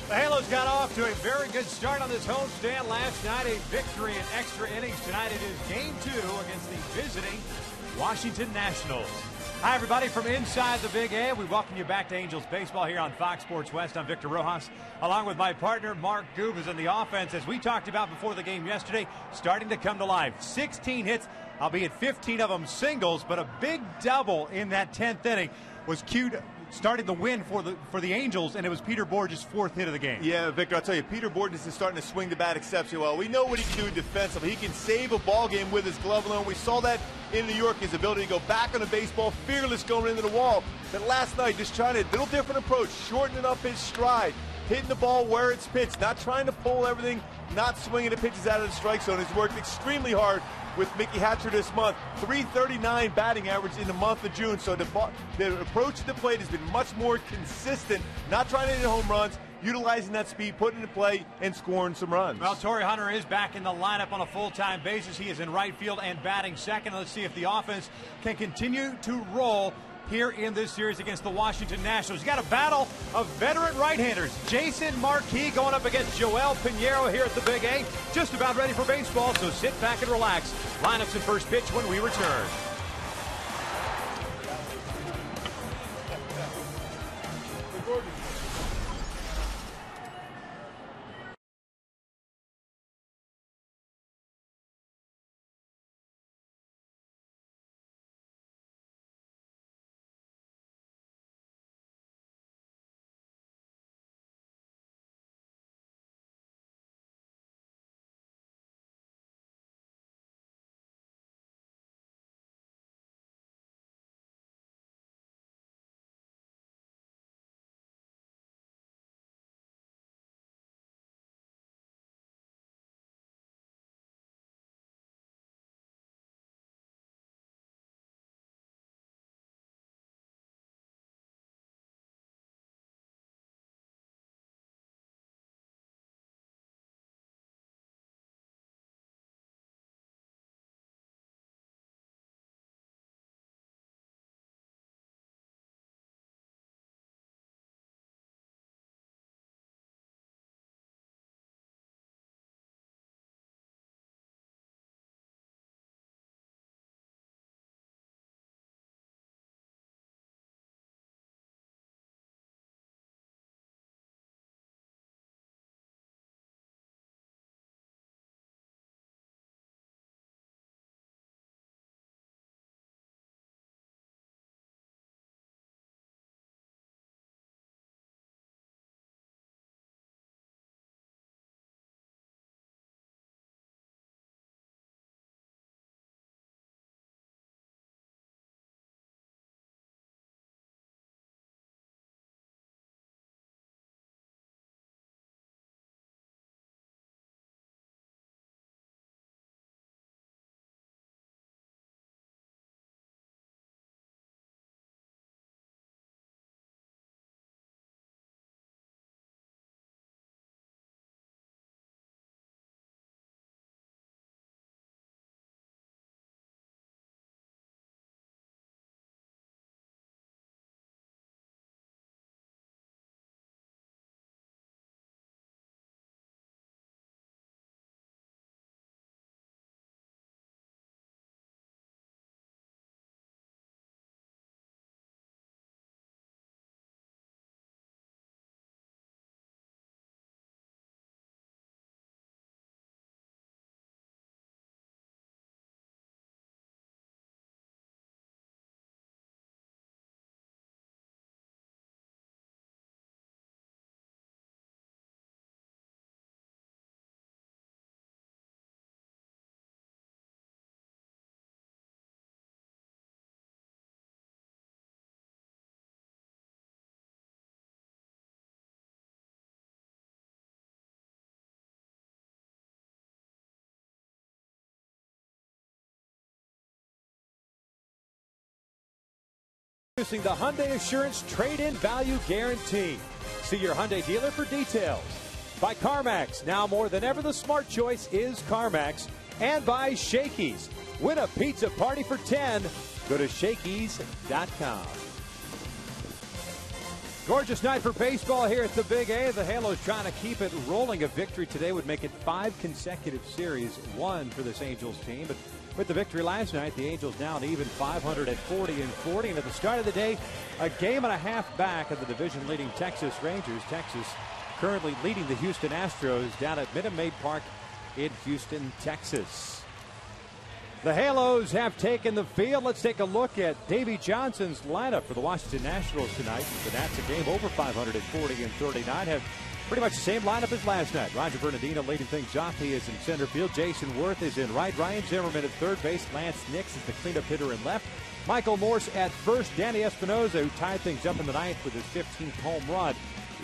The Halos got off to a very good start on this homestand last night. A victory in extra innings. Tonight it is Game 2 against the visiting Washington Nationals. Hi, everybody, from inside the Big A. We welcome you back to Angels Baseball here on Fox Sports West. I'm Victor Rojas, along with my partner, Mark Goob, who's in the offense, as we talked about before the game yesterday, starting to come to life. 16 hits, albeit 15 of them singles, but a big double in that 10th inning was cued, starting the win for the Angels, and it was Peter Bourjos' fourth hit of the game. Yeah, Victor, I'll tell you, Peter Bourjos is starting to swing the bat exceptionally well. We know what he can do defensively. He can save a ball game with his glove alone. We saw that in New York, his ability to go back on the baseball, fearless going into the wall. But last night, just trying a little different approach, shortening up his stride, hitting the ball where it's pitched, not trying to pull everything, not swinging the pitches out of the strike zone. He's worked extremely hard with Mickey Hatcher this month. 339 batting average in the month of June. So the approach to the plate has been much more consistent, not trying to hit home runs, utilizing that speed, putting it in play, and scoring some runs. Well, Torrey Hunter is back in the lineup on a full-time basis. He is in right field and batting second. Let's see if the offense can continue to roll here in this series against the Washington Nationals. You got a battle of veteran right-handers. Jason Marquis going up against Joel Pinheiro here at the Big A. Just about ready for baseball, so sit back and relax. Lineups and first pitch when we return. Introducing the Hyundai Assurance Trade-In Value Guarantee. See your Hyundai dealer for details. By CarMax, now more than ever the smart choice is CarMax. And by Shakey's. Win a pizza party for 10. Go to Shakey's.com. Gorgeous night for baseball here at the Big A. The Halos trying to keep it rolling. A victory today would make it 5 consecutive series, 1 for this Angels team. But with the victory last night, the Angels now an even 540-40. And at the start of the day, a game and a half back of the division-leading Texas Rangers. Texas currently leading the Houston Astros down at Minute Maid Park in Houston, Texas. The Halos have taken the field. Let's take a look at Davey Johnson's lineup for the Washington Nationals tonight. The Nats, a game over 540-39, have pretty much the same lineup as last night. Roger Bernardino leading things off. He is in center field. Jason Worth is in right. Ryan Zimmerman at third base. Lance Nix is the cleanup hitter in left. Michael Morse at first. Danny Espinosa, who tied things up in the ninth with his 15th home run,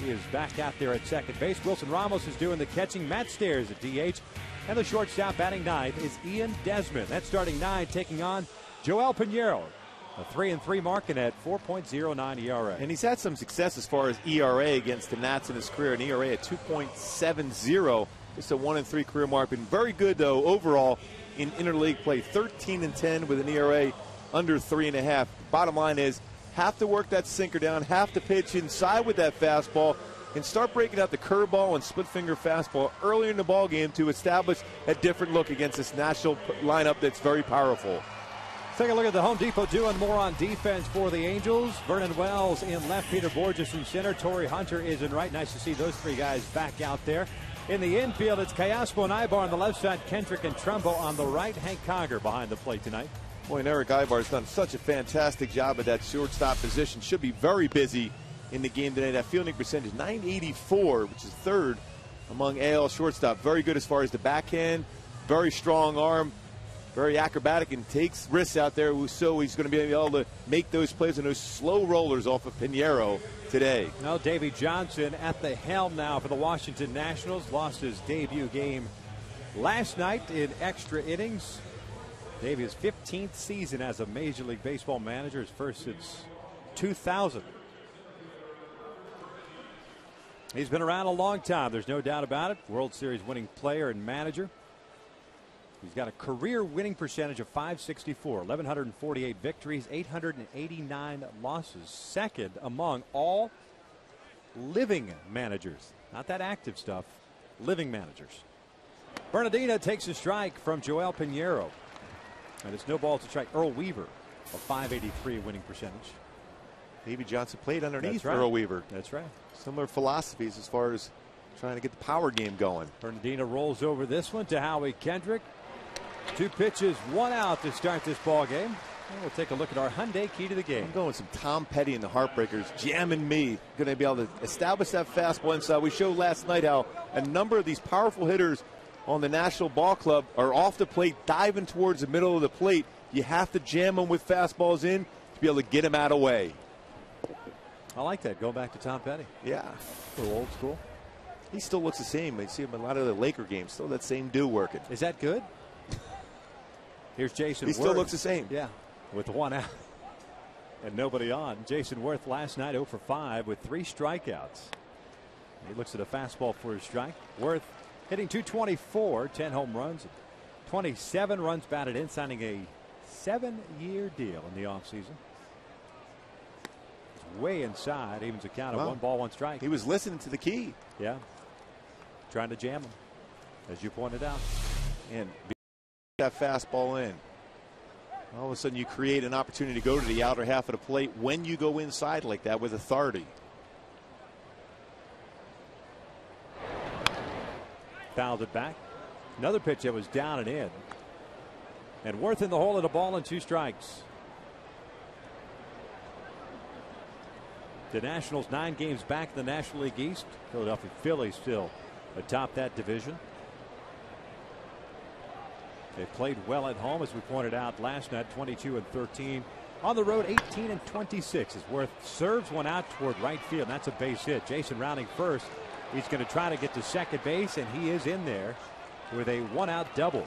he is back out there at second base. Wilson Ramos is doing the catching. Matt Stairs at DH. And the shortstop batting ninth is Ian Desmond. That's starting 9, taking on Joel Pinheiro. A 3-3 marking at 4.09 ERA. And he's had some success as far as ERA against the Nats in his career. An ERA at 2.70. Just a 1-3 career mark. Been very good, though, overall in interleague play. 13-10 with an ERA under 3.5. Bottom line is, have to work that sinker down, have to pitch inside with that fastball, and start breaking out the curveball and split finger fastball earlier in the ball game to establish a different look against this national lineup that's very powerful. Take a look at the Home Depot doing more on defense for the Angels. Vernon Wells in left, Peter Borges in center, Torrey Hunter is in right. Nice to see those three guys back out there. In the infield, it's Cayaspo and Ibar on the left side, Kendrick and Trumbo on the right. Hank Conger behind the plate tonight. Boy, and Eric Ibar has done such a fantastic job at that shortstop position. Should be very busy in the game today. That fielding percentage, 984, which is third among AL shortstop. Very good as far as the backhand, very strong arm, very acrobatic, and takes risks out there. So he's going to be able to make those plays and those slow rollers off of Pinheiro today. Now Davey Johnson at the helm now for the Washington Nationals. Lost his debut game last night in extra innings. Davey's 15th season as a Major League Baseball manager, his first since 2000. He's been around a long time, there's no doubt about it. World Series winning player and manager. He's got a career winning percentage of .564, 1,148 victories, 889 losses. Second among all living managers. Not that active stuff, living managers. Bernardino takes a strike from Joel Pinheiro. And it's no ball to strike. Earl Weaver, a .583 winning percentage. Davey Johnson played underneath right. Earl Weaver. That's right. Similar philosophies as far as trying to get the power game going. Bernardino rolls over this one to Howie Kendrick. 2 pitches, 1 out to start this ball game. And we'll take a look at our Hyundai key to the game. I'm going with some Tom Petty and the Heartbreakers jamming me. Going to be able to establish that fastball inside. We showed last night how a number of these powerful hitters on the National Ball Club are off the plate, diving towards the middle of the plate. You have to jam them with fastballs in to be able to get them out of the way. I like that. Going back to Tom Petty. Yeah. A little old school. He still looks the same. I see him in a lot of the Laker games. Still that same dude working. Is that good? Here's Jason Worth. He still looks the same. Yeah. With 1 out and nobody on. Jason Worth last night 0 for 5 with 3 strikeouts. He looks at a fastball for his strike. Worth hitting .224, 10 home runs, 27 runs batted in, signing a 7-year deal in the offseason. Way inside, evens a count of 1 ball, 1 strike. He was listening to the key. Yeah. Trying to jam him, as you pointed out. And that fastball in. All of a sudden you create an opportunity to go to the outer half of the plate when you go inside like that with authority. Fouled it back. Another pitch that was down and in. And Worth in the hole at a ball and 2 strikes. The Nationals 9 games back in the National League East. Philadelphia Phillies still atop that division. They played well at home, as we pointed out last night, 22-13. On the road, 18-26. As Worth serves one out toward right field. That's a base hit. Jason Rounding first. He's going to try to get to second base, and he is in there with a 1-out double.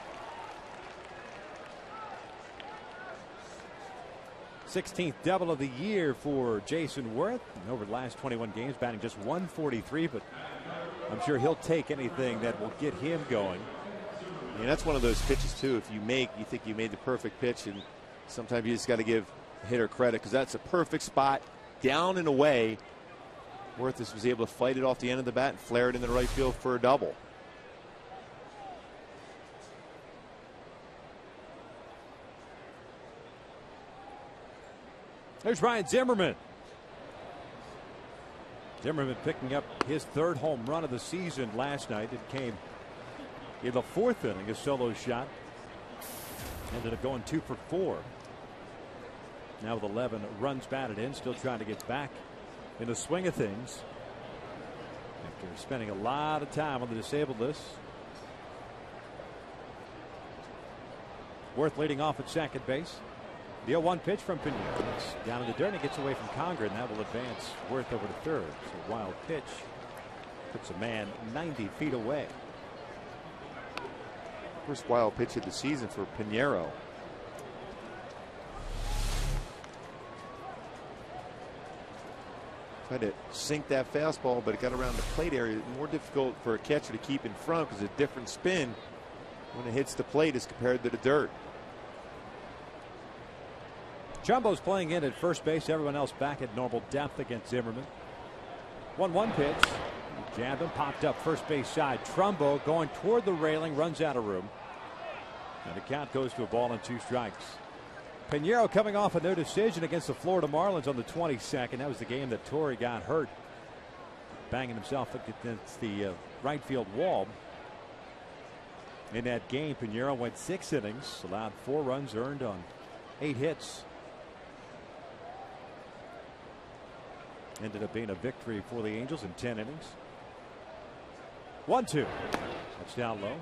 16th double of the year for Jason Worth. And over the last 21 games, batting just .143, but I'm sure he'll take anything that will get him going. And that's one of those pitches, too. If you think you made the perfect pitch, and sometimes you just got to give the hitter credit, because that's a perfect spot, down and away, Worth was able to fight it off the end of the bat and flare it into the right field for a double. There's Ryan Zimmerman. Zimmerman picking up his 3rd home run of the season last night. It came in the 4th inning, a solo shot. Ended up going 2 for 4. Now with 11 runs batted in, still trying to get back in the swing of things after spending a lot of time on the disabled list. Worth leading off at second base. The 0-1 pitch from Piñeiro. It's down in the dirt and it gets away from Conger, and that will advance Worth over to third. So wild pitch puts a man 90 feet away. First wild pitch of the season for Piñeiro. Tried to sink that fastball, but it got around the plate area. More difficult for a catcher to keep in front because a different spin when it hits the plate as compared to the dirt. Jumbo's playing in at first base. Everyone else back at normal depth against Zimmerman. 1-1 pitch. Jabbed him, popped up first base side. Trumbo going toward the railing, runs out of room. And the count goes to a ball and 2 strikes. Piñeiro coming off a no decision against the Florida Marlins on the 22nd. That was the game that Torrey got hurt, banging himself against the right field wall. In that game, Piñeiro went 6 innings, allowed 4 runs earned on 8 hits. Ended up being a victory for the Angels in 10 innings. 1-2. That's down low.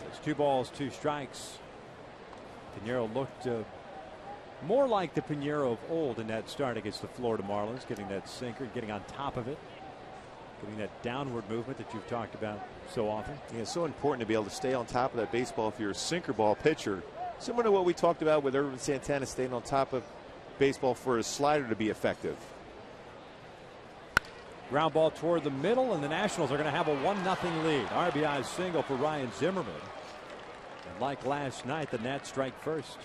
It's 2 balls, 2 strikes. Piñeiro looked more like the Piñeiro of old in that start against the Florida Marlins, getting that sinker, getting on top of it, getting that downward movement that you've talked about so often. Yeah, it's so important to be able to stay on top of that baseball if you're a sinker ball pitcher. Similar to what we talked about with Ervin Santana staying on top of baseball for his slider to be effective. Ground ball toward the middle, and the Nationals are going to have a 1-0 lead. RBI single for Ryan Zimmerman. And like last night, the Nats strike first.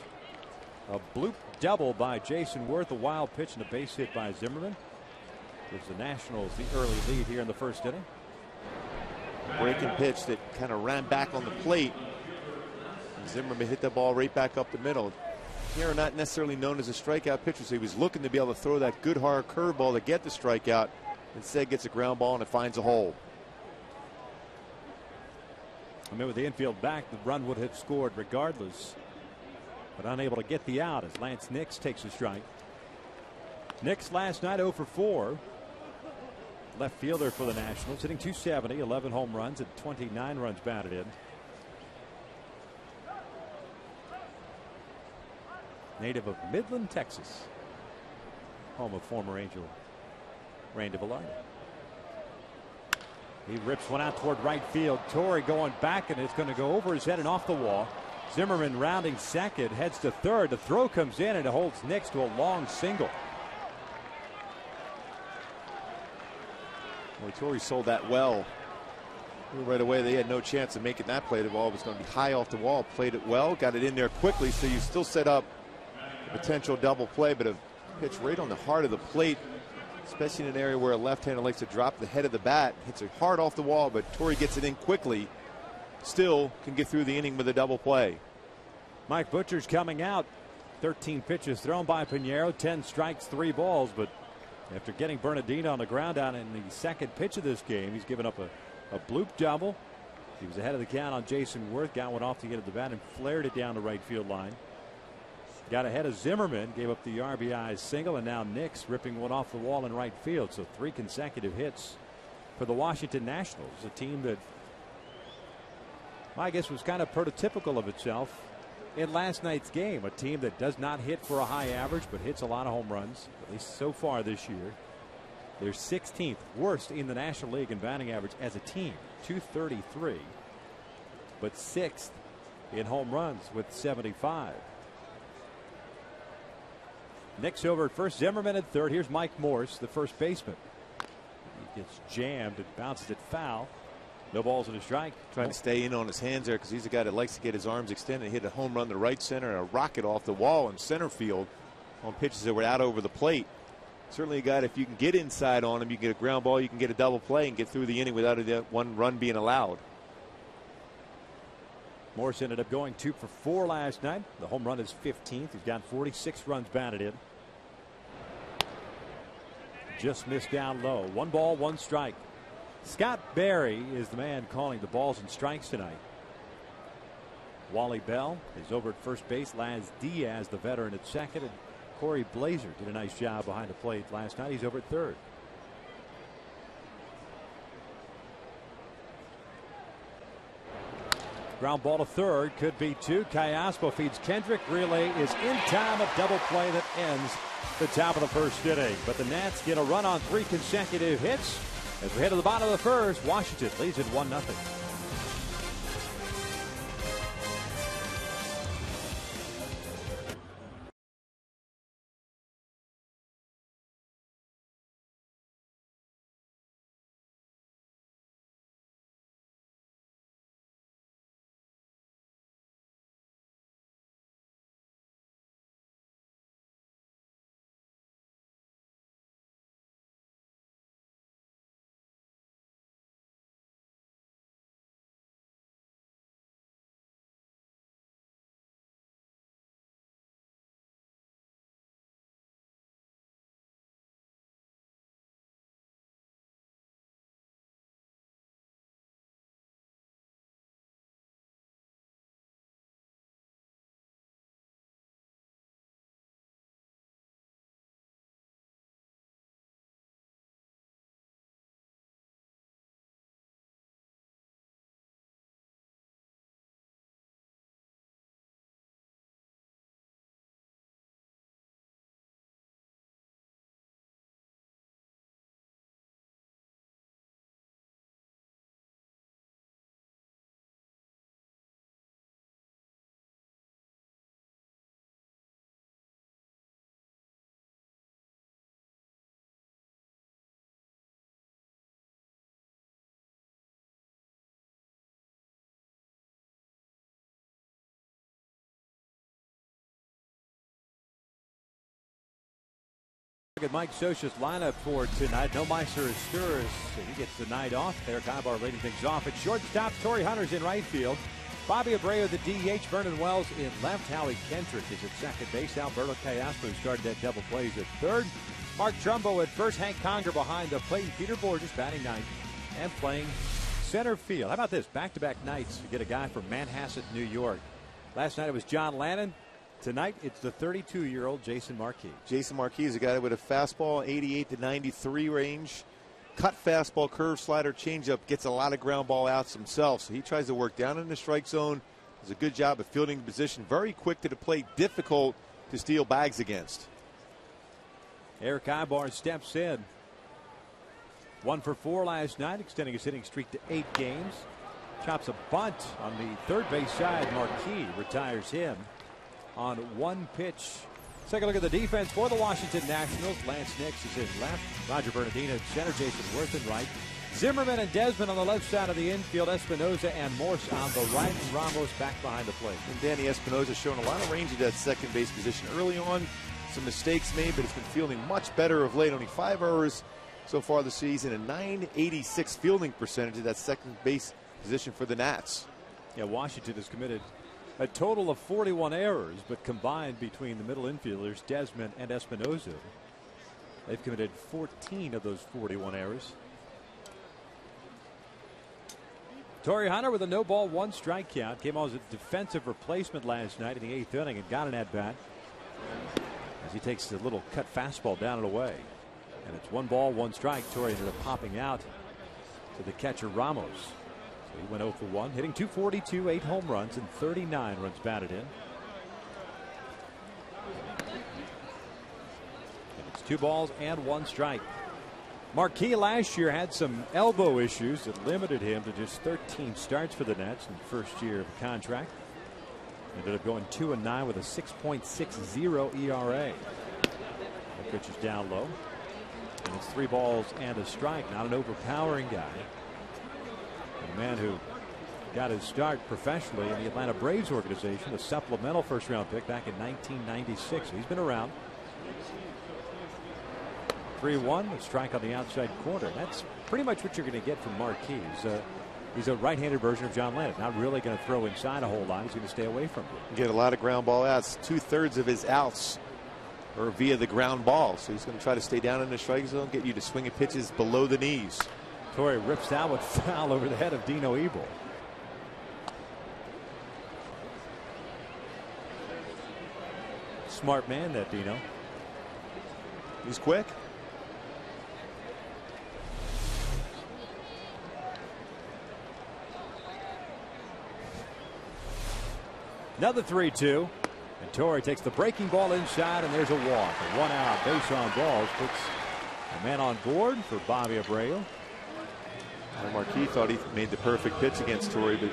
A bloop double by Jason Worth, a wild pitch and a base hit by Zimmerman. Gives the Nationals the early lead here in the first inning. Breaking pitch that kind of ran back on the plate. And Zimmerman hit that ball right back up the middle. Here, not necessarily known as a strikeout pitcher, so he was looking to be able to throw that good hard curveball to get the strikeout. Instead, gets a ground ball and it finds a hole. I mean, with the infield back, the run would have scored regardless, but unable to get the out as Lance Nix takes a strike. Nix last night 0 for 4. Left fielder for the Nationals, hitting .270, 11 home runs and 29 runs batted in. Native of Midland, Texas, home of former Angel Randy Velarde. He rips one out toward right field. Torrey going back, and it's going to go over his head and off the wall. Zimmerman rounding second, heads to third. The throw comes in, and it holds Nix to a long single. Well, Torrey sold that well. Right away, they had no chance of making that play. The ball was going to be high off the wall. Played it well, got it in there quickly, so you still set up a potential double play, but a pitch right on the heart of the plate, especially in an area where a left-hander likes to drop the head of the bat. Hits it hard off the wall, but Torrey gets it in quickly. Still can get through the inning with a double play. Mike Butcher's coming out. 13 pitches thrown by Piñeiro, 10 strikes, 3 balls, but after getting Bernardino on the ground out in the second pitch of this game, he's given up a bloop double. He was ahead of the count on Jason Worth, got one off the end of the bat and flared it down the right field line. Got ahead of Zimmerman, gave up the RBI single, and now Nix ripping one off the wall in right field. So 3 consecutive hits for the Washington Nationals, a team that I guess was kind of prototypical of itself in last night's game. A team that does not hit for a high average, but hits a lot of home runs, at least so far this year. They're 16th worst in the National League in batting average as a team, .233, but 6th in home runs with 75. Nix over at first, Zimmerman at third. Here's Mike Morse, the first baseman. He gets jammed and bounces it foul. No balls and a strike. Trying to stay in on his hands there because he's a guy that likes to get his arms extended. Hit a home run to right center and a rocket off the wall in center field on pitches that were out over the plate. Certainly a guy, if you can get inside on him, you can get a ground ball, you can get a double play and get through the inning without one run being allowed. Morse ended up going 2 for 4 last night. The home run is 15th. He's got 46 runs batted in. Just missed down low. 1 ball, 1 strike. Scott Berry is the man calling the balls and strikes tonight. Wally Bell is over at first base. Laz Diaz, the veteran, at second. And Corey Blazer did a nice job behind the plate last night. He's over at third. Ground ball to third. Could be 2. Callaspo feeds Kendrick. Relay is in time. A double play that ends the top of the first inning. But the Nats get a run on 3 consecutive hits. As we head to the bottom of the first, Washington leads it 1-0. Look at Mike Scioscia's lineup for tonight. No Meister Astures. He gets the night off. Eric Ibar leading things off. At shortstop, Torrey Hunter's in right field. Bobby Abreu, the DH. Vernon Wells in left. Howie Kendrick is at second base. Alberto Callaspo started that double plays at third. Mark Trumbo at first. Hank Conger behind the plate. Peter Borges batting ninth and playing center field. How about this? Back-to-back nights. You get a guy from Manhasset, New York. Last night it was John Lannon. Tonight, it's the 32-year-old Jason Marquis. Jason Marquis is a guy with a fastball, 88 to 93 range. Cut fastball, curve slider, changeup, gets a lot of ground ball outs himself. So he tries to work down in the strike zone. Does a good job of fielding position. Very quick to the plate, difficult to steal bags against. Eric Ibar steps in. 1 for 4 last night, extending his hitting streak to 8 games. Chops a bunt on the third base side. Marquis retires him on 1 pitch. Let's take a look at the defense for the Washington Nationals. Lance Nix is in left. Roger Bernardino at center. Jason Worth in right. Zimmerman and Desmond on the left side of the infield. Espinoza and Morse on the right. And Ramos back behind the plate. And Danny Espinoza showing a lot of range at that second base position early on. Some mistakes made, but it's been fielding much better of late. Only 5 errors so far this season. A .986 fielding percentage at that second base position for the Nats. Yeah, Washington has committed a total of 41 errors, but combined between the middle infielders, Desmond and Espinoza, they've committed 14 of those 41 errors. Torrey Hunter with a no ball, 1 strike count. Came on as a defensive replacement last night in the 8th inning and got an at bat as he takes a little cut fastball down and away. And it's 1 ball, 1 strike. Torrey ended up popping out to the catcher Ramos. He went 0 for 1, hitting .242, 8 home runs, and 39 runs batted in. And it's 2 balls and 1 strike. Marquis last year had some elbow issues that limited him to just 13 starts for the Nets in the first year of the contract. Ended up going 2-9 with a 6.60 ERA. The pitch is down low. And it's 3 balls and a strike. Not an overpowering guy. A man who got his start professionally in the Atlanta Braves organization, a supplemental first-round pick back in 1996. So he's been around. 3-1, a strike on the outside corner. That's pretty much what you're going to get from Marquis. He's a right-handed version of John Lennon. Not really going to throw inside a whole lot. He's going to stay away from it. Get a lot of ground ball outs. 2/3 of his outs are via the ground ball. So he's going to try to stay down in the strike zone, get you to swing at pitches below the knees. Torre rips that one foul over the head of Dino Ebel. Smart man, that Dino. He's quick. Another 3-2. And Torre takes the breaking ball inside, and there's a walk. A 1-out base on balls puts a man on board for Bobby Abreu. Marquis thought he made the perfect pitch against Torre, but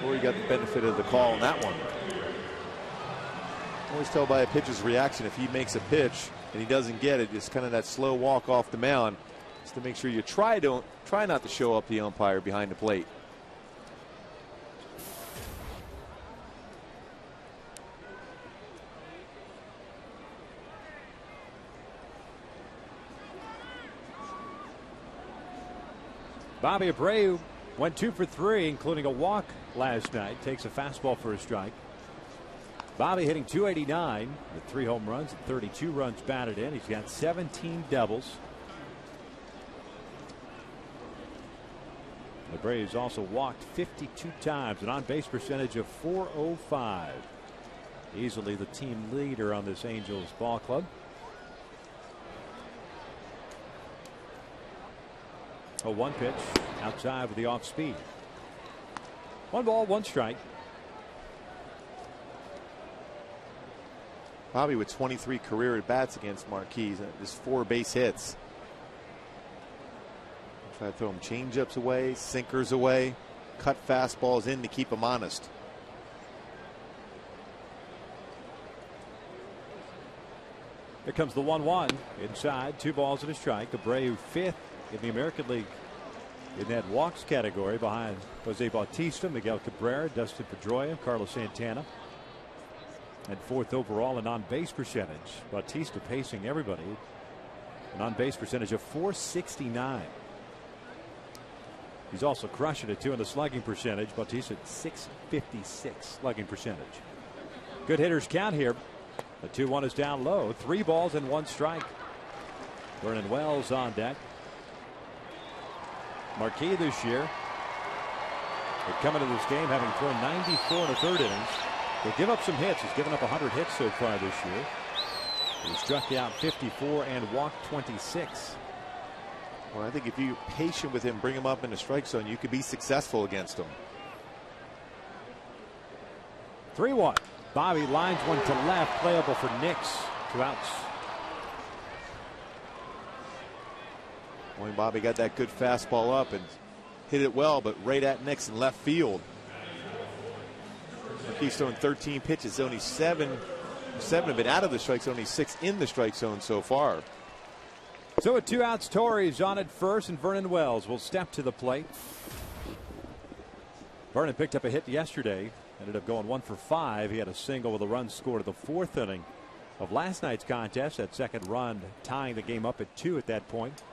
Torre got the benefit of the call on that one. Always tell by a pitcher's reaction if he makes a pitch and he doesn't get it, it's kind of that slow walk off the mound, just to make sure you try not to show up the umpire behind the plate. Bobby Abreu went 2 for 3, including a walk last night. Takes a fastball for a strike. Bobby hitting .289 with 3 home runs and 32 runs batted in. He's got 17 doubles. Abreu's also walked 52 times, an on-base percentage of .405. Easily the team leader on this Angels ball club. A 1 pitch outside with the off speed. 1 ball, 1 strike. Bobby with 23 career at bats against Marquis. Just 4 base hits. Try to throw him changeups away, sinkers away, cut fastballs in to keep him honest. Here comes the 1-1 inside, 2 balls and a strike. Abreu 5th in the American League in that walks category behind Jose Bautista, Miguel Cabrera, Dustin Pedroia, Carlos Santana. And 4th overall in on-base percentage. Bautista pacing everybody. An on-base percentage of .469. He's also crushing it too in the slugging percentage. Bautista at .656 slugging percentage. Good hitters count here. The 2-1 is down low. 3 balls and 1 strike. Vernon Wells on deck. Marquis this year had come into this game having thrown 94 in the 3rd innings. They give up some hits. He's given up 100 hits so far this year. He struck out 54 and walked 26. Well, I think if you're patient with him, bring him up in the strike zone, you could be successful against him. 3-1. Bobby lines one to left, playable for Nix. 2 outs. Boy, Bobby got that good fastball up and hit it well, but right at Nix in left field. He's throwing 13 pitches, only 7 have been out of the strike zone, only 6 in the strike zone so far. So with 2 outs, Torre's on at first, and Vernon Wells will step to the plate. Vernon picked up a hit yesterday, ended up going 1 for 5. He had a single with a run scored at the 4th inning of last night's contest. That second run tying the game up at 2 at that point.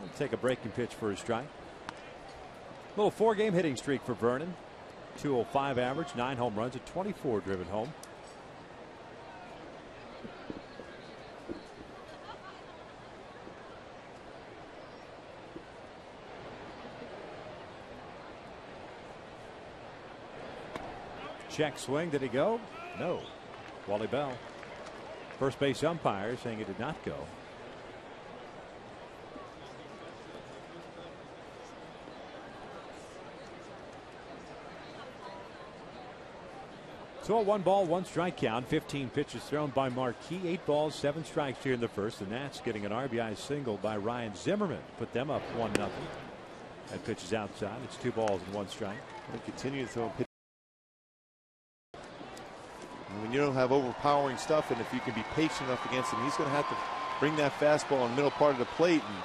We'll take a breaking pitch for a strike. Little 4-game hitting streak for Vernon. .205 average, 9 home runs, and 24 driven home. Check swing. Did he go? No. Wally Bell, first base umpire, saying it did not go. So a 1 ball, 1 strike count. 15 pitches thrown by Marquis. 8 balls, 7 strikes here in the first. The Nats getting an RBI single by Ryan Zimmerman. Put them up 1-0. That pitch is outside. It's 2 balls and 1 strike. They continue to throw pitches. When you don't have overpowering stuff, and if you can be patient enough against him, he's going to have to bring that fastball in the middle part of the plate, and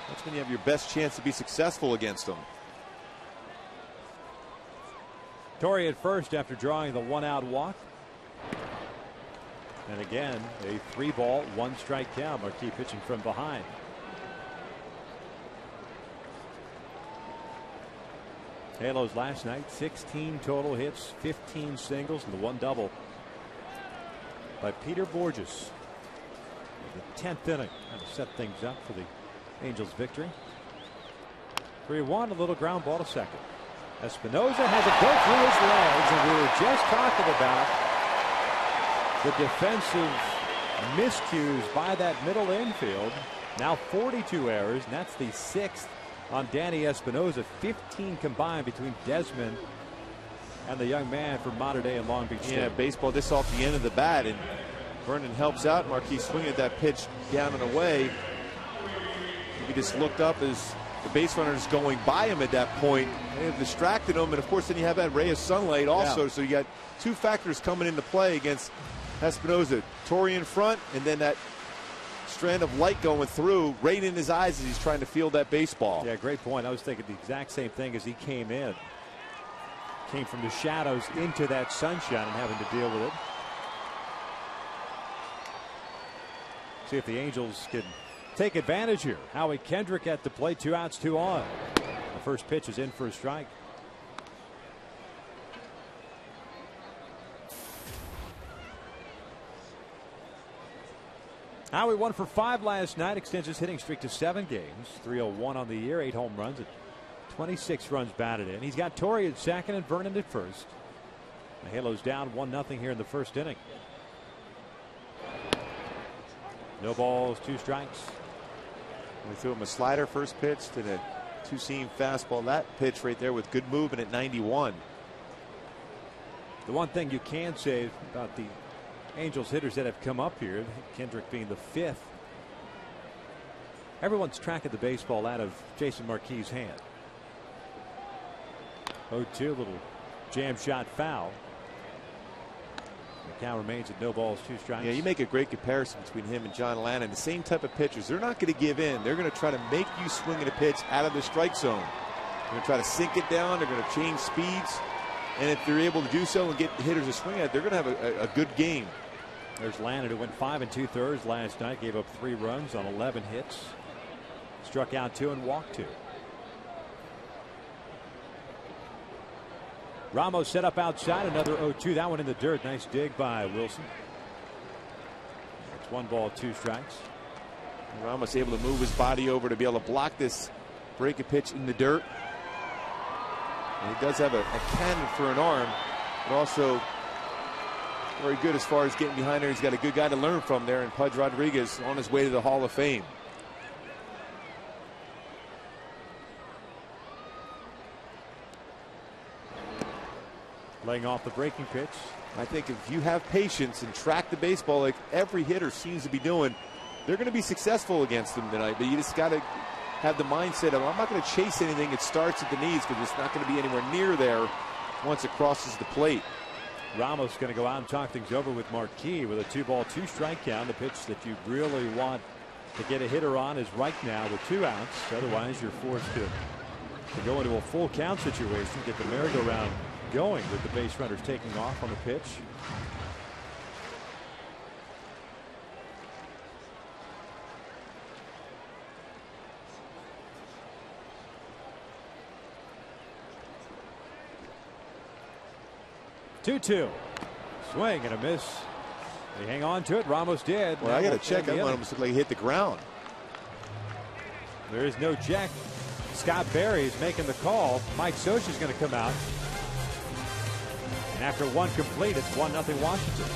that's when you have your best chance to be successful against him. Torre at first after drawing the 1-out walk. And again, a 3-ball, 1-strike count. Marquis pitching from behind. Halos last night, 16 total hits, 15 singles, and the 1 double by Peter Borges. The 10th inning, and to set things up for the Angels' victory. 3-1, a little ground ball to second. Espinosa has it go through his legs, and we were just talking about the defensive miscues by that middle infield. Now 42 errors, and that's the 6th on Danny Espinosa. 15 combined between Desmond and the young man from Mater Dei and Long Beach State. Yeah, baseball this off the end of the bat, and Vernon helps out. Marquis swinging at that pitch down and away. He just looked up as the base runner is going by him at that point. They have distracted him, and of course then you have that ray of sunlight also. Yeah. So you got 2 factors coming into play against Espinosa. Torrey in front, and then that strand of light going through right in his eyes as he's trying to field that baseball. Yeah, great point. I was thinking the exact same thing as he came in. Came from the shadows into that sunshine and having to deal with it. See if the Angels can take advantage here. Howie Kendrick at the plate, 2 outs, 2 on. The first pitch is in for a strike. Howie 1 for 5 last night, extends his hitting streak to 7 games. 301 on the year, 8 home runs, and 26 runs batted in. He's got Torrey at second and Vernon at first. The Halos down 1-0 here in the first inning. No balls, 2 strikes. We threw him a slider first pitch, then a 2-seam fastball. That pitch right there with good movement at 91. The one thing you can say about the Angels hitters that have come up here, Kendrick being the 5th, everyone's tracking the baseball out of Jason Marquis' hand. 0-2, little jam shot foul. The count remains at no balls, 2 strikes. Yeah, you make a great comparison between him and John Lannon. The same type of pitchers. They're not going to give in. They're going to try to make you swing at a pitch out of the strike zone. They're going to try to sink it down. They're going to change speeds. And if they're able to do so and get hitters to swing at it, they're going to have a good game. There's Lannon, who went 5 2/3 last night, gave up 3 runs on 11 hits. Struck out 2 and walked 2. Ramos set up outside, another 0-2. That one in the dirt. Nice dig by Wilson. It's 1 ball, 2 strikes. Ramos able to move his body over to be able to block this break a pitch in the dirt. And he does have a cannon for an arm, but also very good as far as getting behind there. He's got a good guy to learn from there in Pudge Rodriguez on his way to the Hall of Fame. Laying off the breaking pitch. I think if you have patience and track the baseball like every hitter seems to be doing, they're going to be successful against them tonight. But you just got to have the mindset of, I'm not going to chase anything. It starts at the knees because it's not going to be anywhere near there once it crosses the plate. Ramos going to go out and talk things over with Marquis with a 2-ball, 2-strike count. The pitch that you really want to get a hitter on is right now with 2 outs. Otherwise, you're forced to go into a full count situation, get the merry-go-round going with the base runners taking off on the pitch. Two-two. Swing and a miss. They hang on to it. Ramos did. Well, I got to check. That one almost looked like he hit the ground. There is no check. Scott Berry is making the call. Mike Scioscia is going to come out. And after 1 complete, it's 1-0 Washington.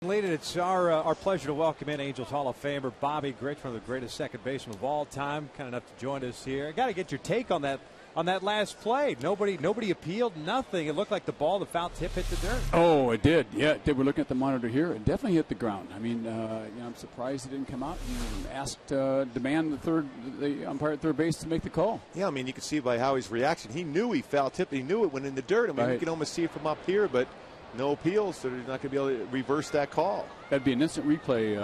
Leading, it's our pleasure to welcome in Angels Hall of Famer Bobby Grich, one of the greatest second basemen of all time, kind enough to join us here. I got to get your take on that last play. Nobody appealed, nothing. It looked like the ball, the foul tip hit the dirt. Oh, it did. Yeah, it did. We're looking at the monitor here. It definitely hit the ground. I mean, I'm surprised it didn't come out and demand the umpire at third base to make the call. Yeah, I mean, you can see by Howie's reaction. He knew he foul tipped. He knew it went in the dirt. I mean, you can almost see it from up here, but no appeals, so they're not going to be able to reverse that call. That'd be an instant replay,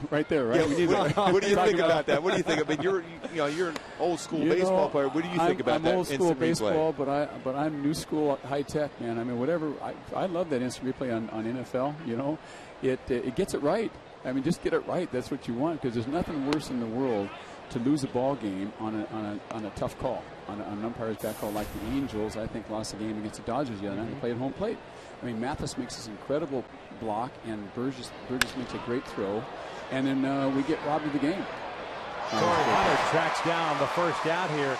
right there, right? Yeah, what do you think about that? What do you think? I mean, you're an old school baseball player. What do you think about that? I'm old school baseball, replay? but I'm new school high tech, man. I mean, whatever. I love that instant replay on NFL. You know, it gets it right. I mean, just get it right. That's what you want, because there's nothing worse in the world to lose a ball game on a tough call, on an umpire's bad call, like the Angels, I think, lost the game against the Dodgers the other night. They played home plate. I mean, Mathis makes this incredible block, and Burgess makes a great throw, and then we get robbed of the game. Corey Hunter tracks down the first out here.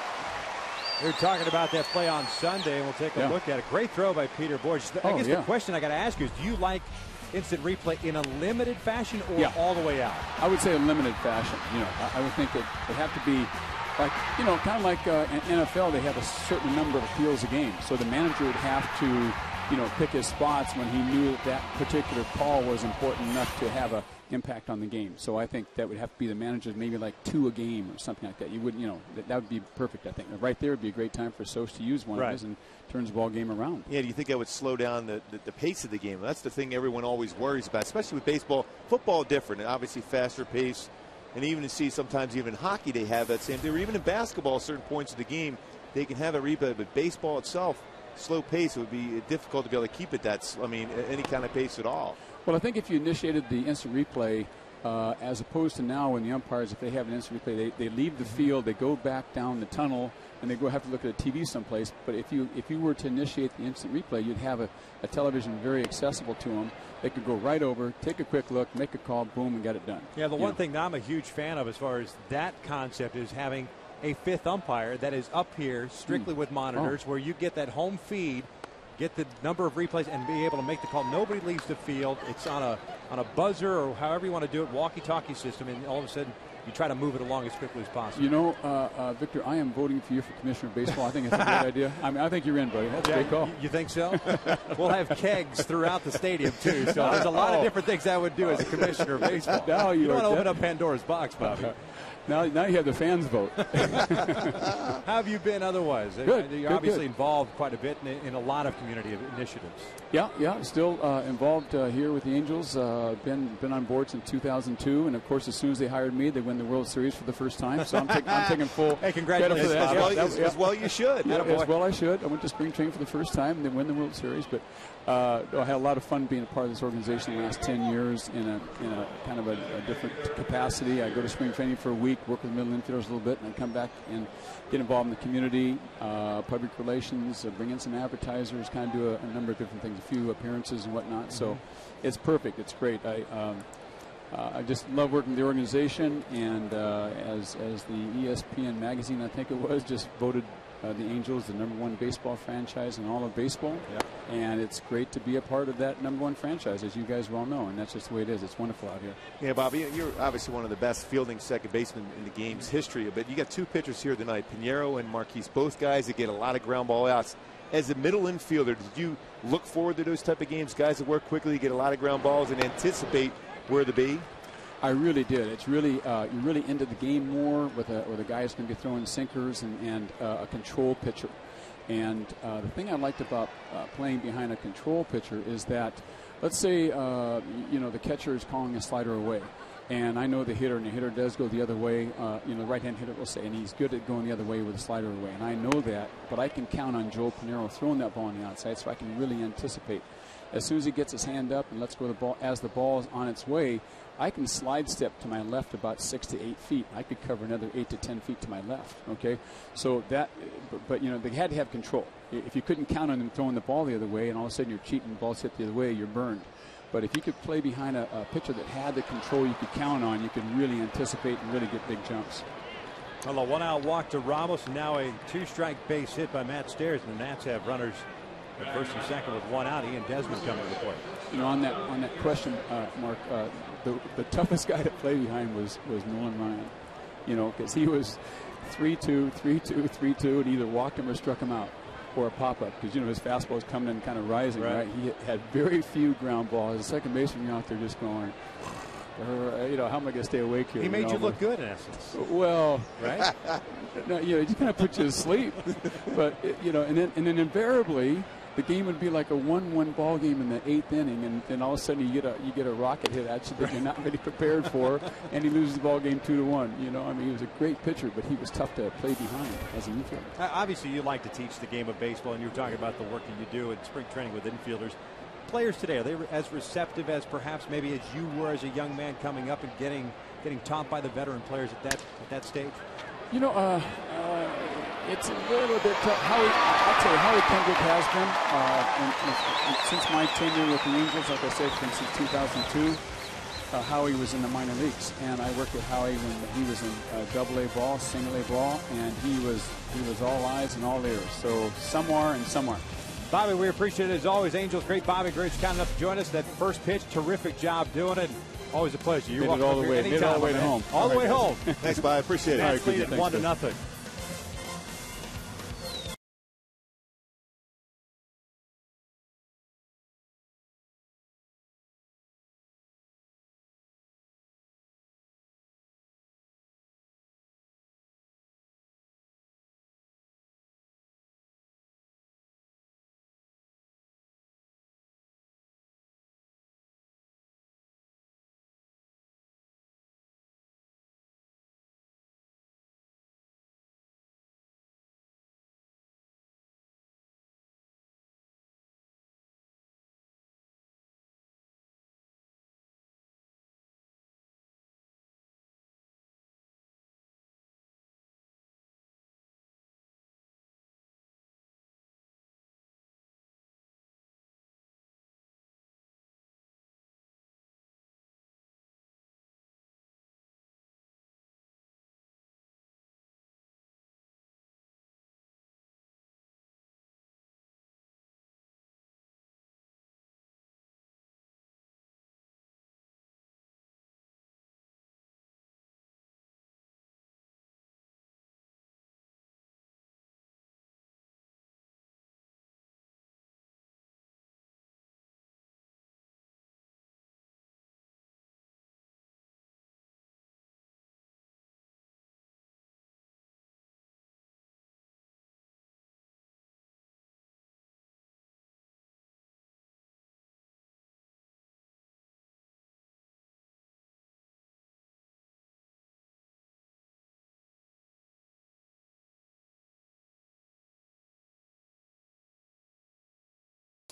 We were talking about that play on Sunday, and we'll take a look at it. Great throw by Peter Boyd. I guess the question I got to ask you is, do you like instant replay in a limited fashion or all the way out? I would say a limited fashion. You know, I would think it would have to be like, kind of like in NFL, they have a certain number of appeals a game. So the manager would have to, pick his spots when he knew that particular call was important enough to have an impact on the game. So I think that would have to be the manager's maybe like 2 a game or something like that. You wouldn't, that would be perfect, I think. Right there would be a great time for Soch to use one of his and turns the ball game around. Yeah, do you think that would slow down the pace of the game? That's the thing everyone always worries about, especially with baseball. Football different, and obviously faster pace. And even to see sometimes even hockey they have that same thing. Or even in basketball, certain points of the game, they can have a replay. But baseball itself, slow pace, it would be difficult to be able to keep it any kind of pace at all. Well, I think if you initiated the instant replay, as opposed to now when the umpires, if they have an instant replay, they leave the field, they go back down the tunnel, and they have to look at a TV someplace. But if you were to initiate the instant replay, you'd have a television very accessible to them. They could go right over, take a quick look, make a call, boom, and get it done. Yeah, the one thing that I'm a huge fan of as far as that concept is having a fifth umpire that is up here strictly with monitors where you get that home feed, get the number of replays, and be able to make the call. Nobody leaves the field. It's on a buzzer or however you want to do it, walkie-talkie system, and all of a sudden you try to move it along as quickly as possible. Victor, I am voting for you for Commissioner of Baseball. I think it's a great idea. I mean, I think you're in, buddy. That's a great call. You think so? We'll have kegs throughout the stadium, too. So there's a lot of different things I would do as a Commissioner of Baseball. Now you don't want to open up Pandora's box, Bobby. Now you have the fans vote. How have you been otherwise? Good. You're obviously involved quite a bit in a lot of community initiatives. Yeah. Still involved here with the Angels. Been on board since 2002, and of course, as soon as they hired me, they win the World Series for the first time. So I'm taking full congratulations credit for that. As well you should. As well I should. I went to spring training for the first time, and they win the World Series. But I had a lot of fun being a part of this organization the last 10 years in a kind of a different capacity. I go to spring training for a week, work with middle infielders a little bit, and I come back and get involved in the community, public relations, bring in some advertisers, kind of do a number of different things, a few appearances and whatnot. So it's perfect. It's great. I just love working with the organization, and as the ESPN magazine, I think it was, just voted the Angels the #1 baseball franchise in all of baseball. And it's great to be a part of that #1 franchise, as you guys well know, and that's just the way it is. It's wonderful out here. Yeah, Bobby, you're obviously one of the best fielding second basemen in the game's history, but you got 2 pitchers here tonight, Pinheiro and Marquise, both guys that get a lot of ground ball outs. As a middle infielder, did you look forward to those type of games, guys that work quickly, get a lot of ground balls, and anticipate where to be? I really did. It's really you're really into the game more with a guy who's going to be throwing sinkers and a control pitcher. And the thing I liked about playing behind a control pitcher is that, let's say the catcher is calling a slider away, and I know the hitter, and the hitter does go the other way. The right-hand hitter will say, and he's good at going the other way with a slider away, and I know that. But I can count on Joe Pinheiro throwing that ball on the outside, so I can really anticipate. As soon as he gets his hand up and lets go of the ball, as the ball is on its way, I can slide step to my left about 6 to 8 feet. I could cover another 8 to 10 feet to my left. Okay, so that, but they had to have control. If you couldn't count on them throwing the ball the other way, and all of a sudden you're cheating, the ball's hit the other way, you're burned. But if you could play behind a pitcher that had the control you could count on, you could really anticipate and really get big jumps. Well, a 1-out walk to Ramos, and now a 2-strike base hit by Matt Stairs, and the Nats have runners At first and second with one out, Ian Desmond coming to the plate. You know, on that question, Mark, the toughest guy to play behind was Nolan Ryan. You know, because he was 3-2, 3-2, 3-2, and either walked him or struck him out, or a pop-up, because, you know, his fastball was coming in kind of rising, right? He had very few ground balls. As a second baseman, you're out there just going, you know, how am I going to stay awake here? He made you look good, in essence. Well, right? No, you know, he just kind of put you to sleep. But, you know, and then invariably, the game would be like a 1-1 ball game in the 8th inning, and then all of a sudden you get a rocket hit at you that you're not really prepared for, and he loses the ball game 2-1. You know, I mean, he was a great pitcher, but he was tough to play behind as an infielder. Obviously, you like to teach the game of baseball, and you were talking about the work that you do in spring training with infielders. Players today, are they as receptive as perhaps maybe as you were as a young man coming up and getting taught by the veteran players at that stage? You know, it's a little bit tough. I'll tell you, Howie Kendrick has been. Since my tenure with the Angels, like I said, since 2002, Howie was in the minor leagues. And I worked with Howie when he was in AA ball, single A ball, and he was all eyes and all ears. So some are and some aren't. Bobby, we appreciate it as always. Angels, great Bobby Griggs, kind enough to join us. That first pitch, terrific job doing it. Always a pleasure. You're welcome all the way. Anytime, all the way to home. All the way home. Thanks, Bobby. Appreciate it. All right, lead at 1-0.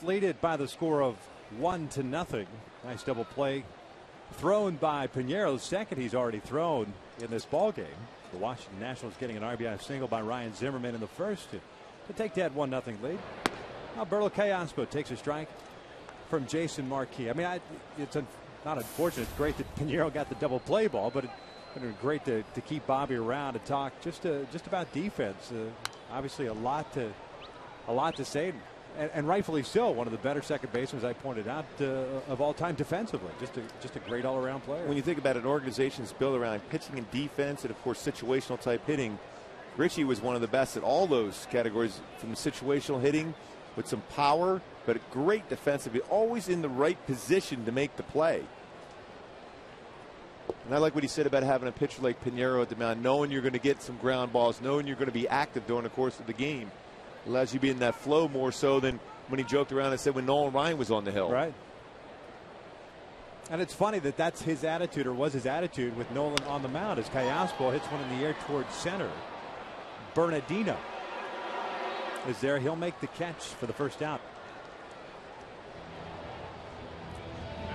Leaded by the score of 1-0. Nice double play thrown by Pinheiro. The second he's already thrown in this ball game. The Washington Nationals getting an RBI single by Ryan Zimmerman in the first to take that 1-0 lead. Alberto Callaspo takes a strike from Jason Marquis. I mean, it's not unfortunate. It's great that Pinheiro got the double play ball, but it would have been great to keep Bobby around and talk just about defense. Obviously, a lot to say. And rightfully so, one of the better second basemen, as I pointed out, of all time defensively. Just a great all-around player. When you think about an organization that's built around pitching and defense, and of course situational type hitting, Richie was one of the best at all those categories, from situational hitting with some power, but great defensively, always in the right position to make the play. And I like what he said about having a pitcher like Pinheiro at the mound, knowing you're going to get some ground balls, knowing you're going to be active during the course of the game. Allows you to be in that flow more so than when he joked around and said when Nolan Ryan was on the hill. Right. And it's funny that that's his attitude, or was his attitude, with Nolan on the mound, as Callaspo hits one in the air towards center. Bernardino is there. He'll make the catch for the first out.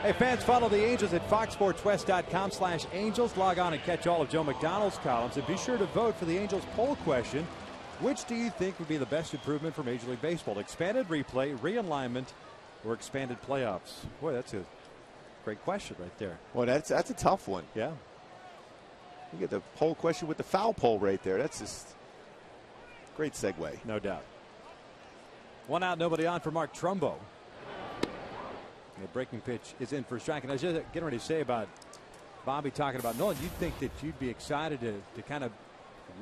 Hey, fans, follow the Angels at foxsportswest.com/Angels. Log on and catch all of Joe McDonald's columns. And be sure to vote for the Angels poll question. Which do you think would be the best improvement for Major League Baseball? Expanded replay, realignment, or expanded playoffs? Boy, that's a great question right there. Well, that's a tough one. Yeah. You get the poll question with the foul pole right there. That's just great segue. No doubt. One out, nobody on for Mark Trumbo. The breaking pitch is in for a strike. And I was just getting ready to say about Bobby talking about Nolan, you'd think that you'd be excited to kind of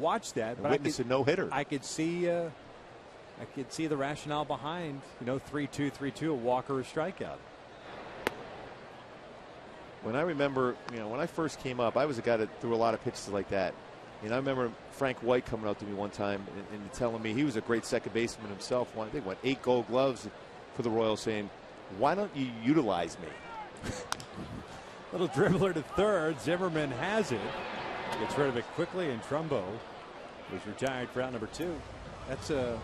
watch that. But witness a no-hitter. I could see the rationale behind, 3-2, 3-2, a walk or a strikeout. When I remember, when I first came up, I was a guy that threw a lot of pitches like that. And I remember Frank White coming up to me one time and telling me he was a great second baseman himself. I think 8 Gold Gloves for the Royals, saying, "Why don't you utilize me?" Little dribbler to third. Zimmerman has it. Gets rid of it quickly, and Trumbo was retired for out number 2. That's a.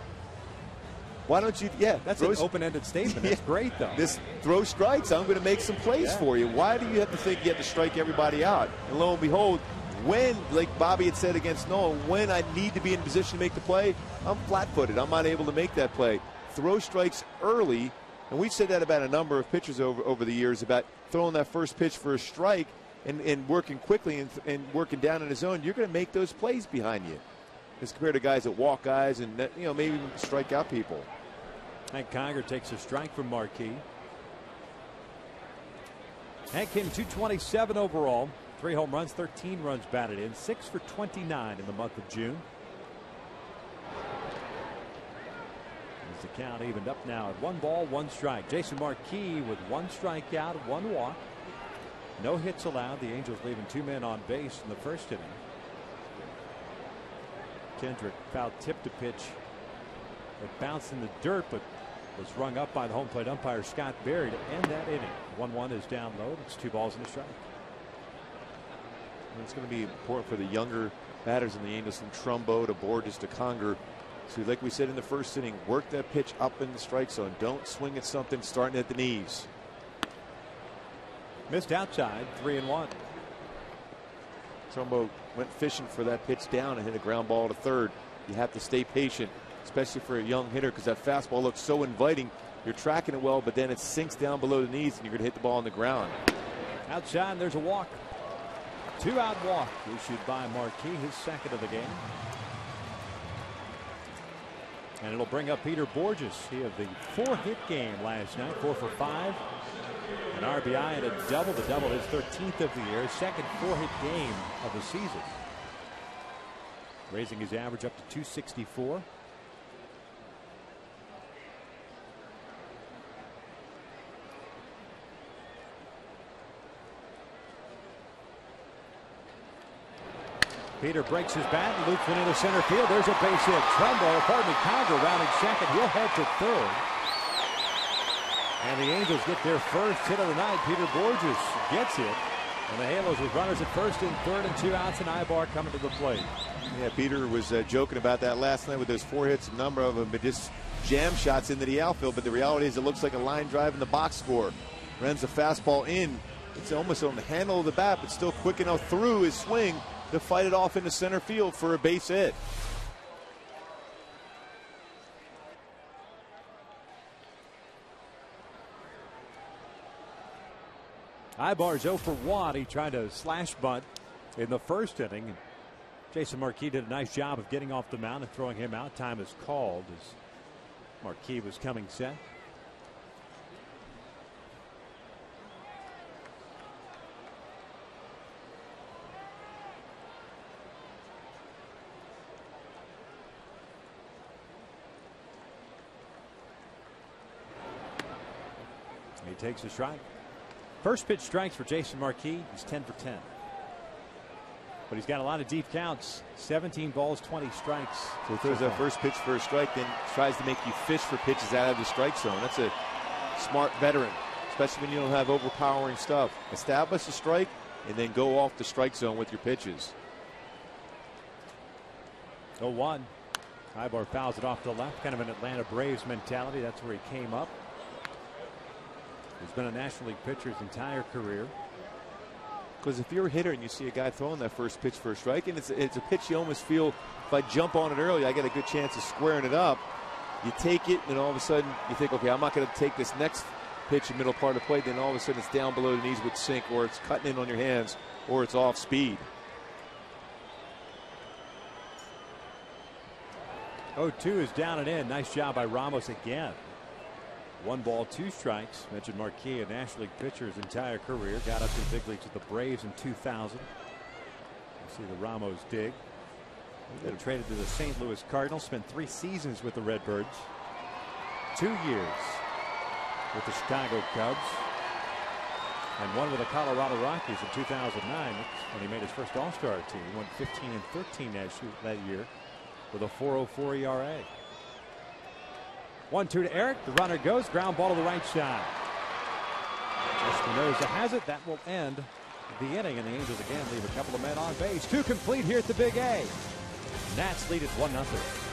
Why don't you? Yeah, that's an open-ended statement. That's great, though. This throw strikes. I'm going to make some plays for you. Why do you have to think you have to strike everybody out? And lo and behold, when, like Bobby had said against Noah, when I need to be in position to make the play, I'm flat-footed. I'm not able to make that play. Throw strikes early, and we've said that about a number of pitchers over the years, about throwing that first pitch for a strike and working quickly and working down in the zone. You're going to make those plays behind you, as compared to guys that walk guys and maybe even strike out people. Hank Conger takes a strike from Marquis. Hank came 227 overall. 3 home runs, 13 runs batted in, 6 for 29 in the month of June. As the count evened up now at 1 ball, 1 strike. Jason Marquis with 1 strikeout, 1 walk. No hits allowed. The Angels leaving 2 men on base in the first inning. Kendrick foul tipped a pitch. It bounced in the dirt, but was rung up by the home plate umpire Scott Berry to end that inning. 1-1 is down low. It's 2 balls and a strike. It's going to be important for the younger batters in the Angels, from Trumbo to Borges to Conger. So, like we said in the first inning, work that pitch up in the strike zone. Don't swing at something starting at the knees. Missed outside, 3-1. Trumbo went fishing for that pitch down and hit a ground ball to third. You have to stay patient, especially for a young hitter, because that fastball looks so inviting. You're tracking it well, but then it sinks down below the knees and you're going to hit the ball on the ground. Outside, there's a walk. 2-out walk issued by Marquis, his second of the game. And it'll bring up Peter Borges. He had the 4-hit game last night, 4 for 5. An RBI and a double. The double, his 13th of the year, second 4-hit game of the season. Raising his average up to 264. Peter breaks his bat and loops it into center field. There's a base hit. Conger rounding second. He'll head to third. And the Angels get their first hit of the night. Peter Borges gets it. And the Halos with runners at first and third and 2 outs, and Ibar coming to the plate. Yeah, Peter was joking about that last night with those 4 hits, a number of them, but just jam shots into the outfield. But the reality is it looks like a line drive in the box score. Runs a fastball in. It's almost on the handle of the bat, but still quick enough through his swing to fight it off into center field for a base hit. Ibar's 0 for 1. He tried to slash bunt in the first inning. Jason Marquis did a nice job of getting off the mound and throwing him out. Time is called as Marquis was coming set. He takes a strike. First pitch strikes for Jason Marquis. He's 10 for 10. But he's got a lot of deep counts. 17 balls, 20 strikes. So he throws that first pitch for a strike, then tries to make you fish for pitches out of the strike zone. That's a smart veteran, especially when you don't have overpowering stuff. Establish a strike and then go off the strike zone with your pitches. 0-1. Ibar fouls it off to the left. Kind of an Atlanta Braves mentality. That's where he came up. He's been a National League pitcher his entire career. Because if you're a hitter and you see a guy throwing that first pitch for a strike, and it's a pitch you almost feel, if I jump on it early, I get a good chance of squaring it up. You take it, and all of a sudden you think, okay, I'm not going to take this next pitch in the middle part of the plate. Then all of a sudden it's down below the knees with sink, or it's cutting in on your hands, or it's off speed. 0-2 is down and in. Nice job by Ramos again. 1 ball, 2 strikes. Mentioned Marquis, a National League pitcher his entire career. Got up to the big leagues with the Braves in 2000. You see the Ramos dig. He then traded to the St. Louis Cardinals. Spent 3 seasons with the Redbirds. 2 years with the Chicago Cubs. And 1 with the Colorado Rockies in 2009 when he made his first All-Star team. He went 15-13 that year with a 4.04 ERA. 1-2 to Eric. The runner goes. Ground ball to the right side. Espinosa has it. That will end the inning. And the Angels again leave a couple of men on base. 2 complete here at the Big A. Nats lead it 1-0.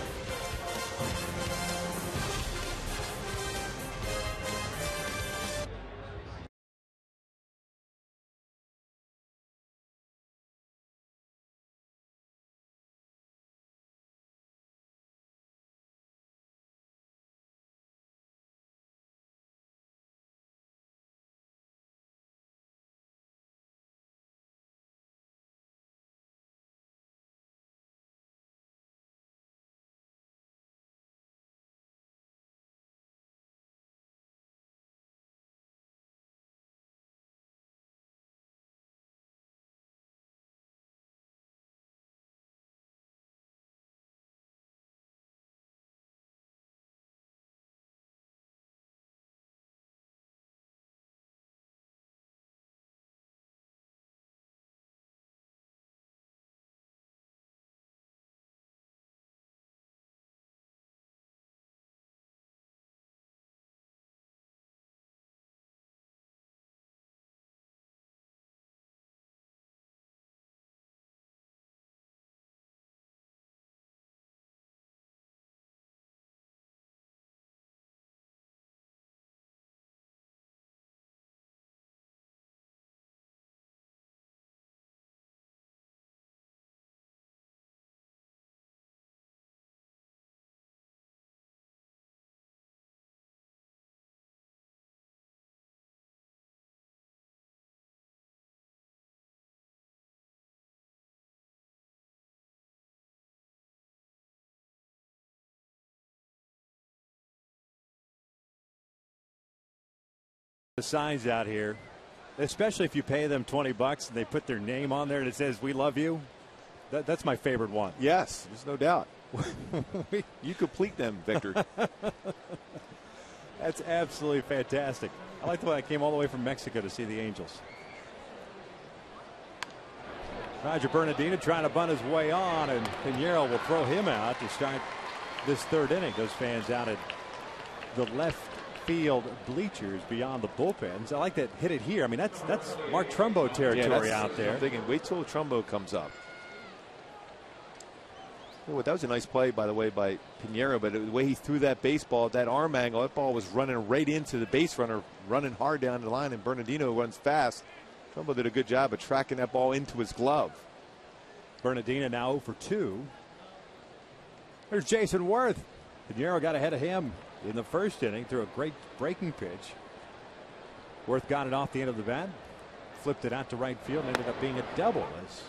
The signs out here, especially if you pay them $20 and they put their name on there and it says "We love you." That's my favorite one. Yes, there's no doubt. You complete them, Victor. That's absolutely fantastic. I like the way I came all the way from Mexico to see the Angels. Roger Bernardino trying to bunt his way on, and Pinheiro will throw him out to start this 3rd inning. Those fans out at the left field bleachers beyond the bullpens. I like that hit it here. I mean, that's Mark Trumbo territory out there. I'm thinking, wait till Trumbo comes up. Oh, that was a nice play, by the way, by Pinheiro, but the way he threw that baseball, that arm angle, that ball was running right into the base runner, running hard down the line, and Bernardino runs fast. Trumbo did a good job of tracking that ball into his glove. Bernardino now 0 for 2. There's Jason Worth. Pinheiro got ahead of him in the 1st inning through a great breaking pitch. Worth got it off the end of the bat, flipped it out to right field, and ended up being a double as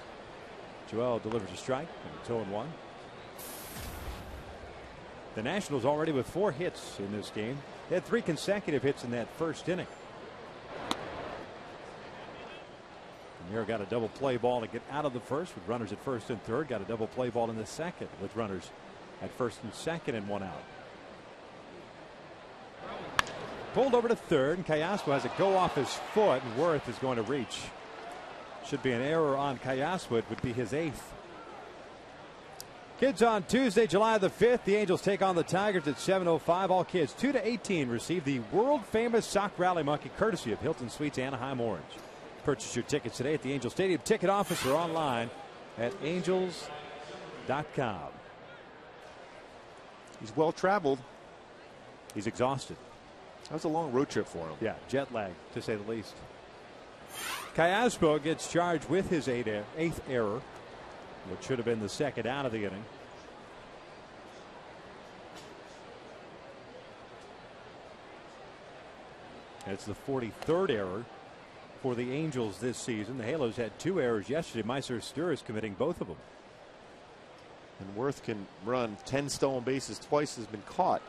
Joel delivers a strike, and it's 0-1. The Nationals already with 4 hits in this game. They had 3 consecutive hits in that 1st inning. Pinheiro got a double play ball to get out of the 1st with runners at 1st and 3rd. Got a double play ball in the 2nd with runners at 1st and 2nd and 1 out. Pulled over to 3rd, and Callaspo has it go off his foot, and Worth is going to reach. Should be an error on Callaspo. It would be his 8th. Kids on Tuesday, July the 5th. The Angels take on the Tigers at 7:05. All kids 2 to 18 receive the world-famous Sock Rally Monkey courtesy of Hilton Suites Anaheim Orange. Purchase your tickets today at the Angel Stadium ticket office or online at angels.com. He's well traveled. He's exhausted. That was a long road trip for him. Yeah, jet lag, to say the least. Callaspo gets charged with his 8th error, which should have been the 2nd out of the inning. It's the 43rd error for the Angels this season. The Halos had 2 errors yesterday. Meiser Sturis committing both of them. And Worth can run 10 stolen bases, twice has been caught.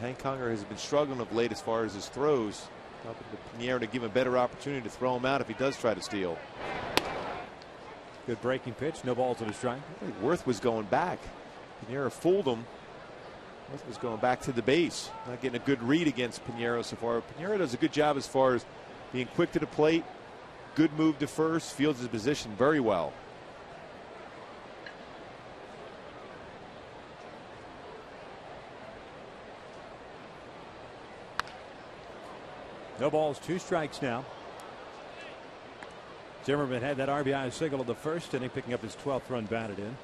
Hank Conger has been struggling of late as far as his throws. Helping Piñeiro to give him a better opportunity to throw him out if he does try to steal. Good breaking pitch, no balls on the strike. I think Worth was going back. Piñeiro fooled him. Worth was going back to the base. Not getting a good read against Piñeiro so far. Piñeiro does a good job as far as being quick to the plate. Good move to first. Fields his position very well. No balls, 2 strikes now. Zimmerman had that RBI single in the first inning, picking up his 12th run batted in.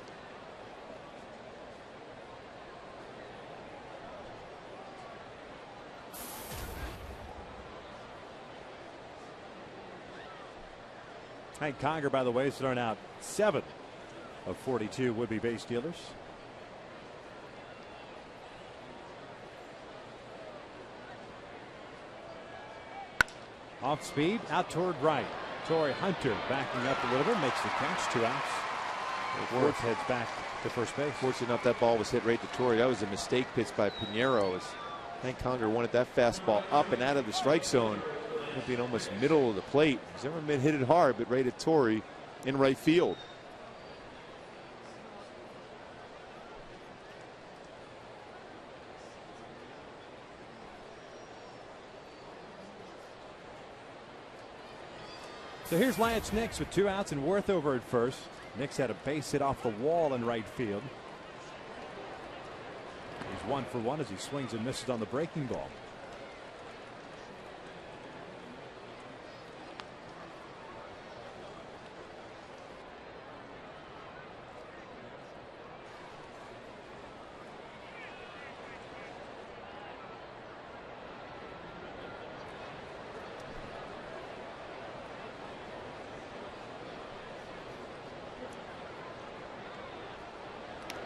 Hank Conger, by the way, has thrown out 7 of 42 would-be base stealers. Off speed, out toward right. Torrey Hunter backing up a little bit, makes the catch, 2 outs. Worth heads back to first base. Fortunate enough that ball was hit right to Torrey. That was a mistake pitch by Piñeiro as Hank Conger wanted that fastball up and out of the strike zone. Being almost middle of the plate. Zimmerman hit it hard, but right at Torrey in right field. So here's Lance Nix with 2 outs and Worth over at first. Nix had a base hit off the wall in right field. He's 1 for 1 as he swings and misses on the breaking ball.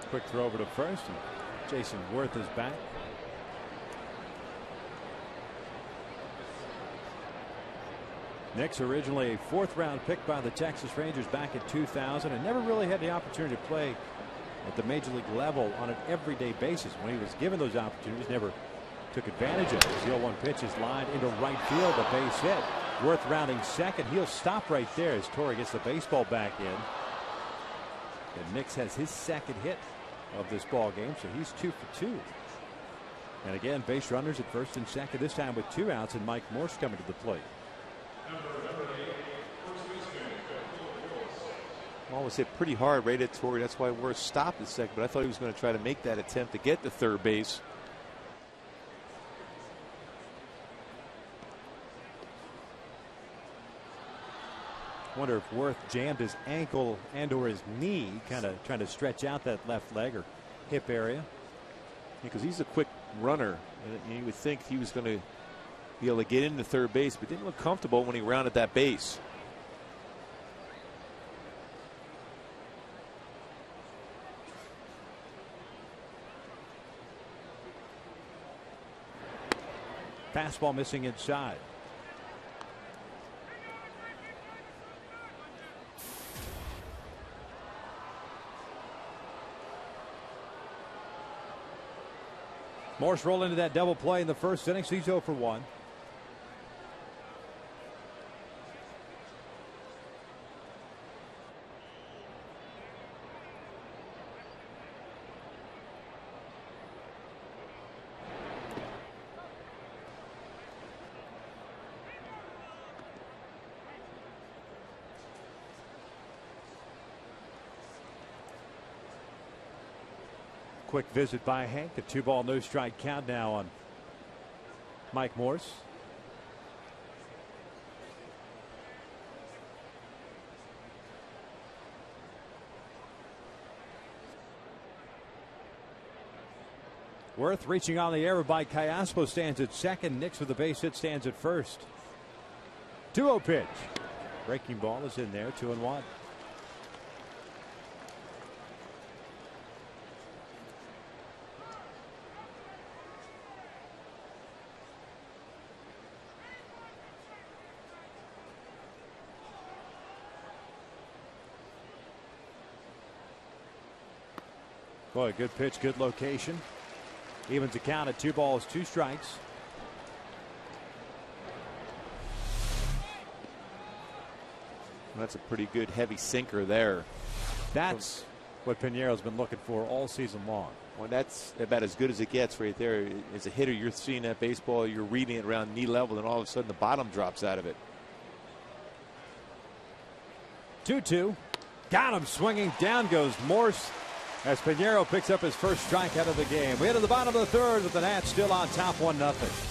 Quick throw over to first, and Jason Worth is back. Nix, originally a 4th round pick by the Texas Rangers back in 2000, and never really had the opportunity to play at the major league level on an everyday basis. When he was given those opportunities, never took advantage of it. As the 0-1 pitch is lined into right field, a base hit. Worth rounding second. He'll stop right there as Torrey gets the baseball back in. And Nix has his 2nd hit of this ball game, so he's 2 for 2. And again, base runners at first and second, this time with 2 outs, and Mike Morse coming to the plate. Ball was hit pretty hard right at Torrey. That's why Worth stopped at second, but I thought he was going to try to make that attempt to get to third base. Wonder if Worth jammed his ankle and or his knee, kind of trying to stretch out that left leg or hip area. Because he's a quick runner, and you would think he was going to be able to get into third base, but didn't look comfortable when he rounded that base. Fastball missing inside. Morse rolled into that double play in the first inning, so he's 0 for 1. Quick visit by Hank. A 2-ball, no strike count now on Mike Morse. Worth reaching on the air by Callaspo stands at second. Nix with the base hit stands at first. 2-0 pitch. Breaking ball is in there, 2-1. Boy, good pitch, good location. Evens the count at 2 balls, 2 strikes. That's a pretty good heavy sinker there. That's what Piñeiro's been looking for all season long. Well, that's about as good as it gets right there. As a hitter, you're seeing that baseball, you're reading it around knee level, and all of a sudden the bottom drops out of it. 2-2. Got him swinging. Down goes Morse as Piñeiro picks up his first strikeout of the game. We head to the bottom of the third with the Nats still on top 1-0.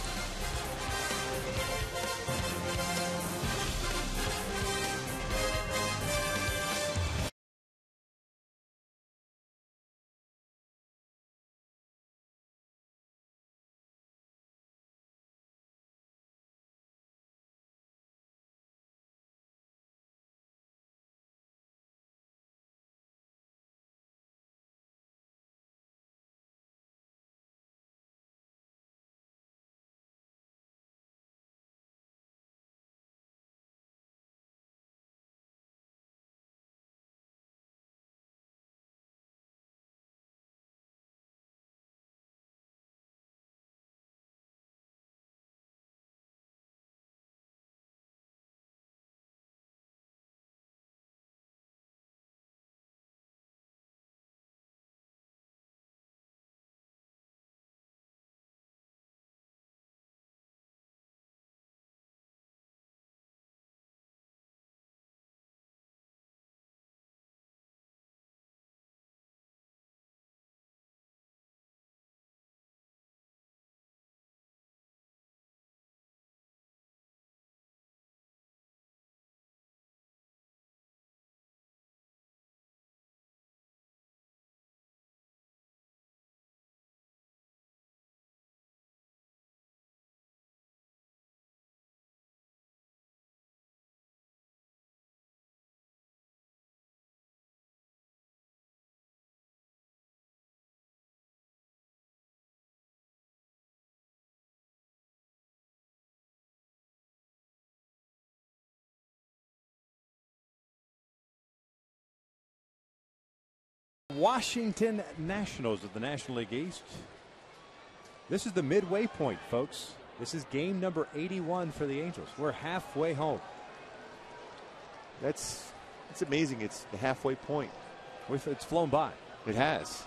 Washington Nationals of the National League East. This is the midway point, folks. This is game number 81 for the Angels. We're halfway home. It's amazing. It's the halfway point. It's flown by. It has.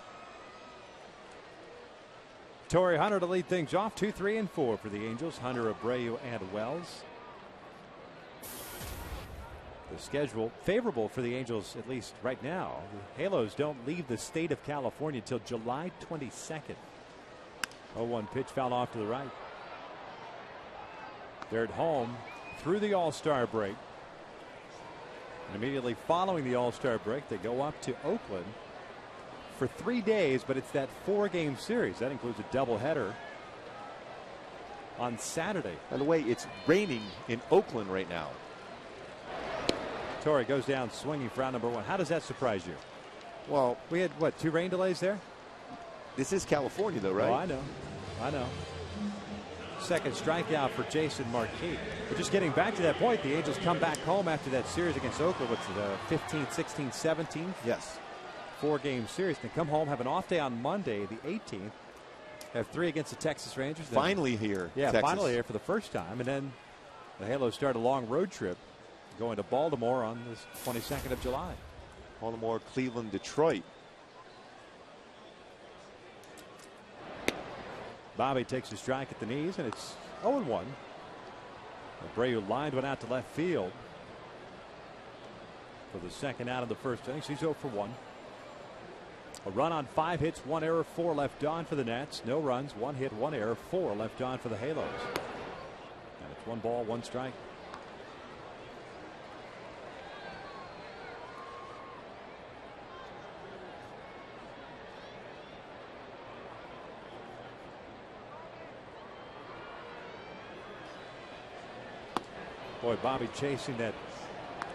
Torrey Hunter to lead things off. 2, 3, and 4 for the Angels. Hunter, Abreu, and Wells. The schedule favorable for the Angels, at least right now. The Halos don't leave the state of California until July 22nd. 0-1 pitch fouled off to the right. They're at home through the All-Star break. And immediately following the All-Star break, they go up to Oakland for 3 days, but it's that 4-game series. That includes a doubleheader on Saturday. By the way, it's raining in Oakland right now. Torrey goes down swinging for out number 1. How does that surprise you? Well, we had, what, 2 rain delays there? This is California, though, right? Oh, I know. Second strikeout for Jason Marquis. But just getting back to that point, the Angels come back home after that series against Oakland. What's the 15th, 16th, 17th? Yes. 4-game series. They come home, have an off day on Monday, the 18th. Have 3 against the Texas Rangers. Finally here. Yeah, Texas. finally here for the first time. And then the Halos start a long road trip going to Baltimore on this 22nd of July. Baltimore, Cleveland, Detroit. Bobby takes a strike at the knees, and it's 0-1. Abreu lined one out to left field for the second out of the first inning. He's 0 for 1. A run on 5 hits, 1 error, 4 left on for the Nats. No runs, 1 hit, 1 error, 4 left on for the Halos. And it's 1 ball, 1 strike. Boy, Bobby chasing that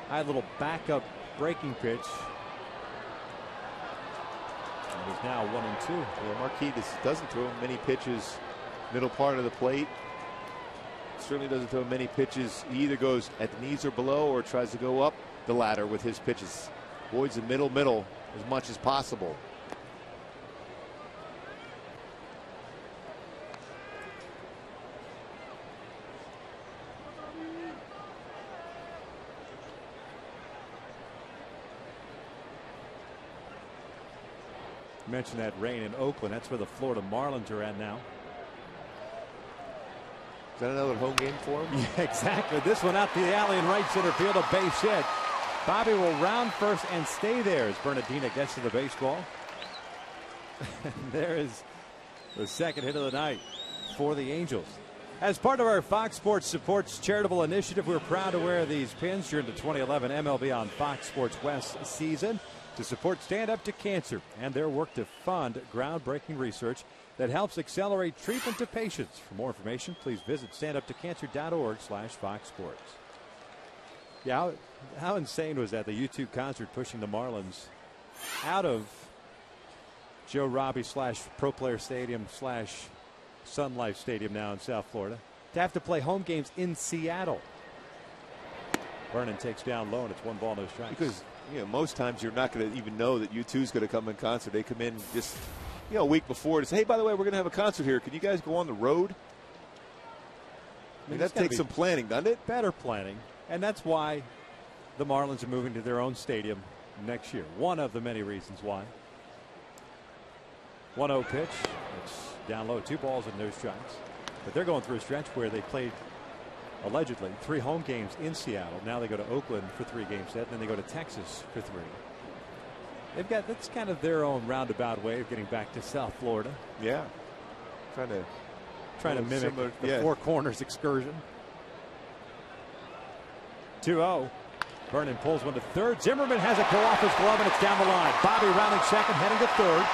high little backup breaking pitch. And he's now 1-2. Yeah, Marquis doesn't throw many pitches middle part of the plate. Certainly doesn't throw many pitches. He either goes at the knees or below or tries to go up the ladder with his pitches. Avoids the middle as much as possible. mentioned that rain in Oakland. That's where the Florida Marlins are at now. Is that another home game for him? Yeah, exactly. This one out to the alley in right center field, a base hit. Bobby will round first and stay there as Bernardina gets to the baseball. There is the second hit of the night for the Angels. As part of our Fox Sports Supports charitable initiative, we're proud to wear these pins during the 2011 MLB on Fox Sports West season to support Stand Up to Cancer and their work to fund groundbreaking research that helps accelerate treatment to patients. For more information, please visit standuptocancer.org/foxsports. Yeah, how insane was that? The U2 concert pushing the Marlins out of Joe Robbie / Pro Player Stadium / Sun Life Stadium now in South Florida to have to play home games in Seattle. Vernon takes down low, and it's 1 ball, no strikes. Because most times you're not going to even know that U2 is going to come in concert. They come in just a week before to say, hey, by the way, we're going to have a concert here. Can you guys go on the road? I mean, that takes some planning, doesn't it? Better planning, and that's why the Marlins are moving to their own stadium next year. One of the many reasons why. 1-0 pitch. It's down low, 2 balls and no strikes. But they're going through a stretch where they played allegedly 3 home games in Seattle. Now they go to Oakland for 3 games set, and then they go to Texas for 3. They've got, that's kind of their own roundabout way of getting back to South Florida. Yeah. Trying to mimic the Four Corners excursion. 2-0. Vernon pulls one to third. Zimmerman has it go off his glove, and it's down the line. Bobby rounding second, heading to third.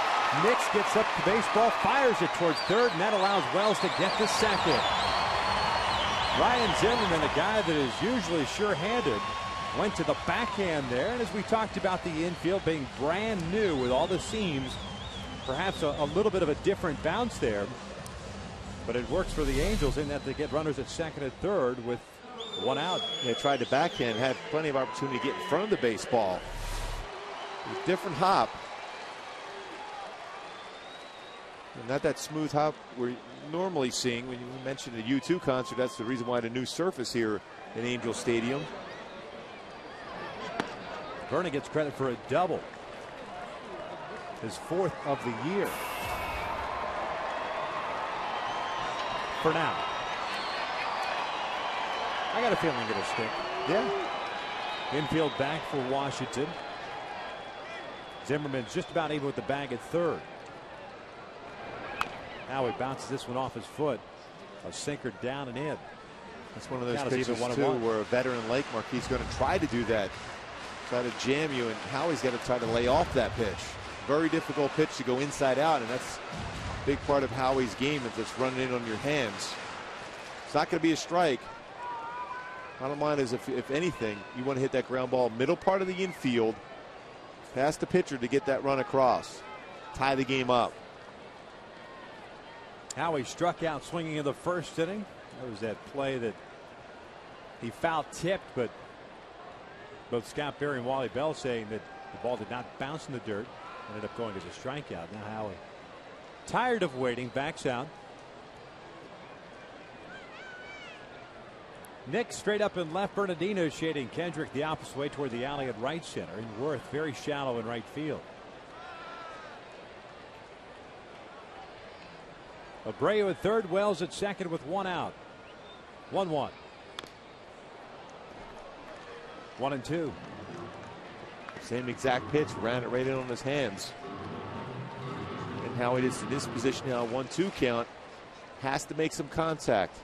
Nix gets up to baseball, fires it towards third, and that allows Wells to get to second. Ryan Zimmerman, a guy that is usually sure-handed, went to the backhand there. And as we talked about the infield being brand new with all the seams, perhaps a little bit of a different bounce there. But it works for the Angels in that they get runners at second and third with 1 out. They tried to backhand, had plenty of opportunity to get in front of the baseball. A different hop. Not that smooth hop we're normally seeing. When you mentioned the U2 concert, that's the reason why the new surface here in Angel Stadium. Vernon gets credit for a double. His 4th of the year. For now. I got a feeling it'll stick. Yeah. Infield back for Washington. Zimmerman's just about even with the bag at third. Now he bounces this one off his foot. A sinker down and in. That's one of those pitches, too, where a veteran like Marquis is going to try to do that. Try to jam you, and Howie's got to try to lay off that pitch. Very difficult pitch to go inside out, and that's a big part of Howie's game if it's running in on your hands. It's not going to be a strike. Bottom line is, if anything, you want to hit that ground ball middle part of the infield, past the pitcher to get that run across. Tie the game up. Howie struck out swinging in the first inning. That was that play that he foul tipped, but both Scott Berry and Wally Bell saying that the ball did not bounce in the dirt. Ended up going as a strikeout. Now Howie, tired of waiting, backs out. Nick straight up and left. Bernardino shading Kendrick the opposite way toward the alley at right center. And Worth very shallow in right field. Abreu at third, Wells at second with 1 out. 1-1. 1-2. Same exact pitch, ran it right in on his hands. And Howie is in this position now, 1-2 count. Has to make some contact.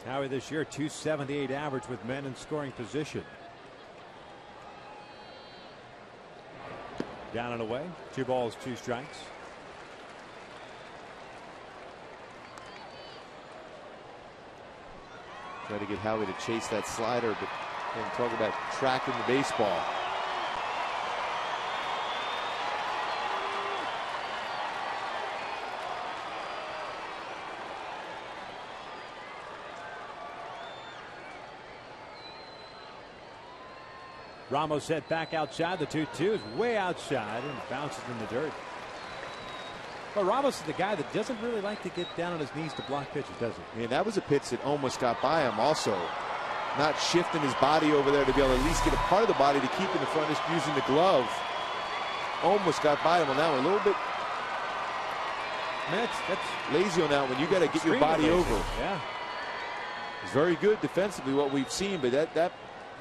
Howie this year, .278 average with men in scoring position. Down and away. 2 balls, 2 strikes. Try to get Howie to chase that slider, but then talk about tracking the baseball. Ramos set back outside. The 2-2 is way outside and bounces in the dirt. Well, Ramos is the guy that doesn't really like to get down on his knees to block pitches, does he? And that was a pitch that almost got by him also. Not shifting his body over there to be able to at least get a part of the body to keep in the front, just using the glove. Almost got by him on that one. A little bit That's lazy on that one. You got to get your body lazy. over. Yeah. It's very good defensively what we've seen, but that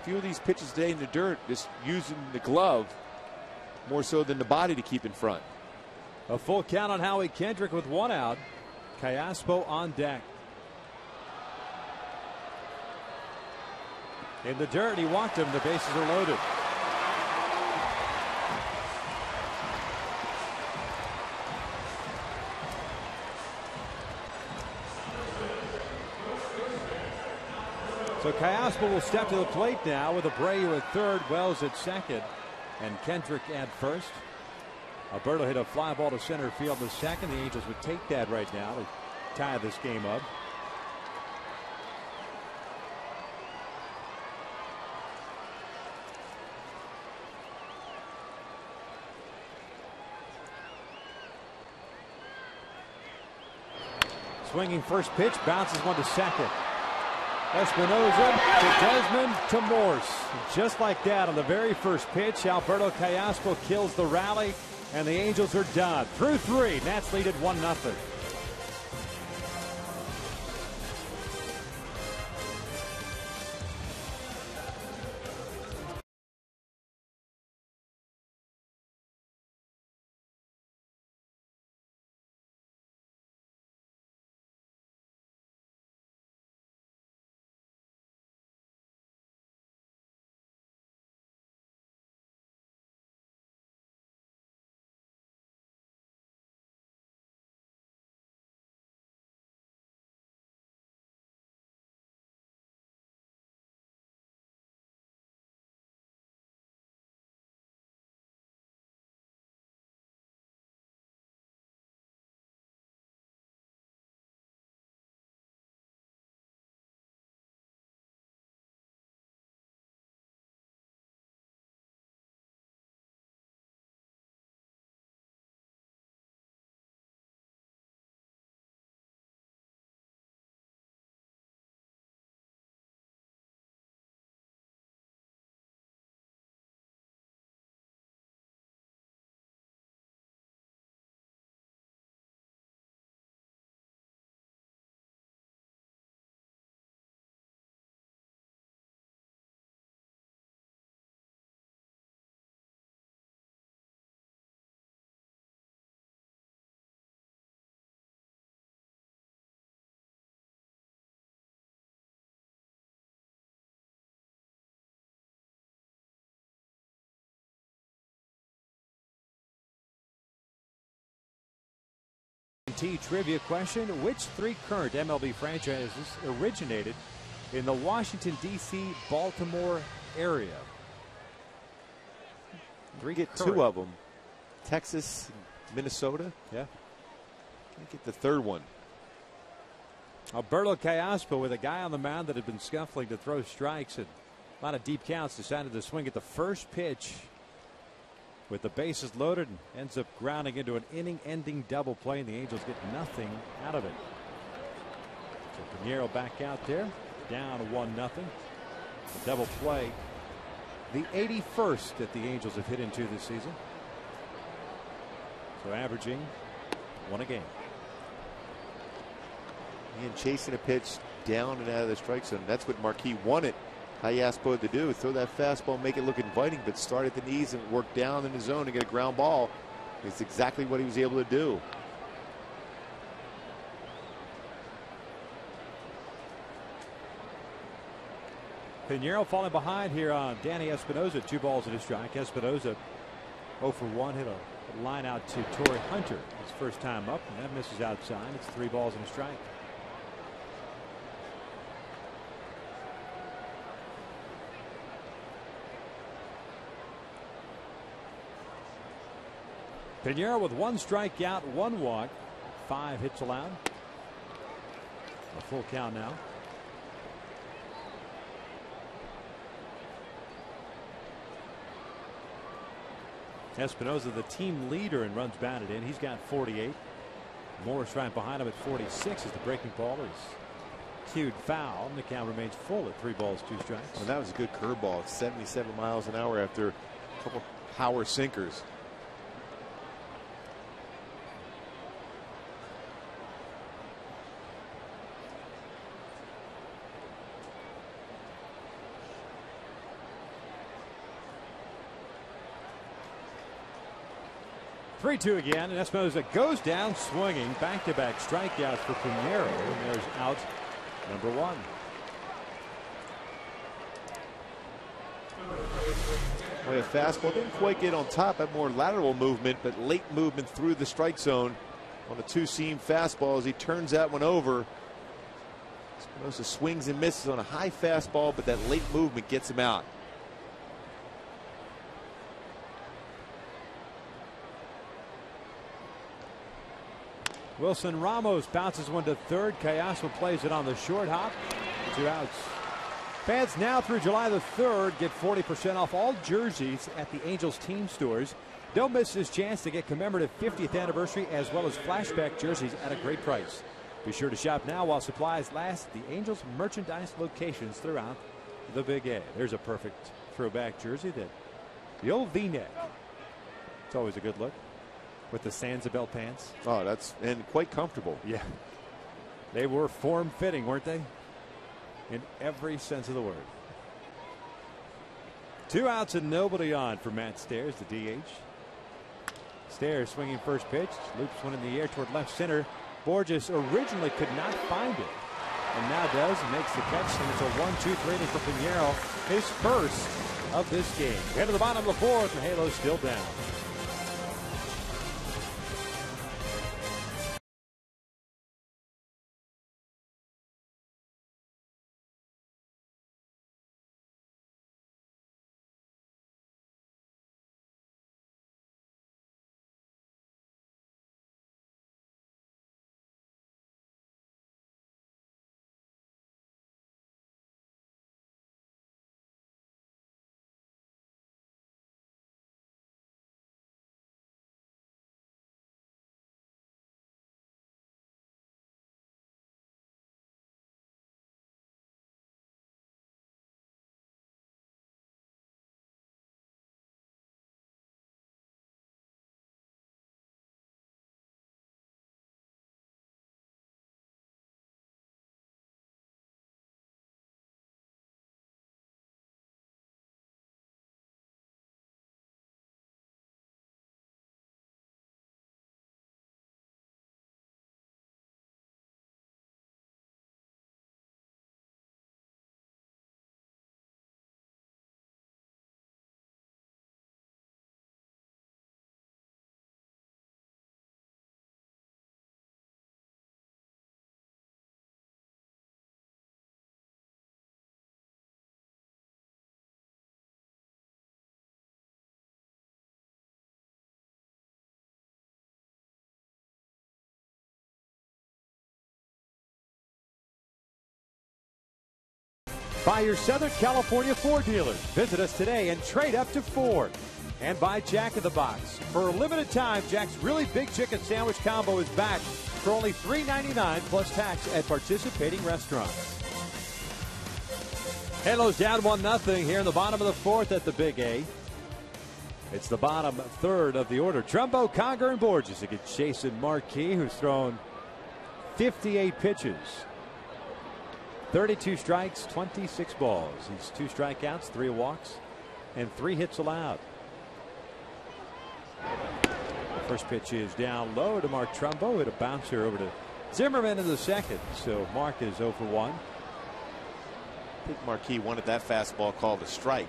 few of these pitches today in the dirt, just using the glove more so than the body to keep in front. A full count on Howie Kendrick with 1 out. Callaspo on deck. In the dirt, he walked him. The bases are loaded. So Callaspo will step to the plate now with Abreu at third, Wells at second, and Kendrick at first. Alberto hit a fly ball to center field in the second. The Angels would take that right now to tie this game up. Swinging first pitch, bounces one to second. Espinosa to Desmond to Morse. Just like that on the very first pitch, Alberto Callaspo kills the rally, and the Angels are done. Through 3, Nats lead at 1-0. Trivia question: which 3 current MLB franchises originated in the Washington, D.C., Baltimore area? 3 Get current. 2 of them. Texas, Minnesota. Yeah. Can't get the 3rd one. Alberto Callaspo, with a guy on the mound that had been scuffling to throw strikes and a lot of deep counts, decided to swing at the first pitch with the bases loaded and ends up grounding into an inning-ending double play, and the Angels get nothing out of it. So Pinheiro back out there, down 1-0. A double play. The 81st that the Angels have hit into this season. So averaging 1 a game. And chasing a pitch down and out of the strike zone. That's what Marquis wanted Callaspo to do. Throw that fastball, make it look inviting, but start at the knees and work down in the zone and get a ground ball. It's exactly what he was able to do. Pinheiro falling behind here on Danny Espinosa. 2 balls and a strike. Espinosa 0 for 1, hit a line out to Torrey Hunter. His first time up, and that misses outside. It's 3 balls and a strike. Pinheiro with 1 strikeout, 1 walk, 5 hits allowed. A full count now. Espinosa, the team leader in runs batted in. He's got 48. Morris right behind him at 46 as the breaking ball is cued foul, and the count remains full at 3 balls, 2 strikes. Well, that was a good curveball. 77 miles an hour after a couple power sinkers. Three-two again, and Espinosa goes down swinging. Back-to-back strikeouts for Pinheiro, and there's out number 1. Well, a fastball didn't quite get on top, had more lateral movement, but late movement through the strike zone on a 2-seam fastball as he turns that one over. Espinosa swings and misses on a high fastball, but that late movement gets him out. Wilson Ramos bounces one to third. Cayasma plays it on the short hop. 2 outs. Fans now through July the 3rd get 40% off all jerseys at the Angels team stores. Don't miss this chance to get commemorative 50th anniversary as well as flashback jerseys at a great price. Be sure to shop now while supplies last at the Angels merchandise locations throughout the Big A. There's a perfect throwback jersey. The old V-neck. It's always a good look. With the Sanzabel pants. Oh, and quite comfortable. Yeah. They were form-fitting, weren't they? In every sense of the word. 2 outs and nobody on for Matt Stairs, the DH. Stairs swinging first pitch. Loops one in the air toward left center. Borges originally could not find it. And now does. Makes the catch. And it's a 1-2-3 inning for Pinheiro. His first of this game. Head to the bottom of the 4th. The Halos still down. By your Southern California Ford dealers. Visit us today and trade up to Ford. And by Jack in the Box. For a limited time, Jack's really big chicken sandwich combo is back for only $3.99 plus tax at participating restaurants. Halos down 1-0 here in the bottom of the 4th at the Big A. It's the bottom 3rd of the order. Trumbo, Conger, and Borges against Jason Marquis, who's thrown 58 pitches. 32 strikes, 26 balls. He's 2 strikeouts, 3 walks, and 3 hits allowed. The first pitch is down low to Mark Trumbo. Hit a bouncer over to Zimmerman in the second. So Mark is 0 for 1. I think Marquis wanted that fastball called a strike.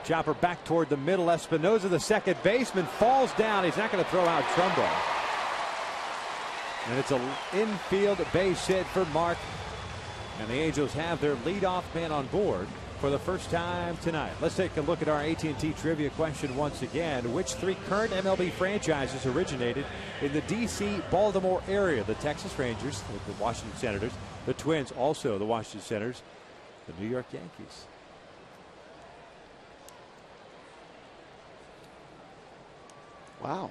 Chopper back toward the middle. Espinosa, the second baseman, falls down. He's not going to throw out Trumbo. And it's an infield base hit for Mark. And the Angels have their leadoff man on board for the first time tonight. Let's take a look at our AT&T trivia question once again. Which 3 current MLB franchises originated in the D.C. Baltimore area? The Texas Rangers, the Washington Senators, the Twins, also the Washington Senators, the New York Yankees. Wow.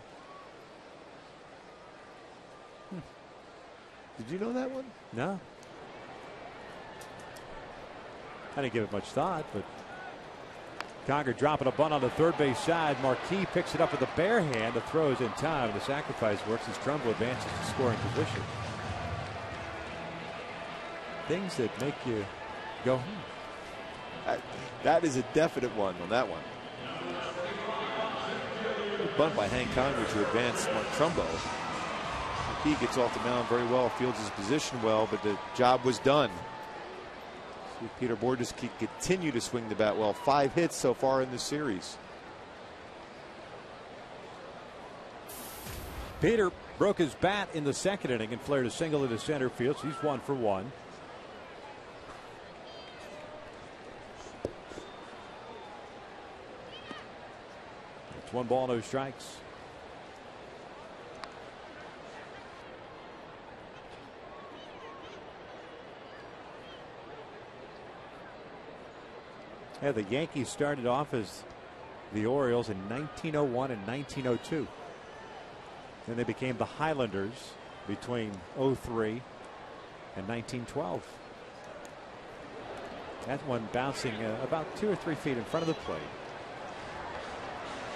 Did you know that one? No. I didn't give it much thought, but Conger dropping a bunt on the third base side. Marquis picks it up with a bare hand. The throw is in time. The sacrifice works as Trumbo advances to scoring position. Things that make you go, That is a definite one on that one. Bunt by Hank Conger to advance Mark Trumbo. He gets off the mound very well, fields his position well, but the job was done. See if Peter Bourjos can continue to swing the bat well. 5 hits so far in this series. Peter broke his bat in the second inning and flared a single into center field, so he's 1 for 1. It's 1 ball, no strikes. Yeah, the Yankees started off as the Orioles in 1901 and 1902. Then they became the Highlanders between 03 and 1912. That one bouncing about 2 or 3 feet in front of the plate.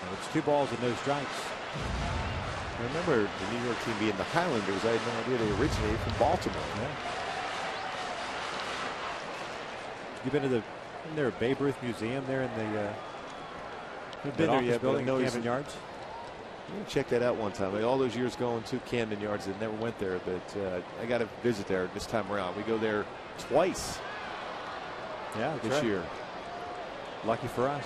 And it's 2 balls and no strikes. I remember the New York team being the Highlanders. I had no idea they originated from Baltimore. Yeah. You've been to the Babe Ruth Museum there in the office building in Camden Yards? Check that out one time. All those years going to Camden Yards, I never went there, but I got to visit there this time around. We go there twice. Yeah, this year. Lucky for us.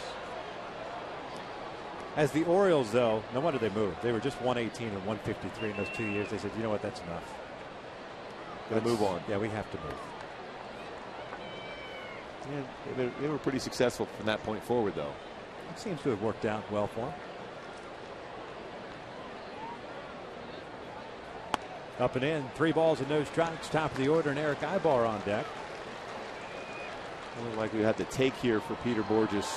As the Orioles, though, no wonder they moved. They were just 118 and 153 in those 2 years. They said, you know what, that's enough. Got to move on. Yeah, we have to move. Yeah, they were pretty successful from that point forward, though. It seems to have worked out well for them. Up and in, 3 balls and no strikes. Top of the order, and Eric Ibar on deck. Looked like we had to take here for Peter Bourjos.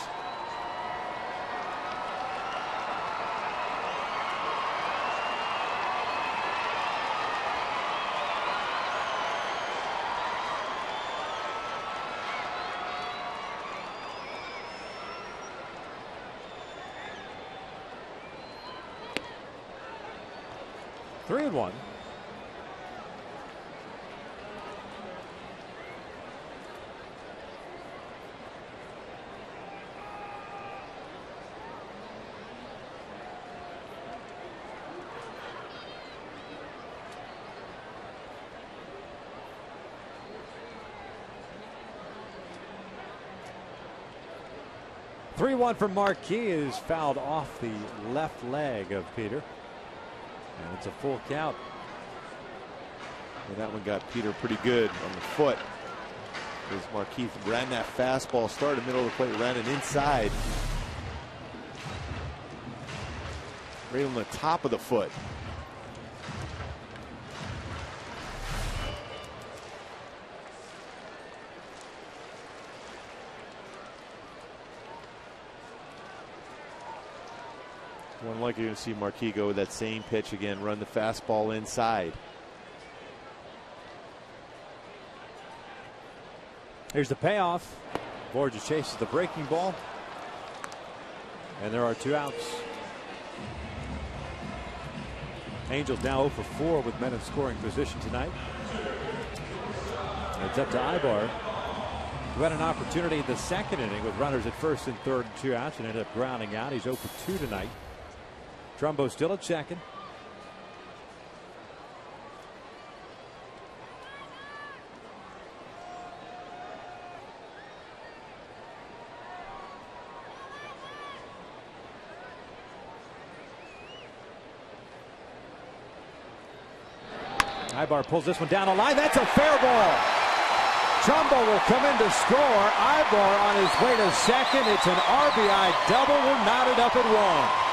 Three and 1. Three 1 from Marquis is fouled off the left leg of Peter. And it's a full count. And that one got Peter pretty good on the foot. As Marquis ran that fastball, started middle of the plate, ran it inside. Right on the top of the foot. One likely to see Marquis go with that same pitch again, run the fastball inside. Here's the payoff. Bourjos chases the breaking ball. And there are 2 outs. Angels now 0 for 4 with men in scoring position tonight. And it's up to Ibar, who had an opportunity in the second inning with runners at first and third and 2 outs and ended up grounding out. He's 0 for 2 tonight. Trumbo still at second. Ibar pulls this one down the line. That's a fair ball. Trumbo will come in to score. Ibar on his way to second. It's an RBI double. We're knotted up at 1.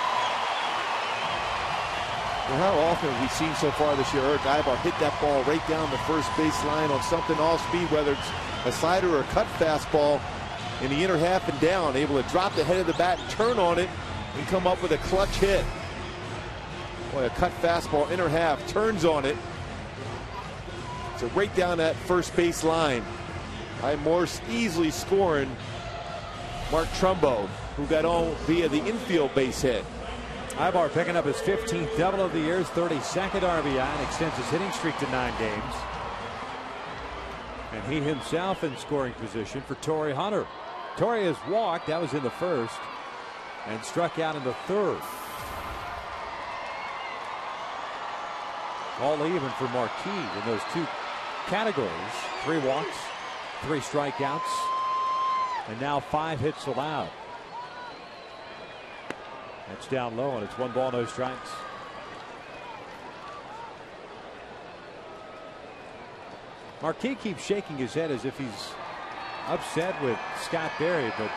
Well, how often have we seen so far this year Eric Ibar hit that ball right down the first base line on something off speed, whether it's a slider or a cut fastball in the inner half and down, able to drop the head of the bat and turn on it and come up with a clutch hit. Boy, a cut fastball, inner half, turns on it. So right down that first base line. Morse easily scoring Mark Trumbo, who got on via the infield base hit. Ibar picking up his 15th double of the year, his 32nd RBI, and extends his hitting streak to 9 games. And he himself in scoring position for Torrey Hunter. Torrey has walked, that was in the first, and struck out in the third. All even for Marquis in those 2 categories. 3 walks, 3 strikeouts, and now 5 hits allowed. That's down low, and it's 1 ball, no strikes. Marquis keeps shaking his head as if he's upset with Scott Berry, but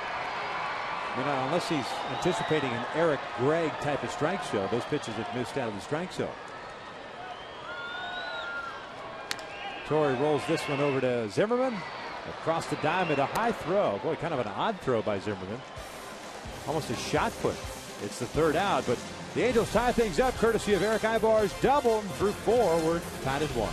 unless he's anticipating an Eric Gregg type of strike zone, those pitches have missed out of the strike zone. Torrey rolls this one over to Zimmerman. Across the diamond, a high throw. Boy, kind of an odd throw by Zimmerman. Almost a shot put. It's the 3rd out, but the Angels tie things up courtesy of Erick Ibar's double. And through 4, we're tied at 1.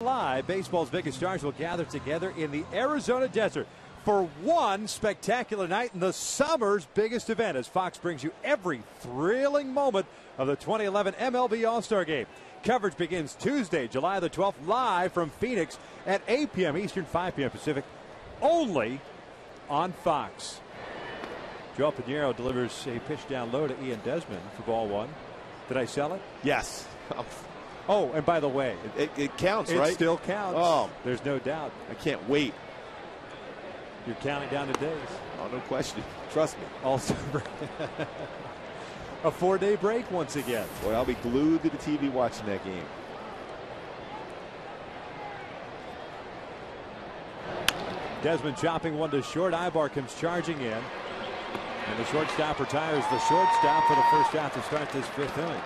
Live, baseball's biggest stars will gather together in the Arizona desert for one spectacular night in the summer's biggest event, as Fox brings you every thrilling moment of the 2011 MLB All-Star Game. Coverage begins Tuesday, July the 12th, live from Phoenix at 8 p.m. Eastern, 5 p.m. Pacific, only on Fox. Joel Pinheiro delivers a pitch down low to Ian Desmond for ball 1. Did I sell it? Yes. Oh, and by the way, it counts, it right? It still counts. Oh, there's no doubt. I can't wait. You're counting down the days. Oh, no question. Trust me. Also, a 4-day break once again. Boy, I'll be glued to the TV watching that game. Desmond chopping one to short. Ibar comes charging in. And the shortstop retires the shortstop for the first out to start this 5th inning.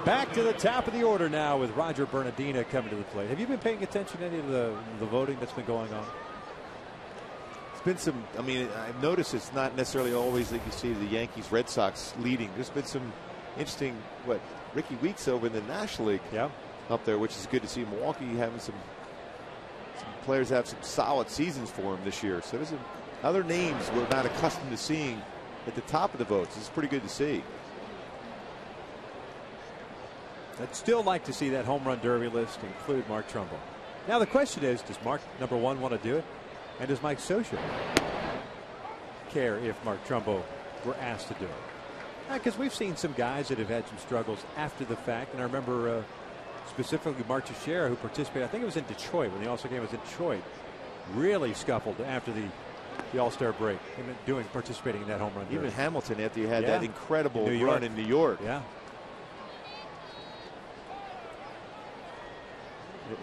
Back to the top of the order now with Roger Bernardina coming to the plate. Have you been paying attention to any of the voting that's been going on? It's been some, I mean, I've noticed it's not necessarily always like you see the Yankees, Red Sox leading. There's been some interesting, Ricky Weeks over in the National League up there, which is good to see. Milwaukee having some players have some solid seasons for him this year. So there's some other names we're not accustomed to seeing at the top of the votes. It's pretty good to see. I'd still like to see that home run derby list include Mark Trumbo. Now the question is, does Mark, number 1, want to do it? And does Mike Scioscia care if Mark Trumbo were asked to do it? Because we've seen some guys that have had some struggles after the fact. And I remember specifically Mark Teixeira, who participated, I think it was in Detroit, when the All-Star game was in Detroit, really scuffled after the the All-Star break, participating in that home run. Even derby. Hamilton, after you had that incredible run in New York. Yeah.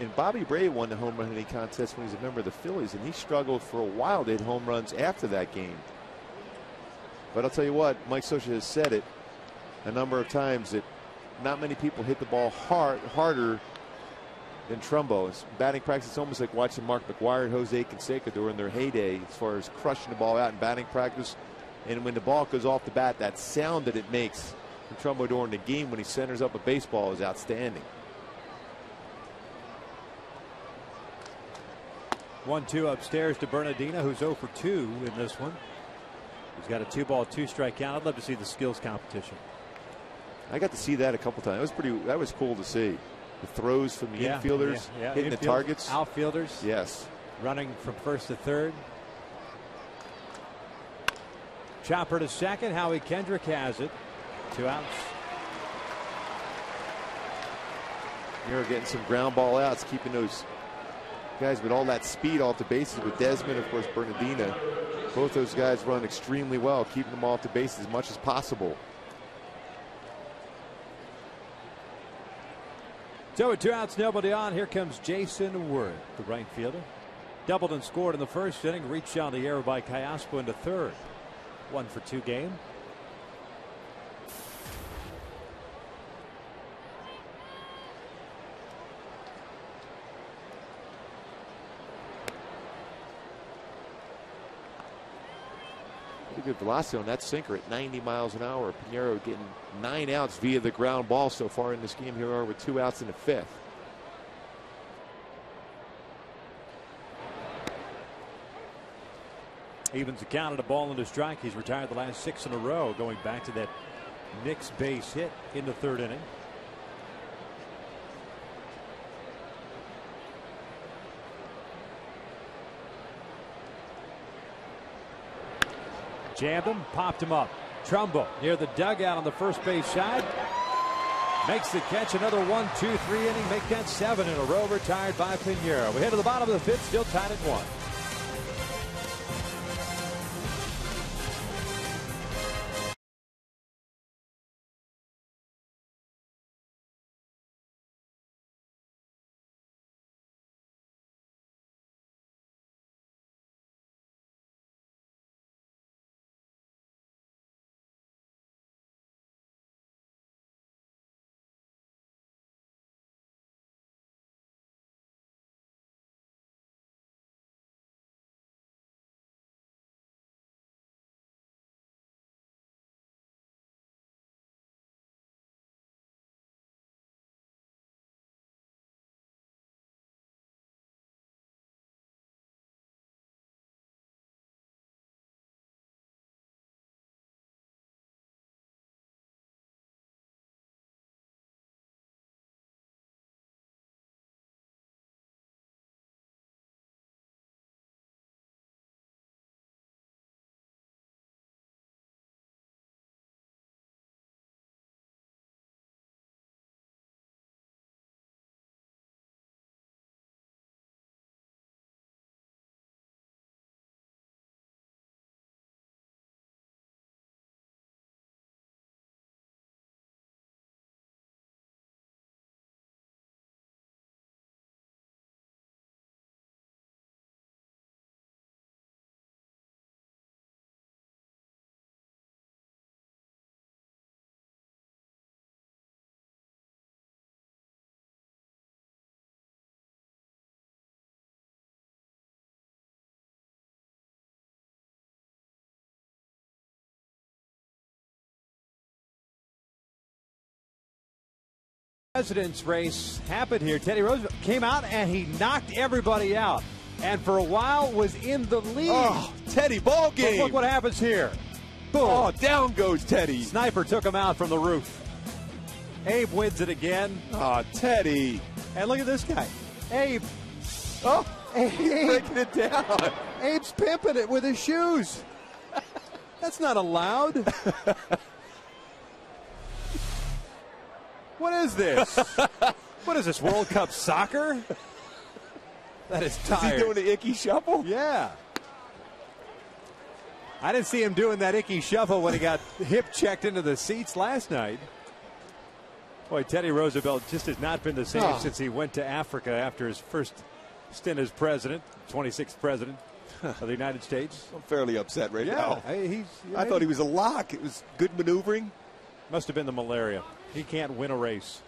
And Bobby Bray won the home run hitting contest when he was a member of the Phillies, and he struggled for a while to hit home runs after that game. But I'll tell you what, Mike Scioscia has said it a number of times that not many people hit the ball harder than Trumbo. It's batting practice, it's almost like watching Mark McGwire and Jose Canseco during their heyday as far as crushing the ball out in batting practice. And when the ball goes off the bat, that sound that it makes from Trumbo during the game when he centers up a baseball is outstanding. 1-2 upstairs to Bernardina, who's 0 for 2 in this one. He's got a 2-ball, 2-strike count. I'd love to see the skills competition. I got to see that a couple times. That was cool to see. The throws from the infielders, hitting the targets. Outfielders. Yes. Running from first to third. Chopper to second. Howie Kendrick has it. 2 outs. You're getting some ground ball outs, keeping those guys with all that speed off the bases with Desmond, of course, Bernardina. Both those guys run extremely well, keeping them off the bases as much as possible. So with 2 outs, nobody on, here comes Jason Worth, the right fielder. Doubled and scored in the first inning, reached on the air by Callaspo into third. 1 for 2 game. Good velocity on that sinker at 90 miles an hour. Pinheiro getting 9 outs via the ground ball so far in this game. Here we are with 2 outs in the 5th. Evens the count at a ball and a strike. He's retired the last 6 in a row, going back to that Knicks base hit in the 3rd inning. Jammed him, popped him up. Trumbo near the dugout on the first base side. Makes the catch. Another 1-2-3 inning. Make that 7 in a row. Retired by Pinheiro. We head to the bottom of the 5th. Still tied at 1. President's race happened here. Teddy Roosevelt came out and he knocked everybody out, and for a while was in the lead. Oh, Teddy, ball game. But look what happens here. Boom. Oh, down goes Teddy. Sniper took him out from the roof. Abe wins it again. Oh, Teddy. And look at this guy. Abe. Oh, Abe. breaking it down. Abe's pimping it with his shoes. That's not allowed. What is this? What is this, World Cup soccer? That is tired. Is he doing the icky shuffle? Yeah. I didn't see him doing that icky shuffle when he got hip checked into the seats last night. Boy, Teddy Roosevelt just has not been the same since he went to Africa after his first stint as president, 26th president of the United States. I'm fairly upset right now. I thought he was a lock. It was good maneuvering. Must have been the malaria. He can't win a race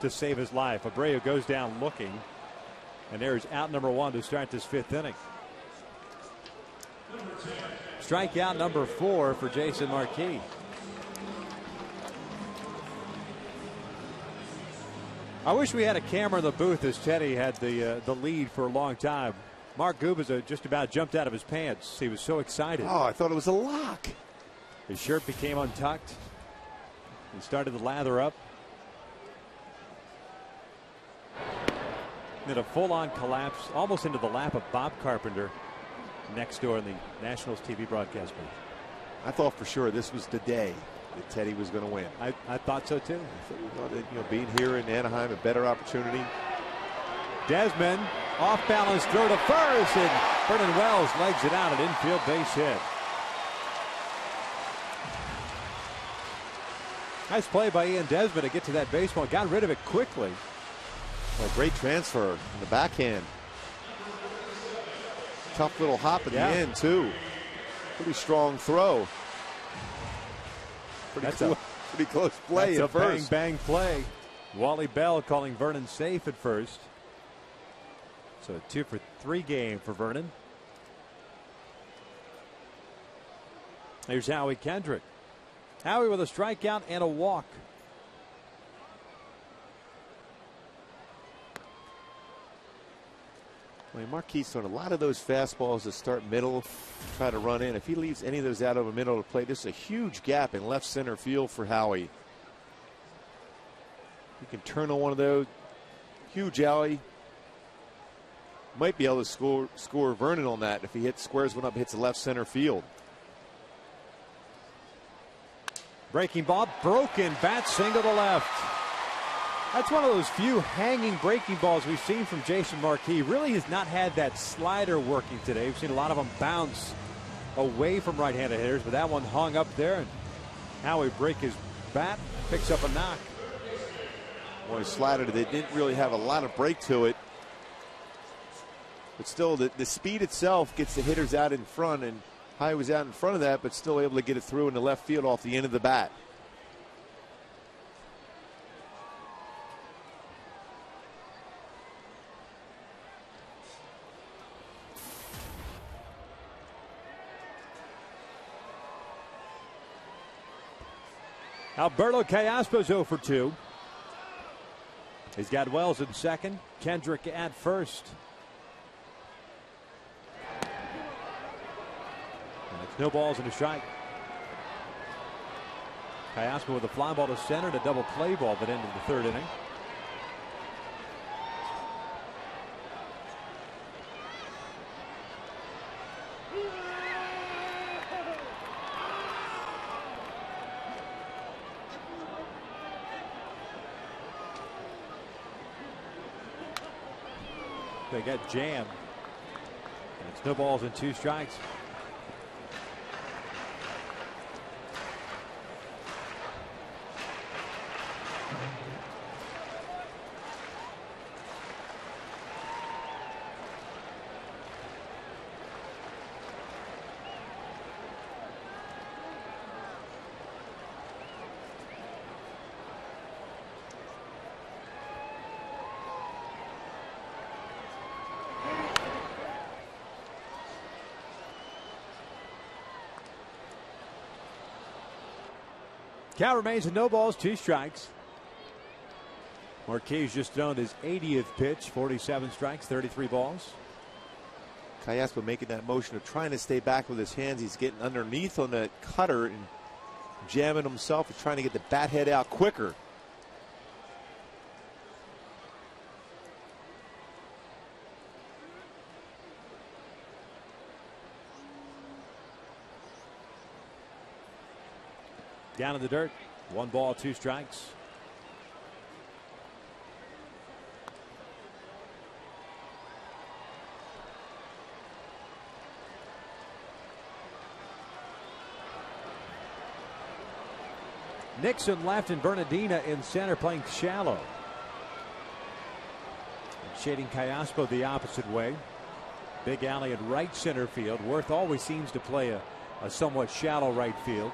to save his life. Abreu goes down looking, and there's out number 1 to start this 5th inning. Strikeout number 4 for Jason Marquis. I wish we had a camera in the booth as Teddy had the lead for a long time. Mark Gubicza just about jumped out of his pants. He was so excited. Oh, I thought it was a lock. His shirt became untucked. He started to lather up. Then a full-on collapse almost into the lap of Bob Carpenter next door in the Nationals TV broadcast booth. I thought for sure this was the day that Teddy was going to win. I thought so too. I thought that, being here in Anaheim, a better opportunity. Desmond, off balance throw to first, and Vernon Wells legs it out, an infield base hit. Nice play by Ian Desmond to get to that baseball. Got rid of it quickly. Well, great transfer in the backhand. Tough little hop at the end too. Pretty strong throw. Pretty close play at first. Bang play. Wally Bell calling Vernon safe at first. So a 2-for-3 game for Vernon. Here's Howie Kendrick. Howie with a strikeout and a walk. Marquis throwing a lot of those fastballs that start middle, try to run in. If he leaves any of those out over middle to play, this is a huge gap in left center field for Howie. He can turn on one of those. Huge alley. Might be able to score Vernon on that if he squares one up, hits the left center field. Breaking ball, broken, bat single to left. That's one of those few hanging breaking balls we've seen from Jason Marquis. Really has not had that slider working today. We've seen a lot of them bounce away from right-handed hitters, but that one hung up there, and Howie break his bat, picks up a knock. Well, he slider that didn't really have a lot of break to it. But still, the speed itself gets the hitters out in front, and Howie was out in front of that, but still able to get it through in the left field off the end of the bat. Alberto Callaspo's 0 for 2. He's got Wells in second, Kendrick at first. And it's no balls and a strike. Callaspo with a fly ball to center and a double play ball that ended the 3rd inning. They got jammed. And it's no balls and 2 strikes. Count remains at no balls, 2 strikes. Marquis just thrown his 80th pitch, 47 strikes, 33 balls. Callaspo making that motion of trying to stay back with his hands. He's getting underneath on the cutter and jamming himself and trying to get the bat head out quicker. Down in the dirt, 1 ball, 2 strikes. Nixon left and Bernardina in center playing shallow. Shading Callaspo the opposite way. Big alley at right center field. Worth always seems to play a somewhat shallow right field.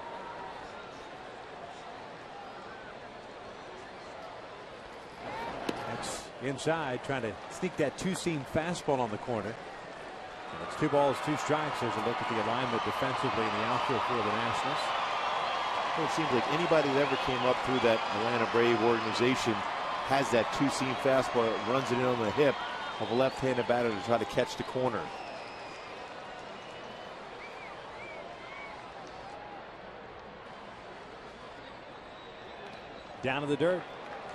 That's inside, trying to sneak that two-seam fastball on the corner. And it's 2 balls, 2 strikes. There's a look at the alignment defensively in the outfield for the Nationals. Well, it seems like anybody that ever came up through that Atlanta Brave organization has that two-seam fastball, runs it in on the hip of a left-handed batter to try to catch the corner. Down in the dirt,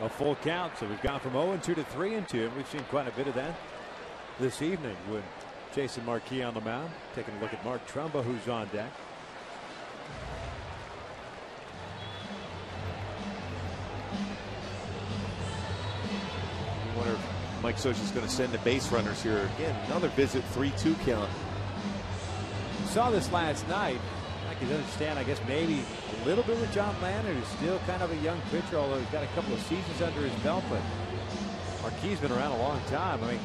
a full count. So we've gone from 0-2 to 3-2, and we've seen quite a bit of that this evening with Jason Marquis on the mound. Taking a look at Mark Trumbo, who's on deck. I wonder if Mike Scioscia's going to send the base runners here. Again, another visit, 3-2 count. Saw this last night. I can understand, I guess, maybe a little bit with John Lander, who's still kind of a young pitcher, although he's got a couple of seasons under his belt. But Marquis been around a long time. I mean,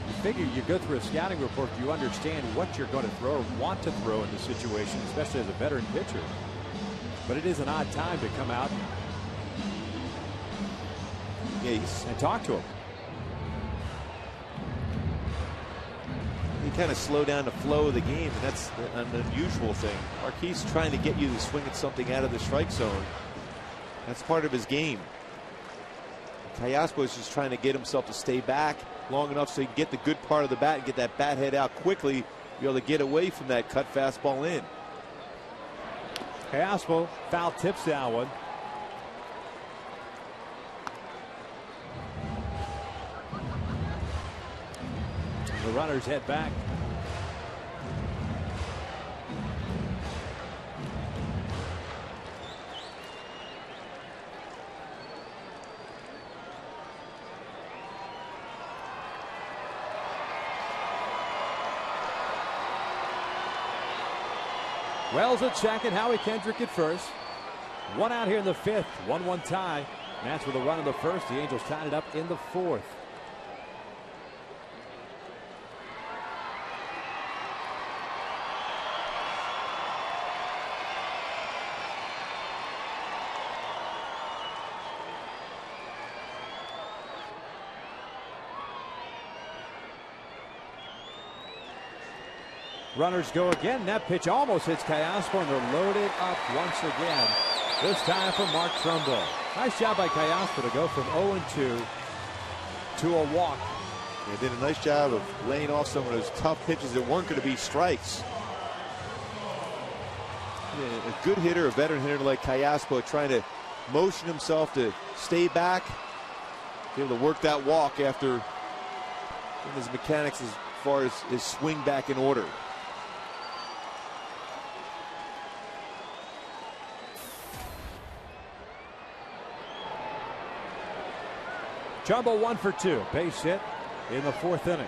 you figure you go through a scouting report, you understand what you're going to throw or want to throw in the situation, especially as a veteran pitcher. But it is an odd time to come out and talk to him. You kind of slow down the flow of the game, and that's an unusual thing. Marquis trying to get you to swing at something out of the strike zone. That's part of his game. Callaspo is just trying to get himself to stay back long enough so he can get the good part of the bat and get that bat head out quickly, be able to get away from that cut fastball in. Callaspo foul tips that one. The runners head back. Wells at second, Howie Kendrick at first. 1 out here in the 5th, 1-1 tie. Nats with a run in the 1st. The Angels tied it up in the 4th. Runners go again. That pitch almost hits Callaspo, and they're loaded up once again. This time for Mark Trumbo. Nice job by Callaspo to go from 0-2 to a walk. They did a nice job of laying off some of those tough pitches that weren't going to be strikes. A good hitter, a veteran hitter like Callaspo, trying to motion himself to stay back, be able to work that walk after his mechanics as far as his swing back in order. Trumbo 1 for 2. Base hit in the 4th inning.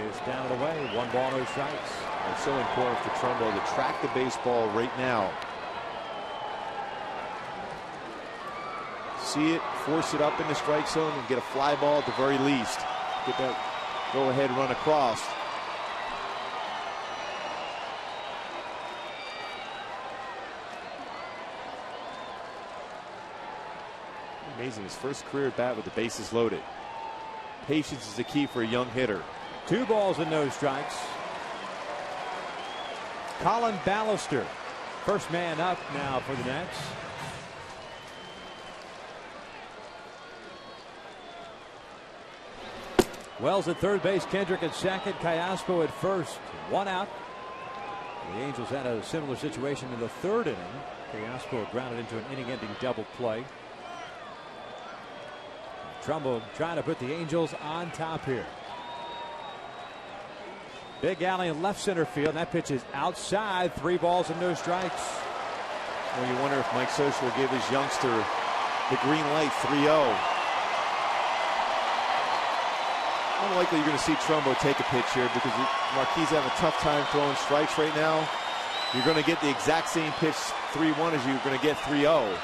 Is down and away. 1 ball, no strikes. It's so important for Trumbo to track the baseball right now. See it, force it up in the strike zone, and get a fly ball at the very least. Get that go-ahead run across. Amazing, his first career at bat with the bases loaded. Patience is the key for a young hitter. 2 balls and no strikes. Colin Ballister, first man up now for the Nats. Wells at third base, Kendrick at second, Callaspo at first. 1 out. The Angels had a similar situation in the 3rd inning. Callaspo grounded into an inning-ending double play. Trumbo trying to put the Angels on top here. Big alley in left center field. And that pitch is outside. 3 balls and no strikes. Well, you wonder if Mike Scioscia will give his youngster the green light. 3-0. Unlikely you're going to see Trumbo take a pitch here because Marquis having a tough time throwing strikes right now. you're going to get the exact same pitch 3-1 as you're going to get 3-0.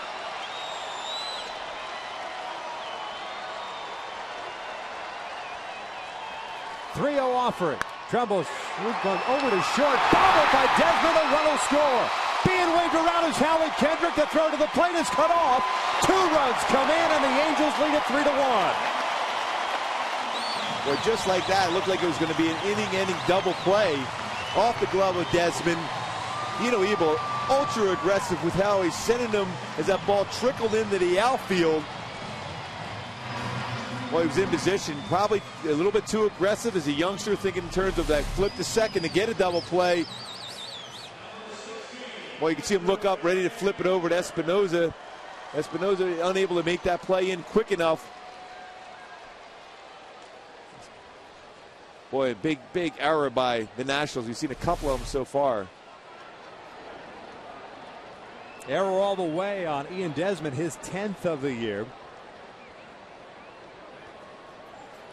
Offering. Trumbo going over to short. Bobbled by Desmond. A run will score. Being waved around is Howie Kendrick. The throw to the plate is cut off. 2 runs come in, and the Angels lead it 3-1. Well, just like that, it looked like it was going to be an inning-ending double play off the glove of Desmond. Dino Ebel, ultra aggressive with how he's sending them as that ball trickled into the outfield. Well, he was in position, probably a little bit too aggressive as a youngster, thinking in terms of that flip to second to get a double play. Well, you can see him look up, ready to flip it over to Espinoza. Espinoza unable to make that play in quick enough. Boy, a big error by the Nationals. We've seen a couple of them so far. Error all the way on Ian Desmond, his 10th of the year.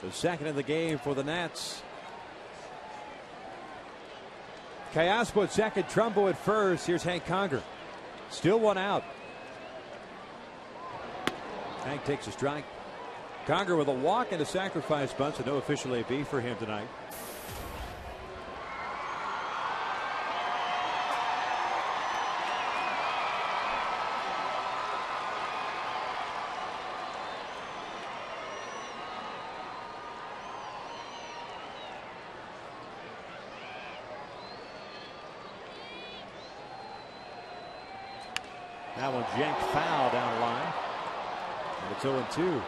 The second of the game for the Nats. Callaspo at second, Trumbo at first. Here's Hank Conger. Still 1 out. Hank takes a strike. Conger with a walk and a sacrifice bunt, so no official AB for him tonight. That one yanked foul down the line. And it's 0-2.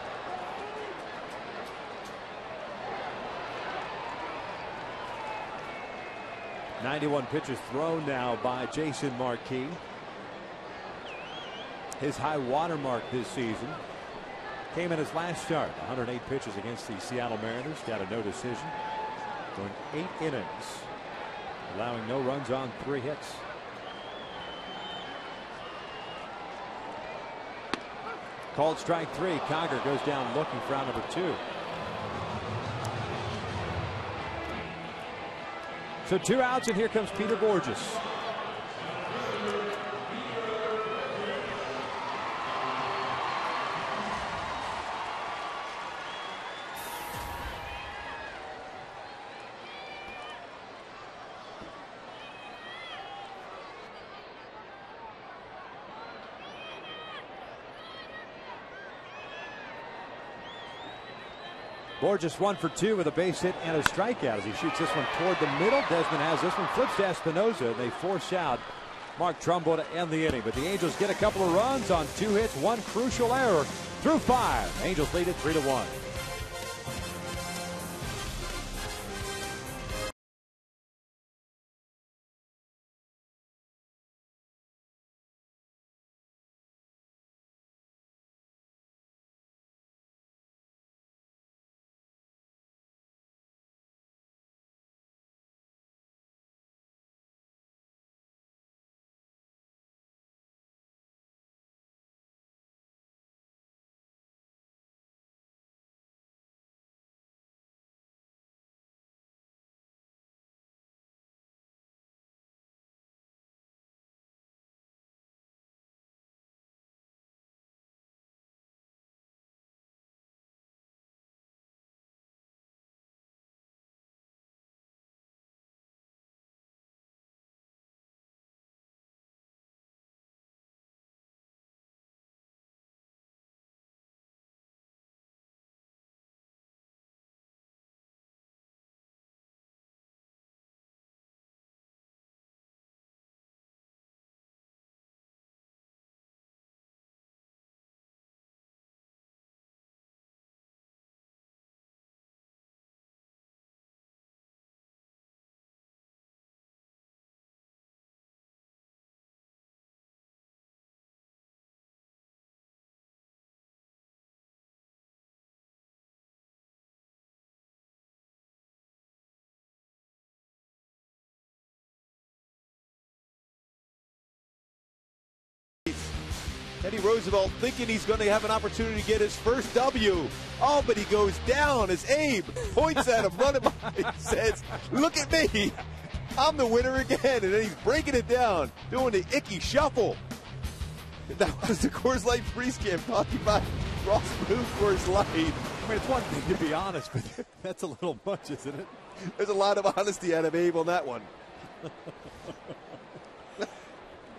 .91 pitches thrown now by Jason Marquis. His high watermark this season came in his last start. 108 pitches against the Seattle Mariners. Got a no decision. Going 8 innings. Allowing no runs on 3 hits. Called strike 3. Conger goes down looking for out number 2. So 2 outs, and here comes Peter Bourjos. Bourjos 1 for 2 with a base hit and a strikeout as he shoots this one toward the middle. Desmond has this one, flips to Espinoza, and they force out Mark Trumbo to end the inning. But the Angels get a couple of runs on 2 hits, 1 crucial error through 5. Angels lead it 3-1. Teddy Roosevelt thinking he's going to have an opportunity to get his first W. Oh, but he goes down as Abe points at him, running by. He says, "Look at me." I'm the winner again. And then he's breaking it down, doing the icky shuffle. That was the Coors Light pre-scam talking about Ross Boone Coors Light. I mean, it's one thing to be honest, but that's a little much, isn't it? There's a lot of honesty out of Abe on that one.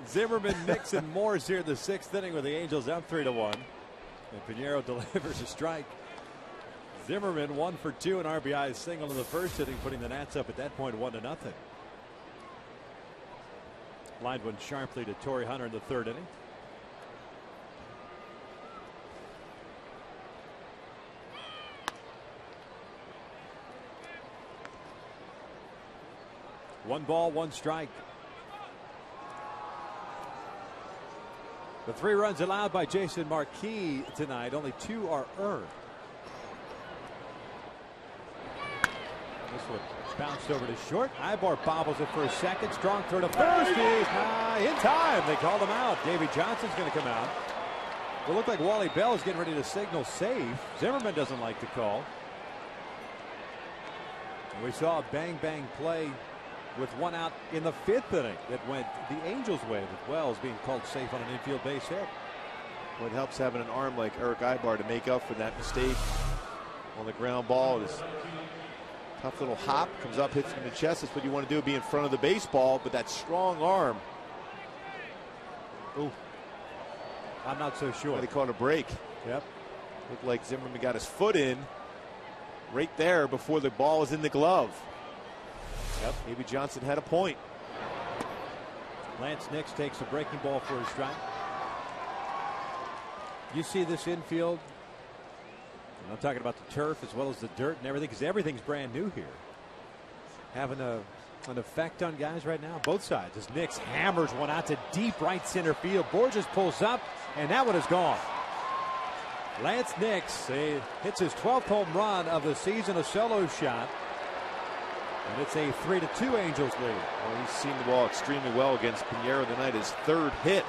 Zimmerman, Nix, and Morse here in the 6th inning with the Angels up 3-1. And Pinheiro delivers a strike. Zimmerman 1 for 2, an RBI single in the 1st inning, putting the Nats up at that point 1-0. Lined one sharply to Torrey Hunter in the 3rd inning. One ball, one strike. The 3 runs allowed by Jason Marquis tonight, only 2 are earned. This one bounced over to short. Ibar bobbles it for a second. Strong throw to first. He's in time. They called him out. Davey Johnson's going to come out. It looked like Wally Bell is getting ready to signal save. Zimmerman doesn't like the call. And we saw a bang-bang play with 1 out in the 5th inning that went the Angels' way with Wells being called safe on an infield base hit. Well, it helps having an arm like Eric Ibar to make up for that mistake on the ground ball. This tough little hop comes up, hits him in the chest. That's what you want to do, be in front of the baseball, but that strong arm. Ooh, I'm not so sure. They called a break. Yep. Looked like Zimmerman got his foot in right there before the ball was in the glove. Yep, maybe Johnson had a point. Lance Nix takes a breaking ball for a strike. You see this infield, and I'm talking about the turf as well as the dirt and everything, because everything's brand new here. Having an effect on guys right now, both sides. As Nix hammers one out to deep right center field. Borges pulls up, and that one is gone. Lance Nix hits his 12th home run of the season, a solo shot. And it's a 3-2 Angels lead. Well, he's seen the ball extremely well against Pinheiro tonight. His 3rd hit.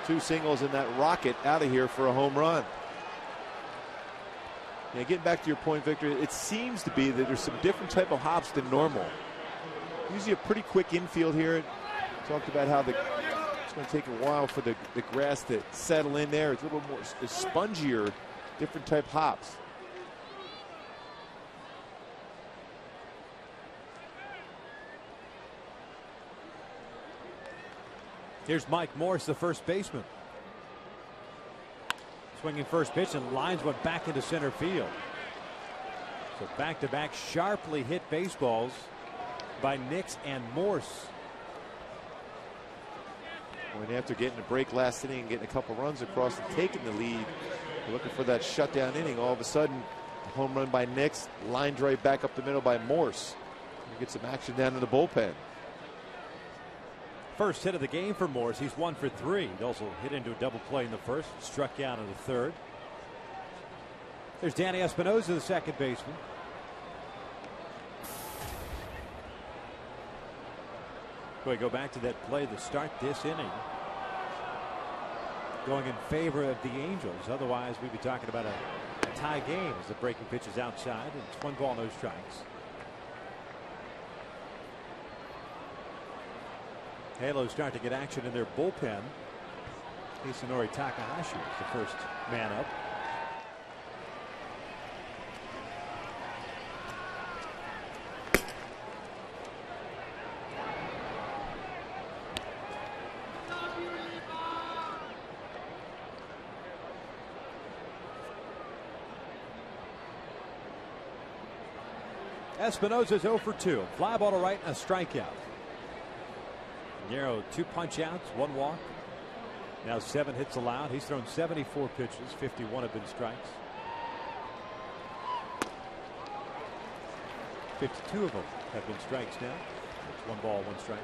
2 singles in that rocket out of here for a home run. Yeah, getting back to your point, Victor, it seems to be that there's some different type of hops than normal. Usually a pretty quick infield here. Talked about how it's going to take a while for the grass to settle in there. It's a little more spongier, different type hops. Here's Mike Morse, the first baseman. Swinging first pitch and lines one back into center field. So back-to-back sharply hit baseballs by Nix and Morse. When after getting a break last inning and getting a couple runs across and taking the lead, looking for that shutdown inning, all of a sudden a home run by Nix, line drive back up the middle by Morse. You get some action down in the bullpen. First hit of the game for Morse. He's 1 for 3. He also hit into a double play in the 1st, struck out in the 3rd. There's Danny Espinosa, the second baseman. We go back to that play to start this inning, going in favor of the Angels. Otherwise, we'd be talking about a tie game as the breaking pitch is outside, and it's 1 ball, no strikes. Halos start to get action in their bullpen. Hisanori Takahashi is the first man up. Espinosa's 0 for 2. Fly ball to right and a strikeout. Pinheiro 2 punch outs, 1 walk. Now 7 hits allowed. He's thrown 74 pitches. 51 have been strikes. 52 of them have been strikes now. It's 1 ball, 1 strike.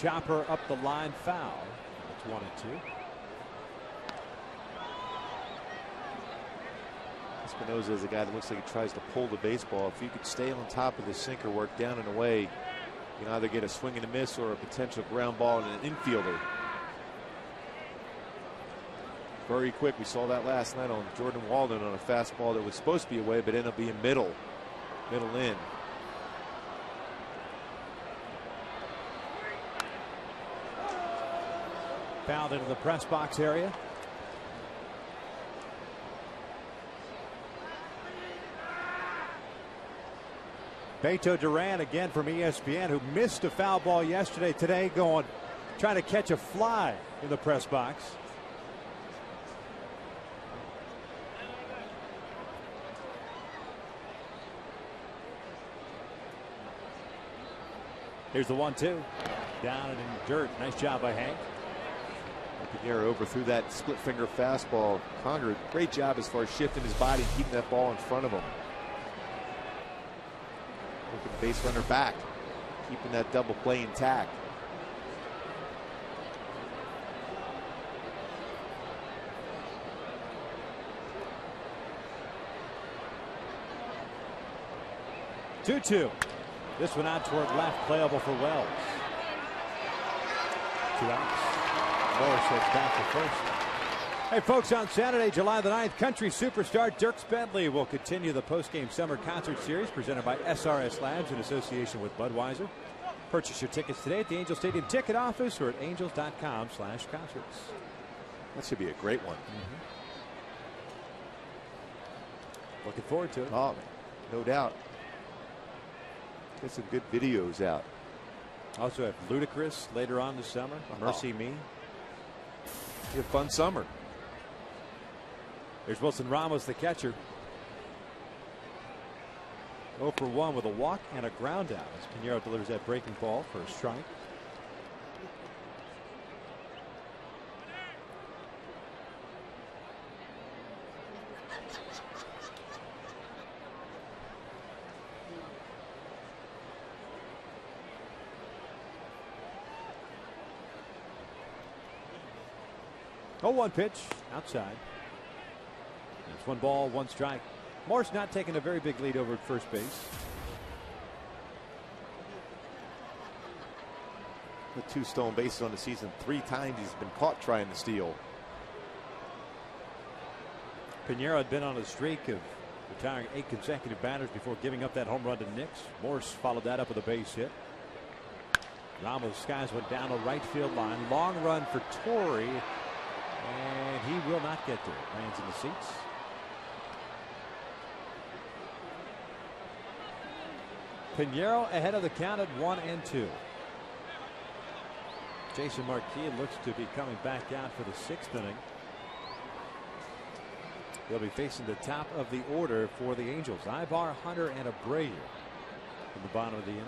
Chopper up the line, foul. It's 1-2. Espinosa is a guy that looks like he tries to pull the baseball. If you could stay on top of the sinker, work down and away, you can either get a swing and a miss or a potential ground ball and an infielder. Very quick. We saw that last night on Jordan Walden on a fastball that was supposed to be away, but ended up being middle in. Fouled into the press box area. Beto Duran again from ESPN, who missed a foul ball yesterday. Today trying to catch a fly in the press box. Here's the 1-2. Down and in dirt. Nice job by Hank. Piñeiro overthrew that split finger fastball. Conger, great job as far as shifting his body and keeping that ball in front of him. Looking base runner back, keeping that double play intact. Two. This one out toward left, playable for Wells. 2 outs. Morris heads back to first. Hey, folks, on Saturday, July the 9th, country superstar Dierks Bentley will continue the postgame summer concert series presented by SRS Labs in association with Budweiser. Purchase your tickets today at the Angel Stadium ticket office or at angels.com/concerts. That should be a great one. Looking forward to it. Oh, no doubt. Get some good videos out. Also have Ludacris later on this summer. Mercy Me. Be a fun summer. There's Wilson Ramos, the catcher. 0 for 1 with a walk and a ground out as Piñeiro delivers that breaking ball for a strike. Oh, 1 pitch outside. It's 1 ball, 1 strike. Morris not taking a very big lead over at first base. With 2 stolen bases on the season, 3 times he's been caught trying to steal. Piñeiro had been on a streak of retiring 8 consecutive batters before giving up that home run to Nix. Morris followed that up with a base hit. Ramos skies went down the right field line. Long run for Torrey. And he will not get there. Lands in the seats. Piñeiro ahead of the count at 1-2. Jason Marquis looks to be coming back out for the 6th inning. He'll be facing the top of the order for the Angels. Ibar, Hunter, and Abreu in the bottom of the inning.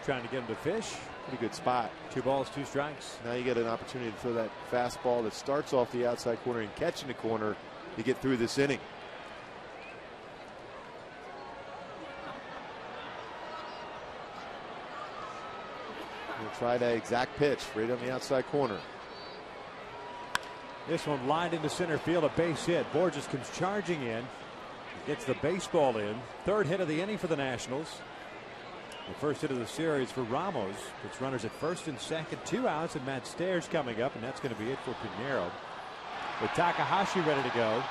Trying to get him to fish. Pretty good spot. 2 balls, 2 strikes. Now you get an opportunity to throw that fastball that starts off the outside corner and catch in the corner to get through this inning. We'll try that exact pitch right on the outside corner. This one lined into center field, a base hit. Borges comes charging in. Gets the baseball in. 3rd hit of the inning for the Nationals. The first hit of the series for Ramos. Puts runners at first and second. 2 outs, and Matt Stairs coming up, and that's going to be it for Piñeiro. With Takahashi ready to go.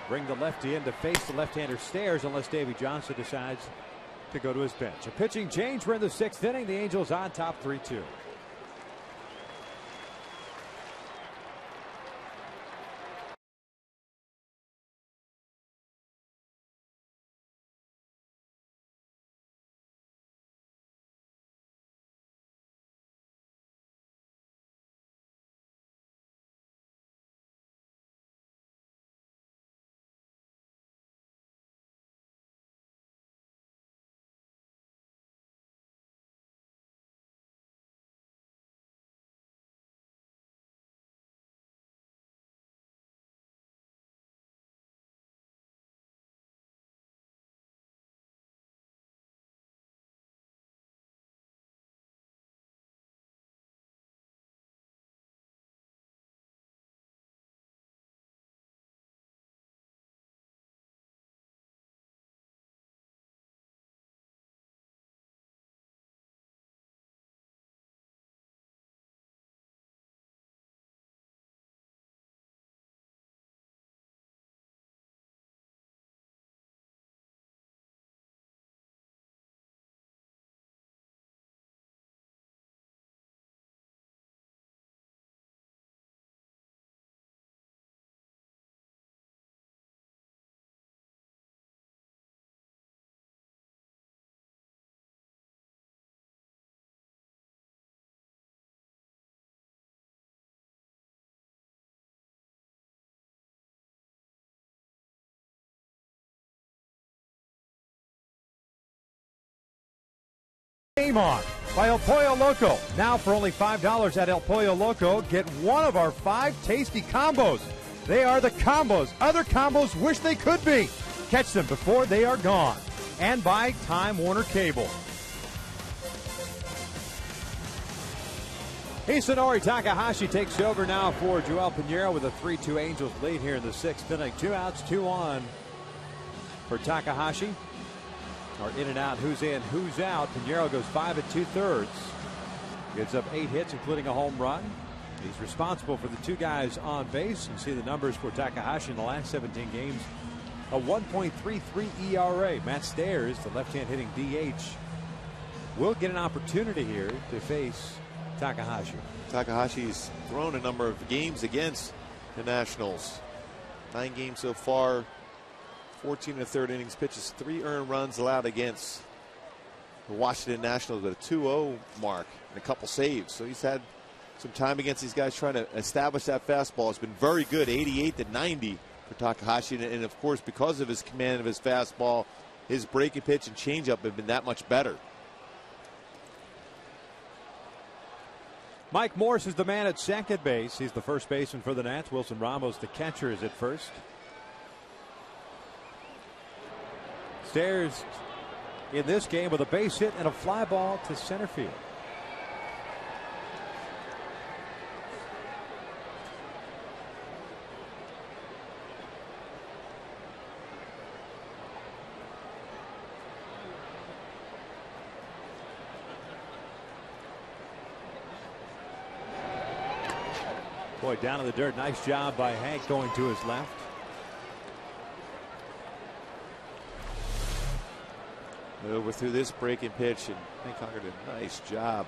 Bring the lefty in to face the left-hander Stairs unless Davey Johnson decides to go to his bench. A pitching change. We're in the 6th inning. The Angels on top 3-2. Game On by El Pollo Loco. Now for only $5 at El Pollo Loco, get one of our 5 tasty combos. They are the combos other combos wish they could be. Catch them before they are gone. And by Time Warner Cable. Hisanori Takahashi takes over now for Joel Pinheiro with a 3-2 Angels lead here in the 6th inning. 2 outs, 2 on for Takahashi. Or in and out, who's in, who's out. Pinheiro goes 5 2/3. Gives up 8 hits, including a home run. He's responsible for the 2 guys on base. You see the numbers for Takahashi in the last 17 games. A 1.33 ERA. Matt Stairs, the left-hand hitting DH, will get an opportunity here to face Takahashi. Takahashi's thrown a number of games against the Nationals. 9 games so far. 14 1/3 innings, pitches 3 earned runs allowed against the Washington Nationals with a 2-0 mark and a couple saves. So he's had some time against these guys trying to establish that fastball. It's been very good, 88 to 90 for Takahashi. And of course, because of his command of his fastball, his breaking pitch and changeup have been that much better. Mike Morse is the man at second base. He's the first baseman for the Nats. Wilson Ramos, the catcher, is at first. Stairs in this game with a base hit and a fly ball to center field. Boy, down in the dirt. Nice job by Hank going to his left. Over through this breaking pitch, and Hank Conger did a nice job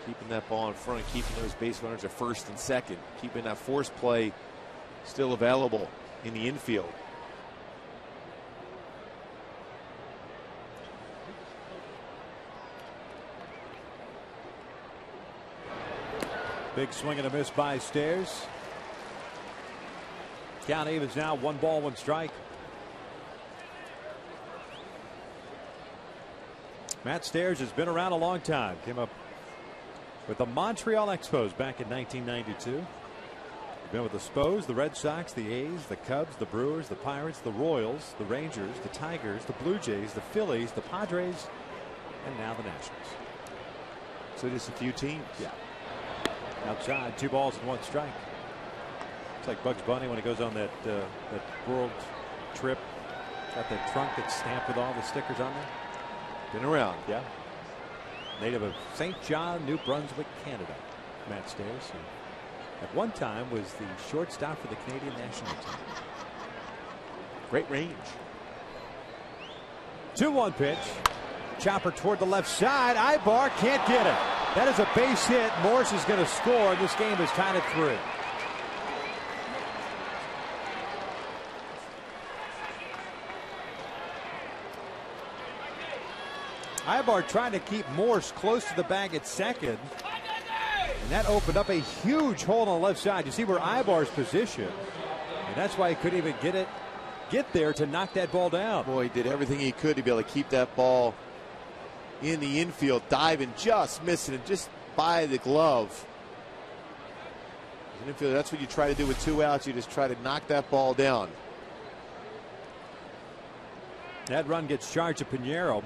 keeping that ball in front, keeping those base runners at first and second, keeping that force play still available in the infield. Big swing and a miss by Stairs. Count evens now, 1 ball, 1 strike. Matt Stairs has been around a long time. Came up with the Montreal Expos back in 1992. He's been with the Spos, the Red Sox, the A's, the Cubs, the Brewers, the Pirates, the Royals, the Rangers, the Tigers, the Blue Jays, the Phillies, the Padres, and now the Nationals. So just a few teams. Yeah. Outside, 2 balls and 1 strike. It's like Bugs Bunny when he goes on that world trip. Got that trunk that's stamped with all the stickers on there. Been around. Yeah. Native of St. John, New Brunswick, Canada. Matt Stairs, who at one time was the shortstop for the Canadian national team. Great range. 2-1 pitch. Chopper toward the left side. Ibar can't get it. That is a base hit. Morse is going to score. This game is tied at 3. Ibar trying to keep Morse close to the bag at second. And that opened up a huge hole on the left side. You see where Ibar's positioned. And that's why he couldn't even get there to knock that ball down. Boy, he did everything he could to be able to keep that ball in the infield, diving, just missing it, just by the glove. As an infielder, that's what you try to do with 2 outs. You just try to knock that ball down. That run gets charged to Pinheiro.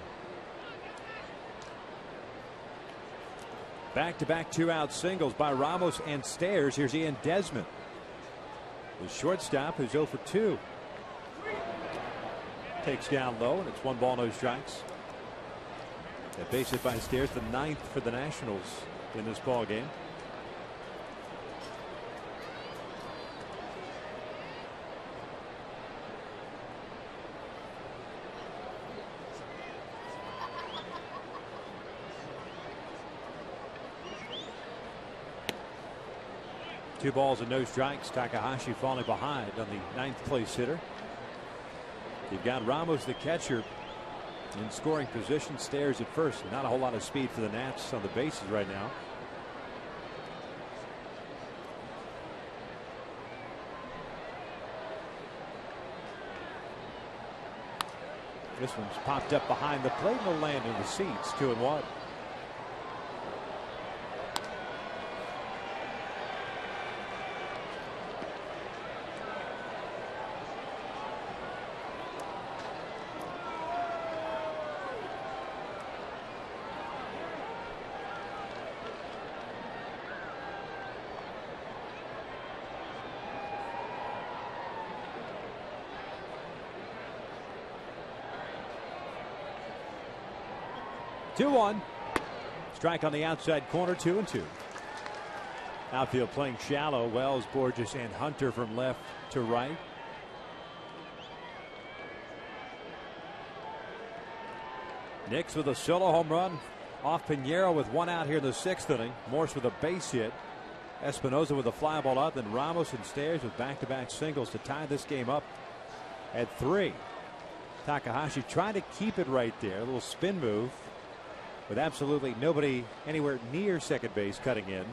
Back-to-back 2-out singles by Ramos and Stairs. Here's Ian Desmond, the shortstop, who's 0 for 2. Takes down low, and it's 1 ball, no strikes. That base hit by Stairs, the 9th for the Nationals in this ball game. Two balls and no strikes. Takahashi falling behind on the 9th place hitter. You've got Ramos, the catcher, in scoring position. Stairs at first. Not a whole lot of speed for the Nats on the bases right now. This one's popped up behind the plate and will land in the seats. 2-1. 2-1. Strike on the outside corner, 2-2. Outfield playing shallow. Wells, Borges, and Hunter from left to right. Nix with a solo home run off Pinheiro with 1 out here in the 6th inning. Morse with a base hit. Espinosa with a fly ball up. Then Ramos and Stairs with back-to-back singles to tie this game up at 3. Takahashi trying to keep it right there. A little spin move with absolutely nobody anywhere near second base cutting in.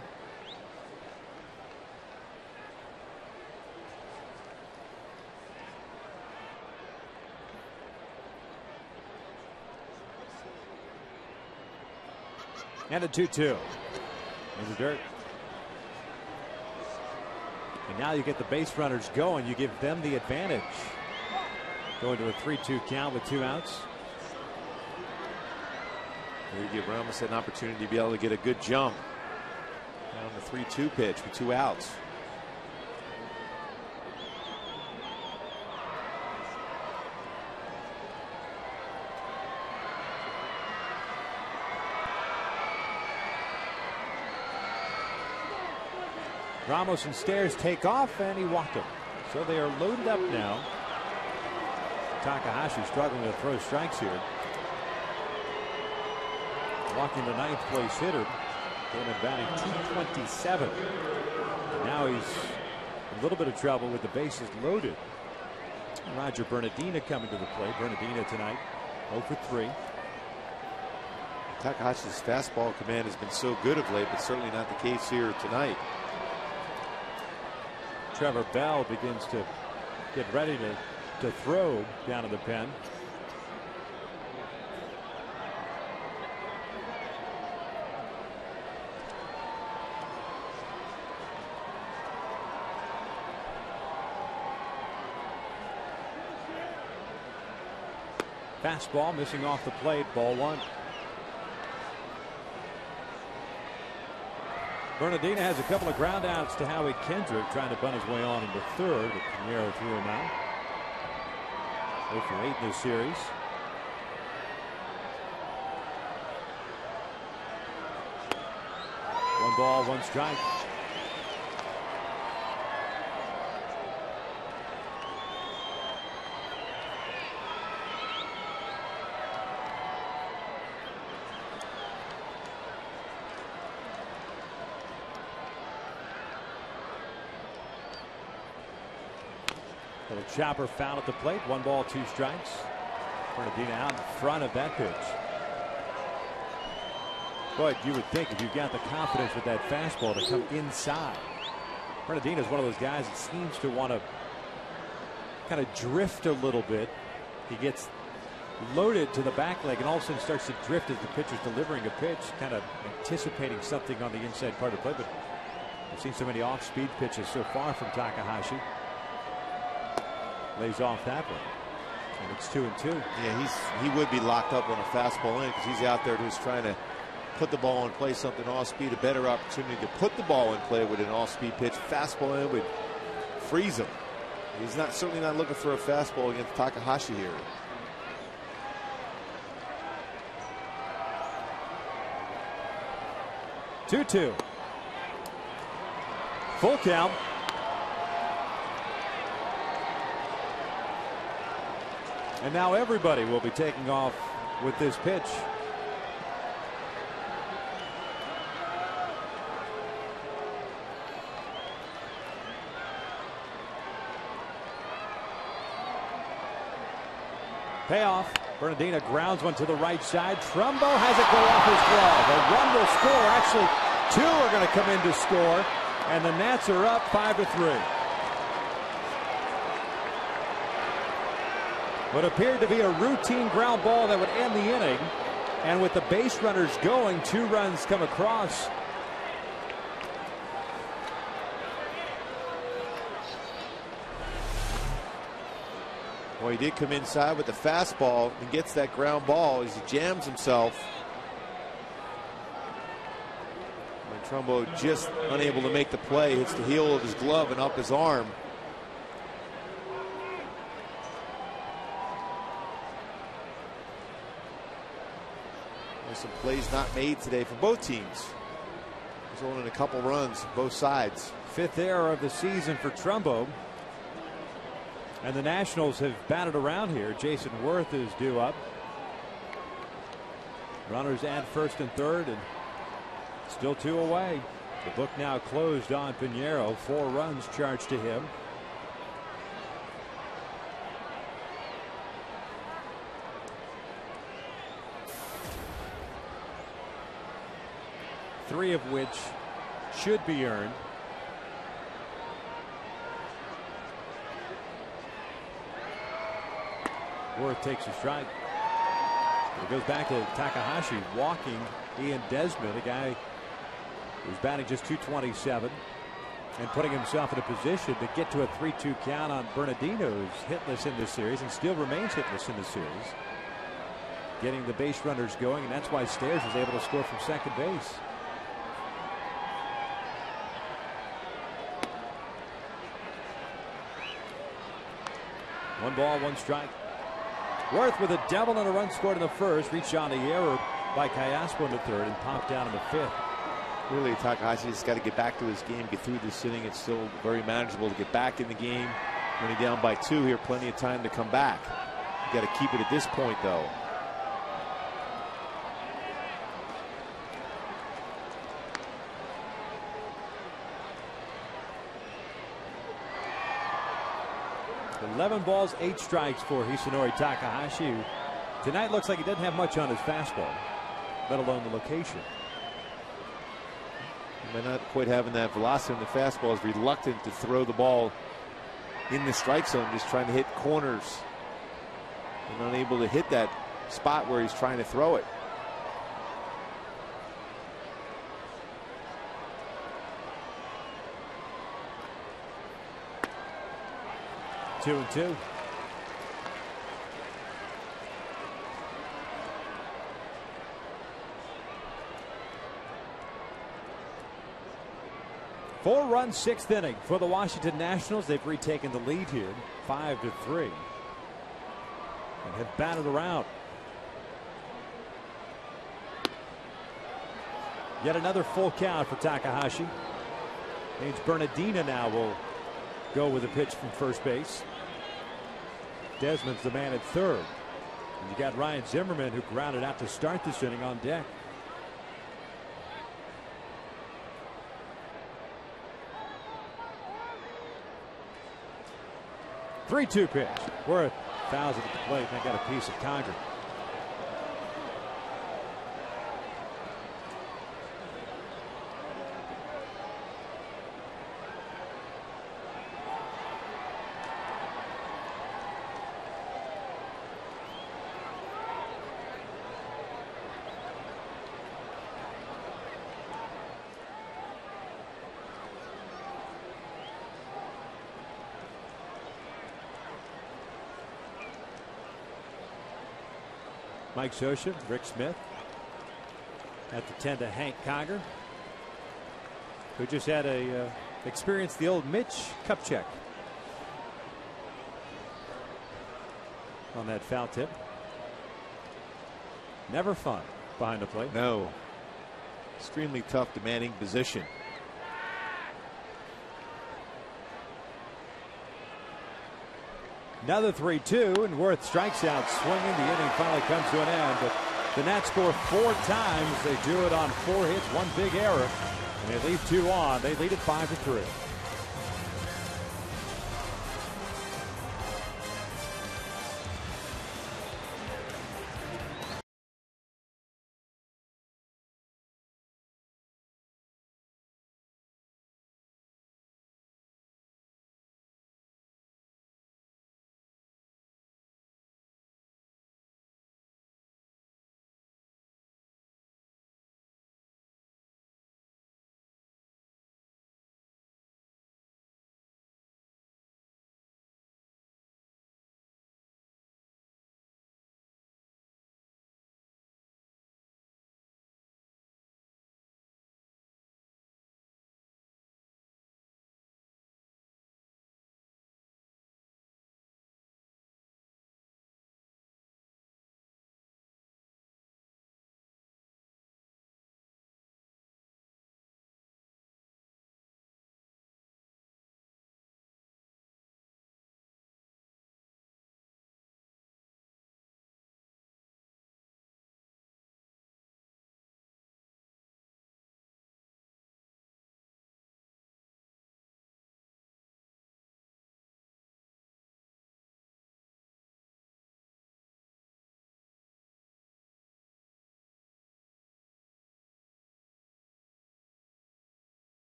And a 2-2 in the dirt. And now you get the base runners going. You give them the advantage. Going to a 3-2 count with 2 outs. You give Ramos an opportunity to be able to get a good jump on the 3-2 pitch with 2 outs. Ramos and Stairs take off, and he walked him. So they are loaded up now. Takahashi struggling to throw strikes here. Walking the 9th place hitter. Came in batting .227. And now he's in a little bit of trouble with the bases loaded. Roger Bernardina coming to the plate. Bernardina tonight 0 for 3. Takahashi's fastball command has been so good of late, but certainly not the case here tonight. Trevor Bell begins to get ready to throw down in the pen. Fastball missing off the plate, ball 1. Bernardina has a couple of ground outs to Howie Kendrick, trying to bunt his way on into 3rd. But Pinheiro threw him out. 0 for 8 in this series. One ball, 1 strike. Little chopper foul at the plate. 1 ball, 2 strikes. Bernardina out in front of that pitch. But you would think if you've got the confidence with that fastball to come inside. Bernardina is one of those guys that seems to want to kind of drift a little bit. He gets loaded to the back leg and all of a sudden starts to drift as the pitcher's delivering a pitch, kind of anticipating something on the inside part of the plate. But I've seen so many off-speed pitches so far from Takahashi. Lays off that one. And it's 2-2. Yeah, he would be locked up on a fastball in because he's out there just trying to put the ball in play, something off speed, a better opportunity to put the ball in play with an off-speed pitch. Fastball in would freeze him. He's certainly not looking for a fastball against Takahashi here. Two. Full count. And now everybody will be taking off with this pitch. Payoff. Bernardina grounds one to the right side. Trumbo has it go off his glove. A run will score. Actually, 2 are going to come in to score. And the Nats are up 5-3. What appeared to be a routine ground ball that would end the inning. And with the base runners going, 2 runs come across. Well, he did come inside with the fastball and gets that ground ball as he jams himself. And Trumbo just unable to make the play. Hits the heel of his glove and up his arm. There's some plays not made today for both teams. There's only a couple runs both sides. 5th error of the season for Trumbo. And the Nationals have batted around here. Jason Worth is due up. Runners at first and third, and still 2 away. The book now closed on Pinheiro. 4 runs charged to him. Three of which should be earned. Worth takes a strike. It goes back to Takahashi walking Ian Desmond, a guy who's batting just .227 and putting himself in a position to get to a 3-2 count on Bernardino, who's hitless in this series and still remains hitless in this series. Getting the base runners going, and that's why Stairs was able to score from second base. One ball, one strike. Worth with a double and a run scored in the first. Reached on the error by Callaspo in the third and popped down in the 5th. Really, Takahashi has got to get back to his game, get through this inning. It's still very manageable to get back in the game. When you're down by 2 here, plenty of time to come back. You got to keep it at this point, though. $11 balls, 8 strikes for Hisanori Takahashi, who tonight looks like he doesn't have much on his fastball, let alone the location. By not quite having that velocity on the fastball, is reluctant to throw the ball in the strike zone, just trying to hit corners and unable to hit that spot where he's trying to throw it. 2-2. Four-run 6th inning for the Washington Nationals. They've retaken the lead here, 5-3, and have batted around. Yet another full count for Takahashi. Means Bernardino now will go with a pitch from first base. Desmond's the man at third. And you got Ryan Zimmerman, who grounded out to start this inning, on deck. Three-two pitch. Worth fouls it at the plate, and got a piece of Conger. Mike Scioscia, Rick Smith at the 10 to Hank Conger, who just had a experienced the old Mitch Kupchak on that foul tip. Never fun behind the plate. No. Extremely tough, demanding position. Another 3-2, and Worth strikes out swinging. The inning finally comes to an end, but the Nats score 4 times. They do it on 4 hits, 1 big error, and they leave 2 on. They lead it 5-3.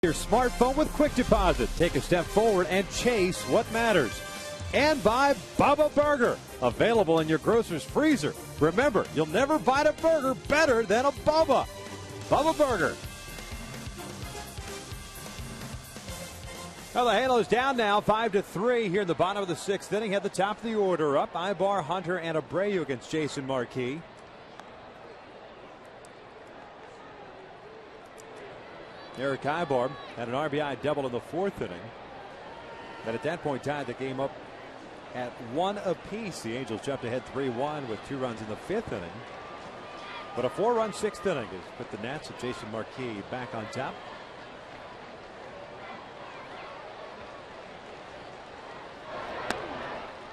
Your smartphone with quick deposit. Take a step forward and chase what matters. And by Bubba Burger, available in your grocer's freezer. Remember, you'll never bite a burger better than a Bubba. Bubba Burger. Well, the Halos down now 5-3 here in the bottom of the 6th inning. Had the top of the order up. Ibar, Hunter, and Abreu against Jason Marquis. Eric Ibar had an RBI double in the 4th inning. But at that point tied the game up at 1 apiece. The Angels jumped ahead 3-1 with 2 runs in the 5th inning. But a 4-run 6th inning has put the Nats of Jason Marquis back on top.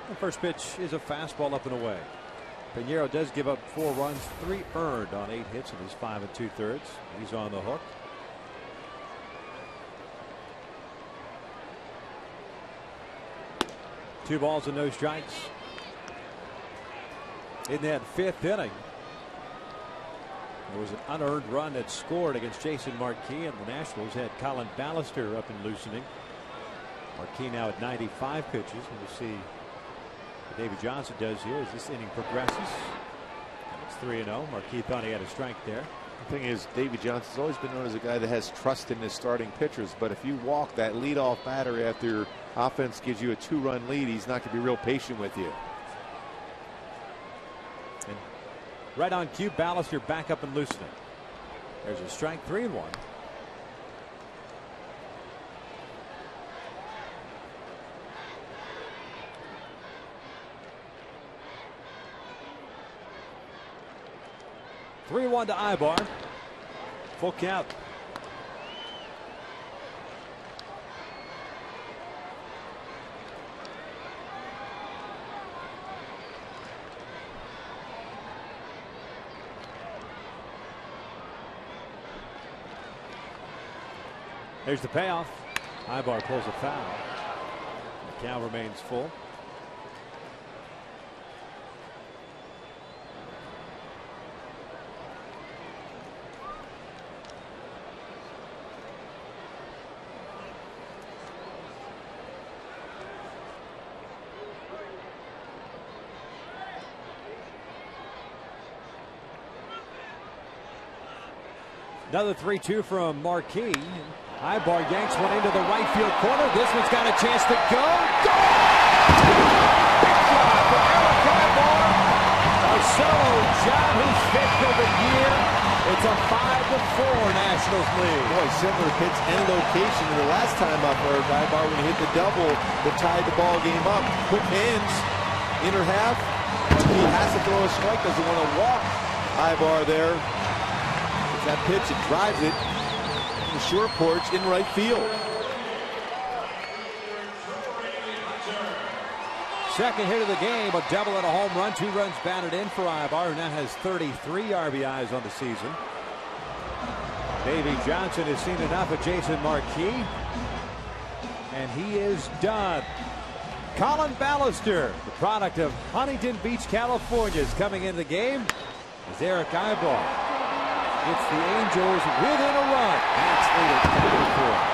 The first pitch is a fastball up and away. Pinheiro does give up 4 runs, 3 earned on 8 hits in his 5 2/3. He's on the hook. Two balls and no strikes. In that 5th inning, there was an unearned run that scored against Jason Marquis, and the Nationals had Colin Ballister up and loosening. Marquis now at 95 pitches, and we'll see what Davey Johnson does here as this inning progresses. And it's 3-0. Marquis thought he had a strike there. The thing is, Davey Johnson's always been known as a guy that has trust in his starting pitchers, but if you walk that leadoff batter after your offense gives you a 2-run lead, he's not going to be real patient with you. And right on cue, Ballister back up and loosening. There's a strike, 3-1. (3-1) to Ibar. Full count. There's the payoff. Ibar pulls a foul. The count remains full. Another 3-2 from Marquis. Ibar yanks one into the right field corner. This one's got a chance to go. Big shot for Eric Ibar. A solo shot, his 5th of the year. It's a 5-4 Nationals lead. Boy, similar pitch and location to the last time up for Ibar when he hit the double that tied the ball game up. Quick hands, inner half. He has to throw a strike, doesn't want to walk Ibar there. That pitch, it drives it to the short porch in right field. Second hit of the game, a double and a home run. 2 runs batted in for Ibar, who now has 33 RBIs on the season. Davey Johnson has seen enough of Jason Marquis, and he is done. Colin Ballister, the product of Huntington Beach, California, is coming into the game as Eric Ibar. It's the Angels within a run. That's 8-4.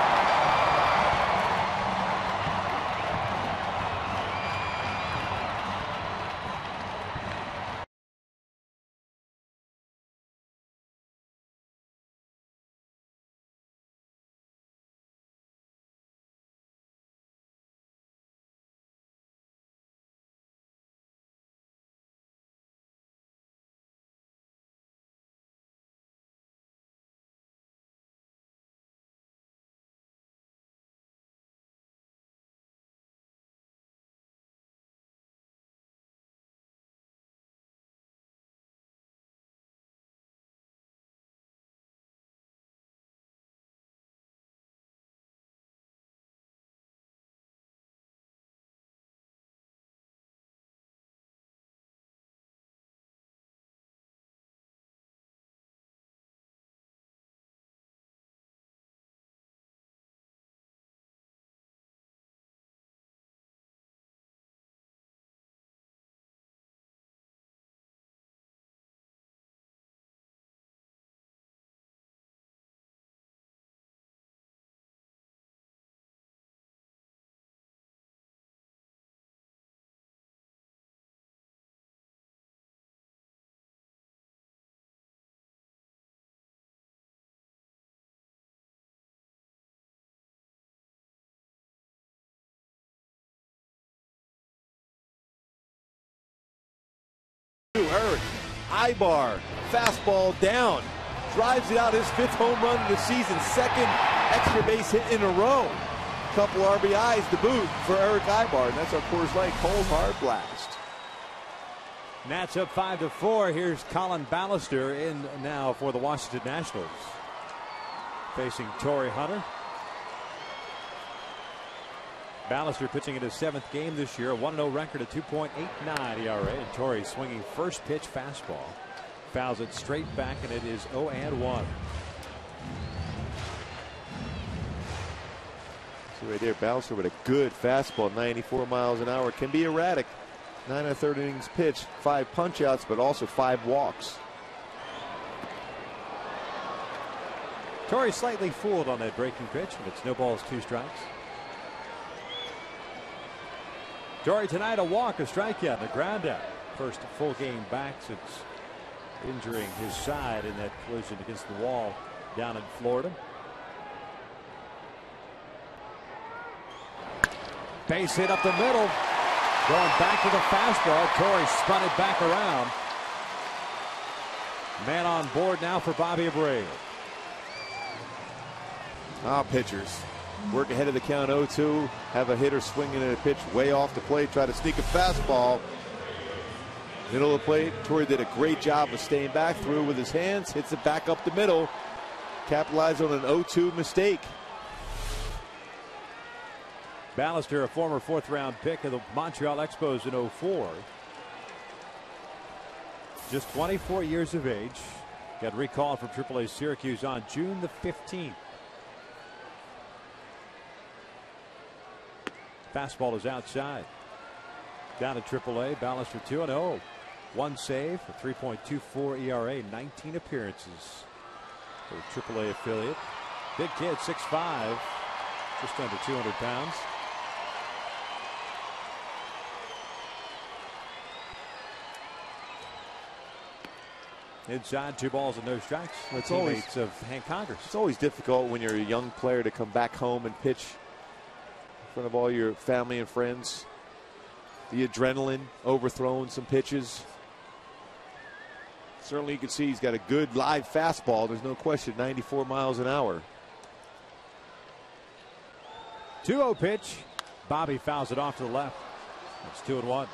Eric Ibar, fastball down. Drives it out, his 5th home run of the season, 2nd extra base hit in a row. Couple RBIs to boot for Eric Ibar, and that's our Coors Light Cold Hard Blast. Nats up 5-4. Here's Colin Ballister in now for the Washington Nationals. Facing Torrey Hunter. Ballister pitching in his 7th game this year, a 1-0 record, a 2.89 ERA. And Torrey swinging first pitch fastball. Fouls it straight back, and it is 0-1. See right there, Ballister with a good fastball, 94 miles an hour. Can be erratic. 9 1/3 innings pitched, 5 punch-outs, but also 5 walks. Torrey slightly fooled on that breaking pitch, and it's no balls, 2 strikes. Torrey tonight a walk, a strikeout, and a ground out. First full game back since injuring his side in that collision against the wall down in Florida. Base hit up the middle. Going back to the fastball. Torrey spun it back around. Man on board now for Bobby Abreu. Pitchers work ahead of the count, 0-2. Have a hitter swinging at a pitch way off the plate. Try to sneak a fastball. Middle of the plate. Torrey did a great job of staying back. Threw with his hands. Hits it back up the middle. Capitalized on an 0-2 mistake. Ballister, a former 4th round pick of the Montreal Expos in 04. Just 24 years of age. Got recalled from AAA Syracuse on June the 15th. Fastball is outside. Down to AAA. Ballister 2-0. 1 save, a 3.24 ERA, 19 appearances for the AAA affiliate. Big kid, 6'5", just under 200 pounds. Inside, 2 balls and no strikes. It's teammates of Hank Congress. It's always difficult when you're a young player to come back home and pitch in front of all your family and friends. The adrenaline, overthrowing some pitches. Certainly you can see he's got a good live fastball. There's no question, 94 miles an hour. 2-0 pitch. Bobby fouls it off to the left. It's 2-1.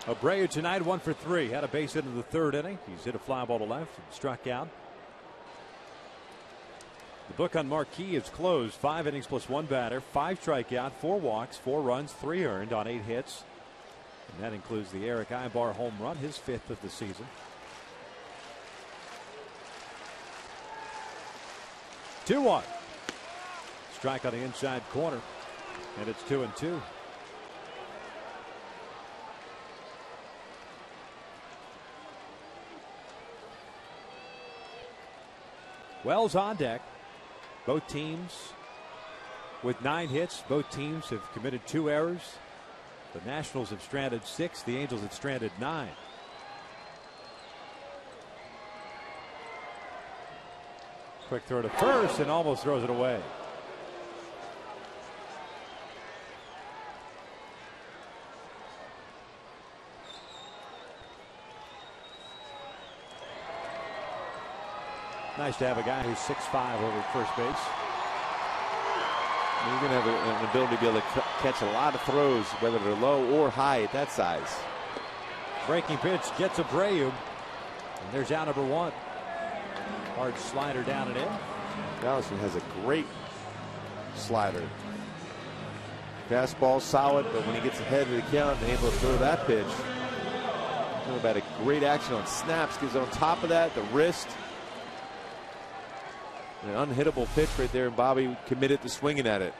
Abreu tonight 1 for 3. Had a base hit in the 3rd inning. He's hit a fly ball to left and struck out. The book on Marquis is closed. 5 innings plus 1 batter, 5 strikeout, 4 walks, 4 runs, 3 earned on 8 hits. And that includes the Eric Ibar home run, his 5th of the season. 2-1. Strike on the inside corner, and it's 2-2. Wells on deck. Both teams with 9 hits. Both teams have committed 2 errors. The Nationals have stranded 6. The Angels have stranded 9. Quick throw to first and almost throws it away. Nice to have a guy who's 6'5" over at first base. You're going to have an ability to be able to catch a lot of throws, whether they're low or high at that size. Breaking pitch gets Abreu. And there's out number 1. Hard slider down and in. Allison has a great slider. Fastball solid, but when he gets ahead of the count and able to throw that pitch. Talking about a great action on snaps. Gives on top of that the wrist. An unhittable pitch right there, and Bobby committed to swinging at it.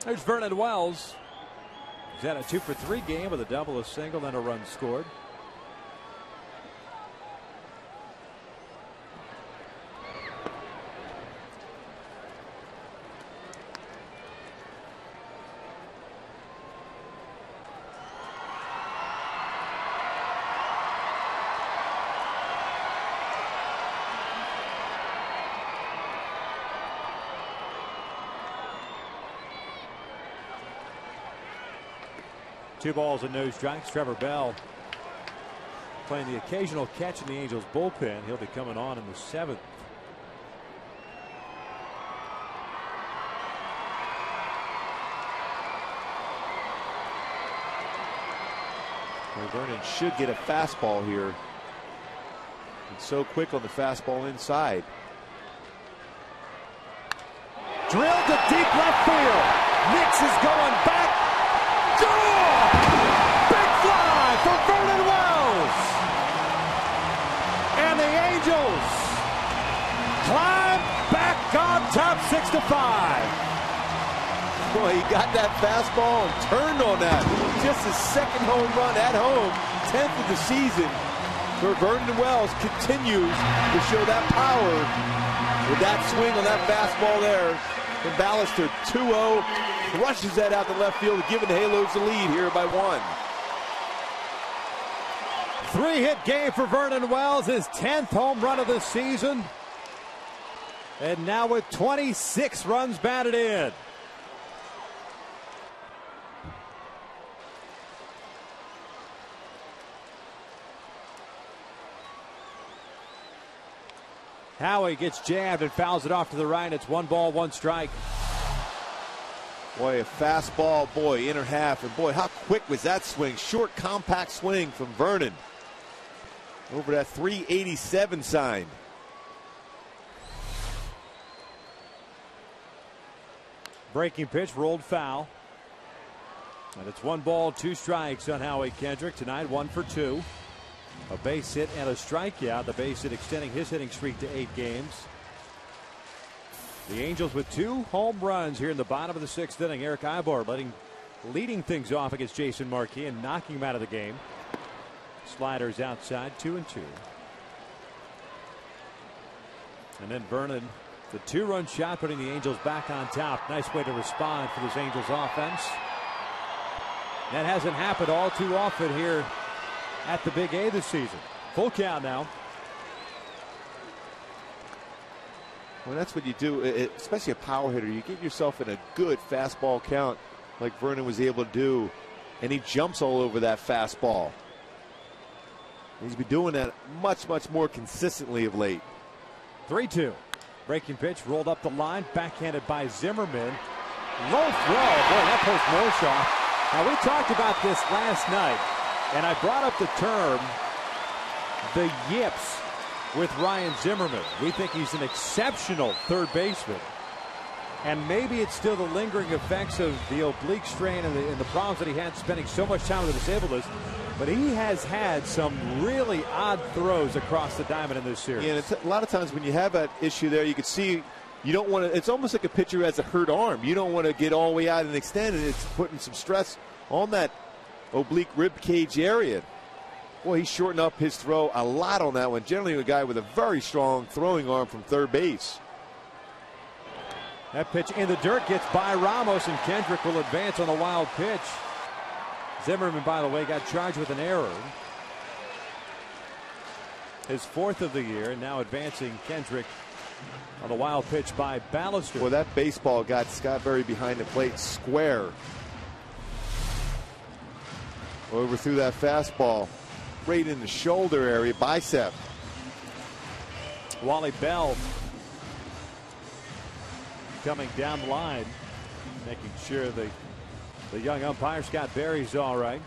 There's Vernon Wells. He's had a 2 for 3 game with a double, a single, and a run scored. 2 balls and no strikes. Trevor Bell playing the occasional catch in the Angels bullpen. He'll be coming on in the 7th. Vernon should get a fastball here. And so quick on the fastball inside. Drilled to deep left field. Nix is going back. Gone! Big fly for Vernon Wells. And the Angels climb back on top 6-5. Boy, he got that fastball and turned on that. Just his 2nd home run at home, 10th of the season. For Vernon Wells continues to show that power with that swing on that fastball there. From Ballister, 2-0, crushes that out to left field, giving the Halos the lead here by 1. 3-hit game for Vernon Wells, his 10th home run of the season. And now with 26 runs batted in. Howie gets jabbed and fouls it off to the right. It's 1 ball, 1 strike. Boy, a fastball, boy, inner half. And boy, how quick was that swing? Short, compact swing from Vernon. Over that 387 sign. Breaking pitch, rolled foul. And it's 1 ball, 2 strikes on Howie Kendrick tonight, 1 for 2. A base hit and a strikeout. The base hit extending his hitting streak to 8 games. The Angels with 2 home runs here in the bottom of the 6th inning. Eric Ibar leading things off against Jason Marquis and knocking him out of the game. Sliders outside, 2-2. And then Vernon, the 2-run shot, putting the Angels back on top. Nice way to respond for this Angels offense. That hasn't happened all too often here at the Big A this season. Full count now. Well, that's what you do, especially a power hitter. You get yourself in a good fastball count like Vernon was able to do, and he jumps all over that fastball. He's been doing that much, much more consistently of late. 3-2. Breaking pitch rolled up the line, backhanded by Zimmerman. Low throw. Boy, that post Morshaw. Now, we talked about this last night, and I brought up the term, the yips, with Ryan Zimmerman. We think he's an exceptional third baseman. And maybe it's still the lingering effects of the oblique strain and the problems that he had spending so much time with the disabled list. But he has had some really odd throws across the diamond in this series. Yeah, and it's, a lot of times when you have that issue there, you can see you don't want to. It's almost like a pitcher who has a hurt arm. You don't want to get all the way out and extend it. It's putting some stress on that oblique rib cage area. Boy, he shortened up his throw a lot on that one. Generally, a guy with a very strong throwing arm from third base. That pitch in the dirt gets by Ramos, and Kendrick will advance on a wild pitch. Zimmerman, by the way, got charged with an error. His 4th of the year, and now advancing Kendrick on the wild pitch by Ballister. Well, that baseball got Scott Berry behind the plate square. Overthrew that fastball right in the shoulder area, bicep. Wally Bell coming down the line, making sure the young umpire Scott Berry's all right.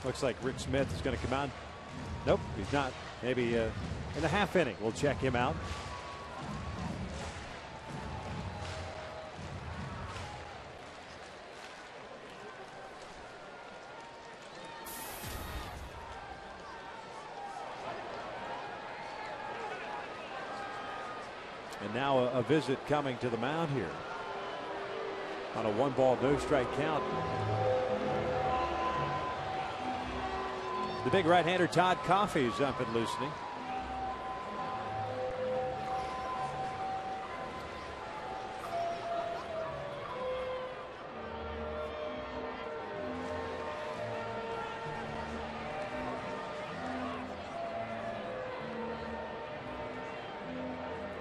Looks like Rick Smith is going to come out. Nope, he's not. Maybe in the half inning we'll check him out. And now a visit coming to the mound here on a 1-ball, no strike count. The big right-hander Todd Coffey is up and loosening.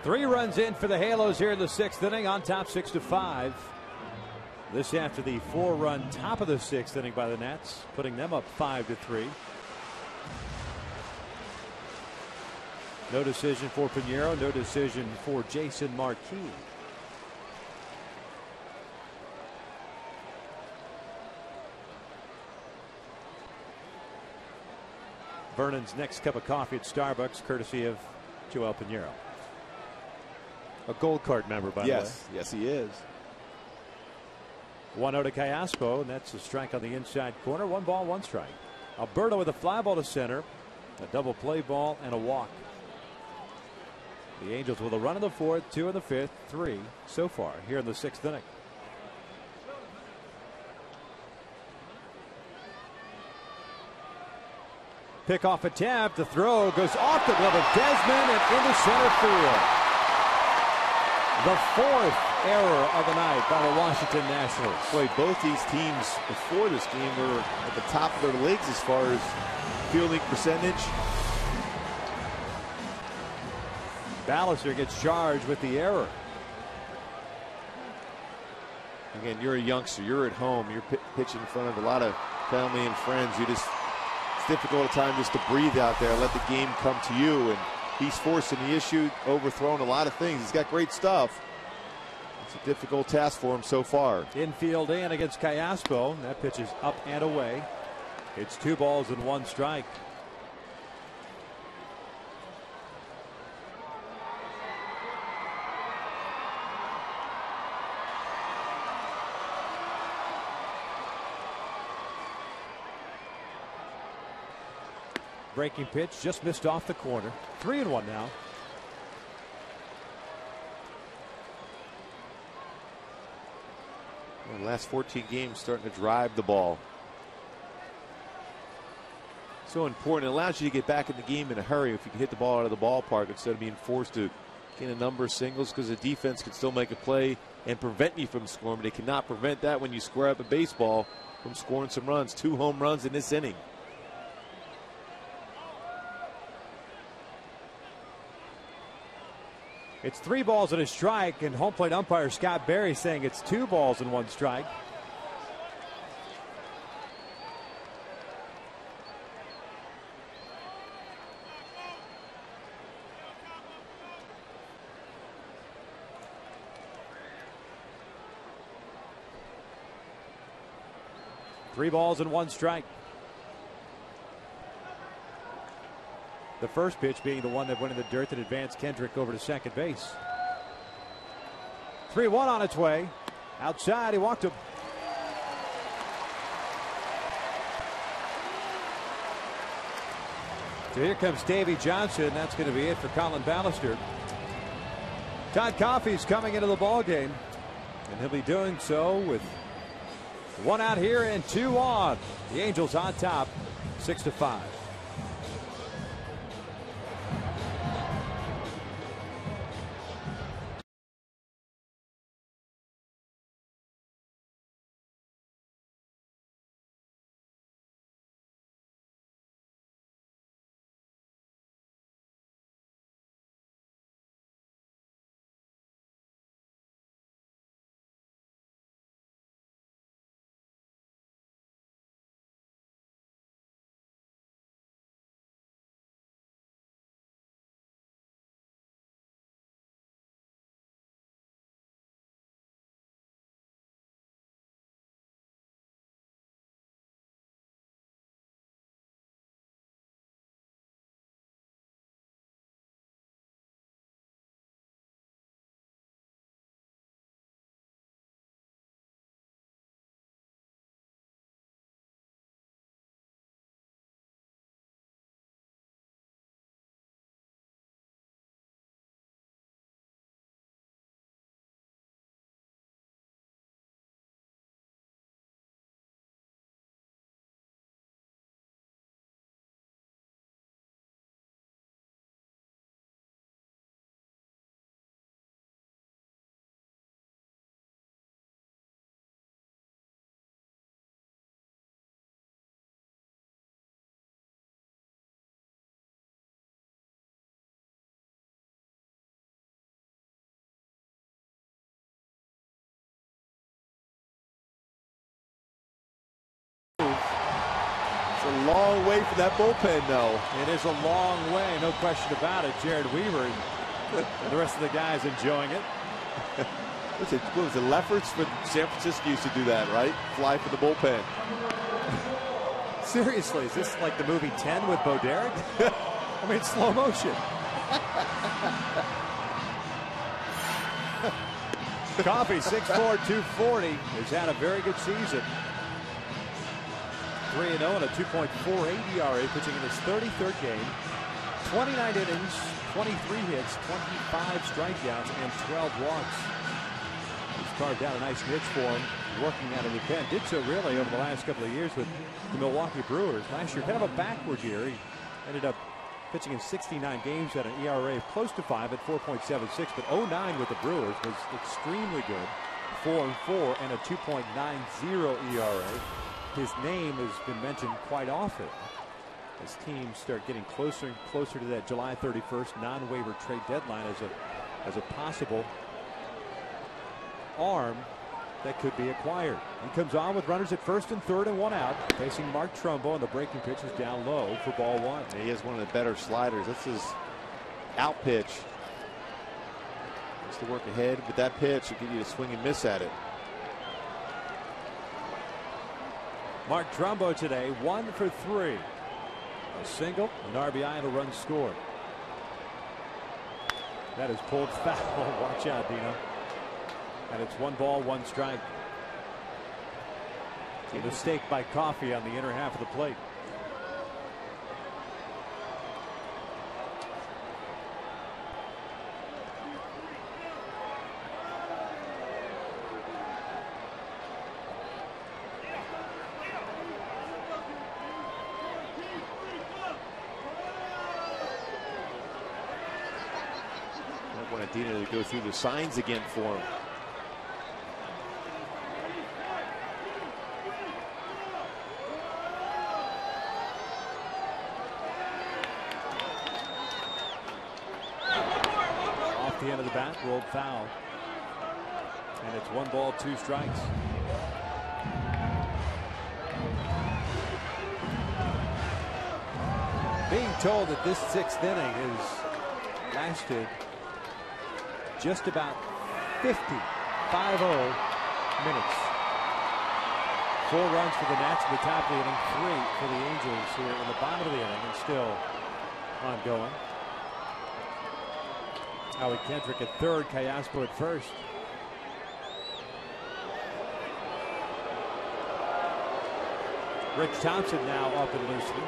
Three runs in for the Halos here in the 6th inning, on top 6-5. This after the 4-run top of the 6th inning by the Nats, putting them up 5-3. No decision for Piñeiro, no decision for Jason Marquis. Vernon's next cup of coffee at Starbucks, courtesy of Joel Piñeiro. A Gold Card member, by the way. Yes, he is. 1-0 to Callaspo, and that's a strike on the inside corner. 1 ball, 1 strike. Alberto with a fly ball to center, a double play ball, and a walk. The Angels with a run in the 4th, 2 in the 5th, 3 so far here in the 6th inning. Pickoff attempt. The throw goes off the glove of Desmond and into center field. The 4th error of the night by the Washington Nationals. Boy, both these teams before this game were at the top of their leagues as far as fielding percentage. Ballister gets charged with the error. Again, you're a youngster. You're at home. You're pitching in front of a lot of family and friends. It's difficult at times just to breathe out there, let the game come to you. And he's forcing the issue, overthrown a lot of things. He's got great stuff. It's a difficult task for him so far. Infield in against Callaspo. That pitch is up and away. It's 2 balls and 1 strike. Breaking pitch just missed off the corner. 3-1 now. Well, the last 14 games starting to drive the ball. So important. It allows you to get back in the game in a hurry if you can hit the ball out of the ballpark instead of being forced to gain a number of singles, because the defense can still make a play and prevent you from scoring. But they cannot prevent that when you square up a baseball from scoring some runs. 2 home runs in this inning. It's 3 balls and a strike, and home plate umpire Scott Berry saying it's 2 balls and 1 strike. Three balls and 1 strike. The first pitch being the one that went in the dirt that advanced Kendrick over to second base. 3-1 on its way. Outside, he walked him. So here comes Davey Johnson. That's going to be it for Colin Ballister. Todd Coffey's coming into the ball game, and he'll be doing so with 1 out here and 2 on. The Angels on top, 6-5. It's a long way from that bullpen, though. It is a long way, no question about it. Jared Weaver and the rest of the guys enjoying it. What was it? Lefferts for San Francisco used to do that, right? Fly for the bullpen. Seriously, is this like the movie 10 with Bo Derek? I mean, slow motion. Coffey, 6'4", 240, has had a very good season. 3-0 and a 2.48 ERA, pitching in his 33rd game. 29 innings, 23 hits, 25 strikeouts, and 12 walks. He's carved out a nice niche for him, working out of the pen. Did so really over the last couple of years with the Milwaukee Brewers. Last year, kind of a backward year. He ended up pitching in 69 games at an ERA of close to 5 at 4.76, but 09 with the Brewers was extremely good. 4-4 and a 2.90 ERA. His name has been mentioned quite often as teams start getting closer and closer to that July 31st non-waiver trade deadline as a possible arm that could be acquired. He comes on with runners at first and third and one out, facing Mark Trumbo, and the breaking pitch is down low for ball one. He has one of the better sliders. That's his out pitch. Just to work ahead with that pitch, will give you a swing and miss at it. Mark Trumbo today, 1 for 3. A single, an RBI, and a run scored. That is pulled foul. Watch out, Dino. And it's 1 ball, 1 strike. A mistake by Coffey on the inner half of the plate. I want Dino to go through the signs again for him. The end of the bat, rolled foul, and it's 1 ball, 2 strikes. Being told that this 6th inning has lasted just about 50 minutes. 4 runs for the Nats in the top of the inning, 3 for the Angels here in the bottom of the inning, and still ongoing. Howie Kendrick at third, Callaspo at first. Rich Thompson now up and loosely.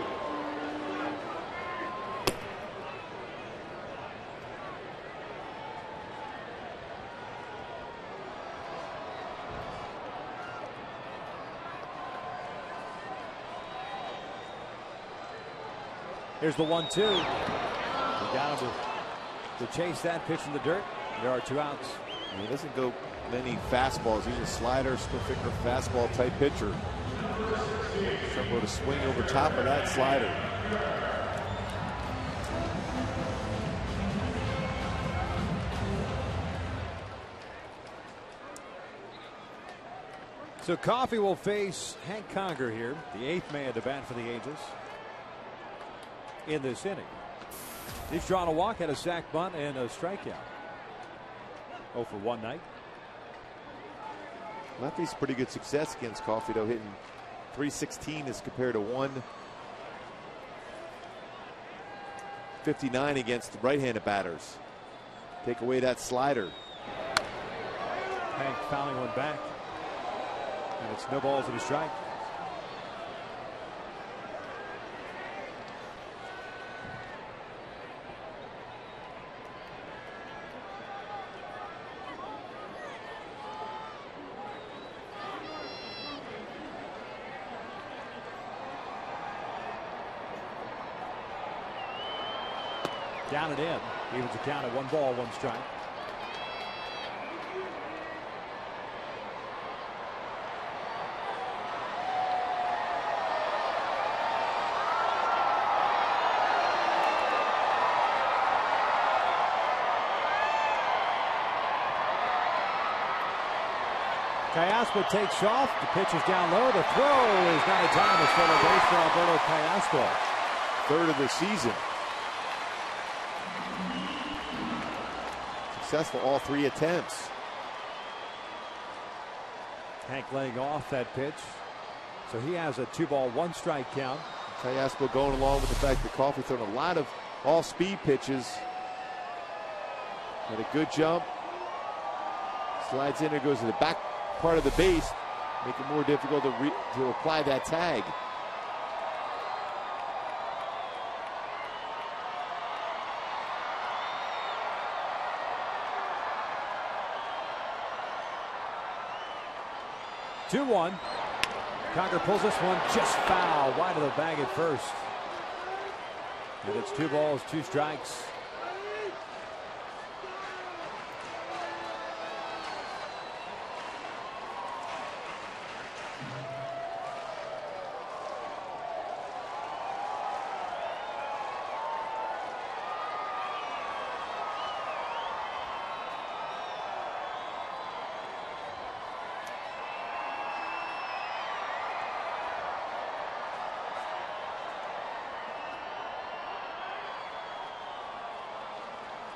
Here's the 1-2. We got him to chase that pitch in the dirt. There are 2 outs. He doesn't go many fastballs. He's a slider, split-finger fastball type pitcher. Trumbo to swing over top of that slider. So Coffey will face Hank Conger here, the 8th man to bat for the Angels in this inning. He's drawn a walk, had a sac bunt, and a strikeout. 0 for 1 night. Lefty's pretty good success against Coffey, though, hitting .316 as compared to .159 against right-handed batters. Take away that slider. Hank fouling one back. And it's no balls and a strike. Down and in. Evens the count at 1 ball, 1 strike. Callaspo takes off. The pitch is down low. The throw is not in time to steal a base for Alberto Callaspo. Third of the season. Successful all 3 attempts. Hank laying off that pitch. So he has a 2-ball, 1-strike count. Callaspo going along with the fact that Coffey thrown a lot of all-speed pitches. Had a good jump. Slides in and goes to the back part of the base, make it more difficult to apply that tag. Two one. Conger pulls this one just foul, wide of the bag at first. And it's 2 balls, 2 strikes.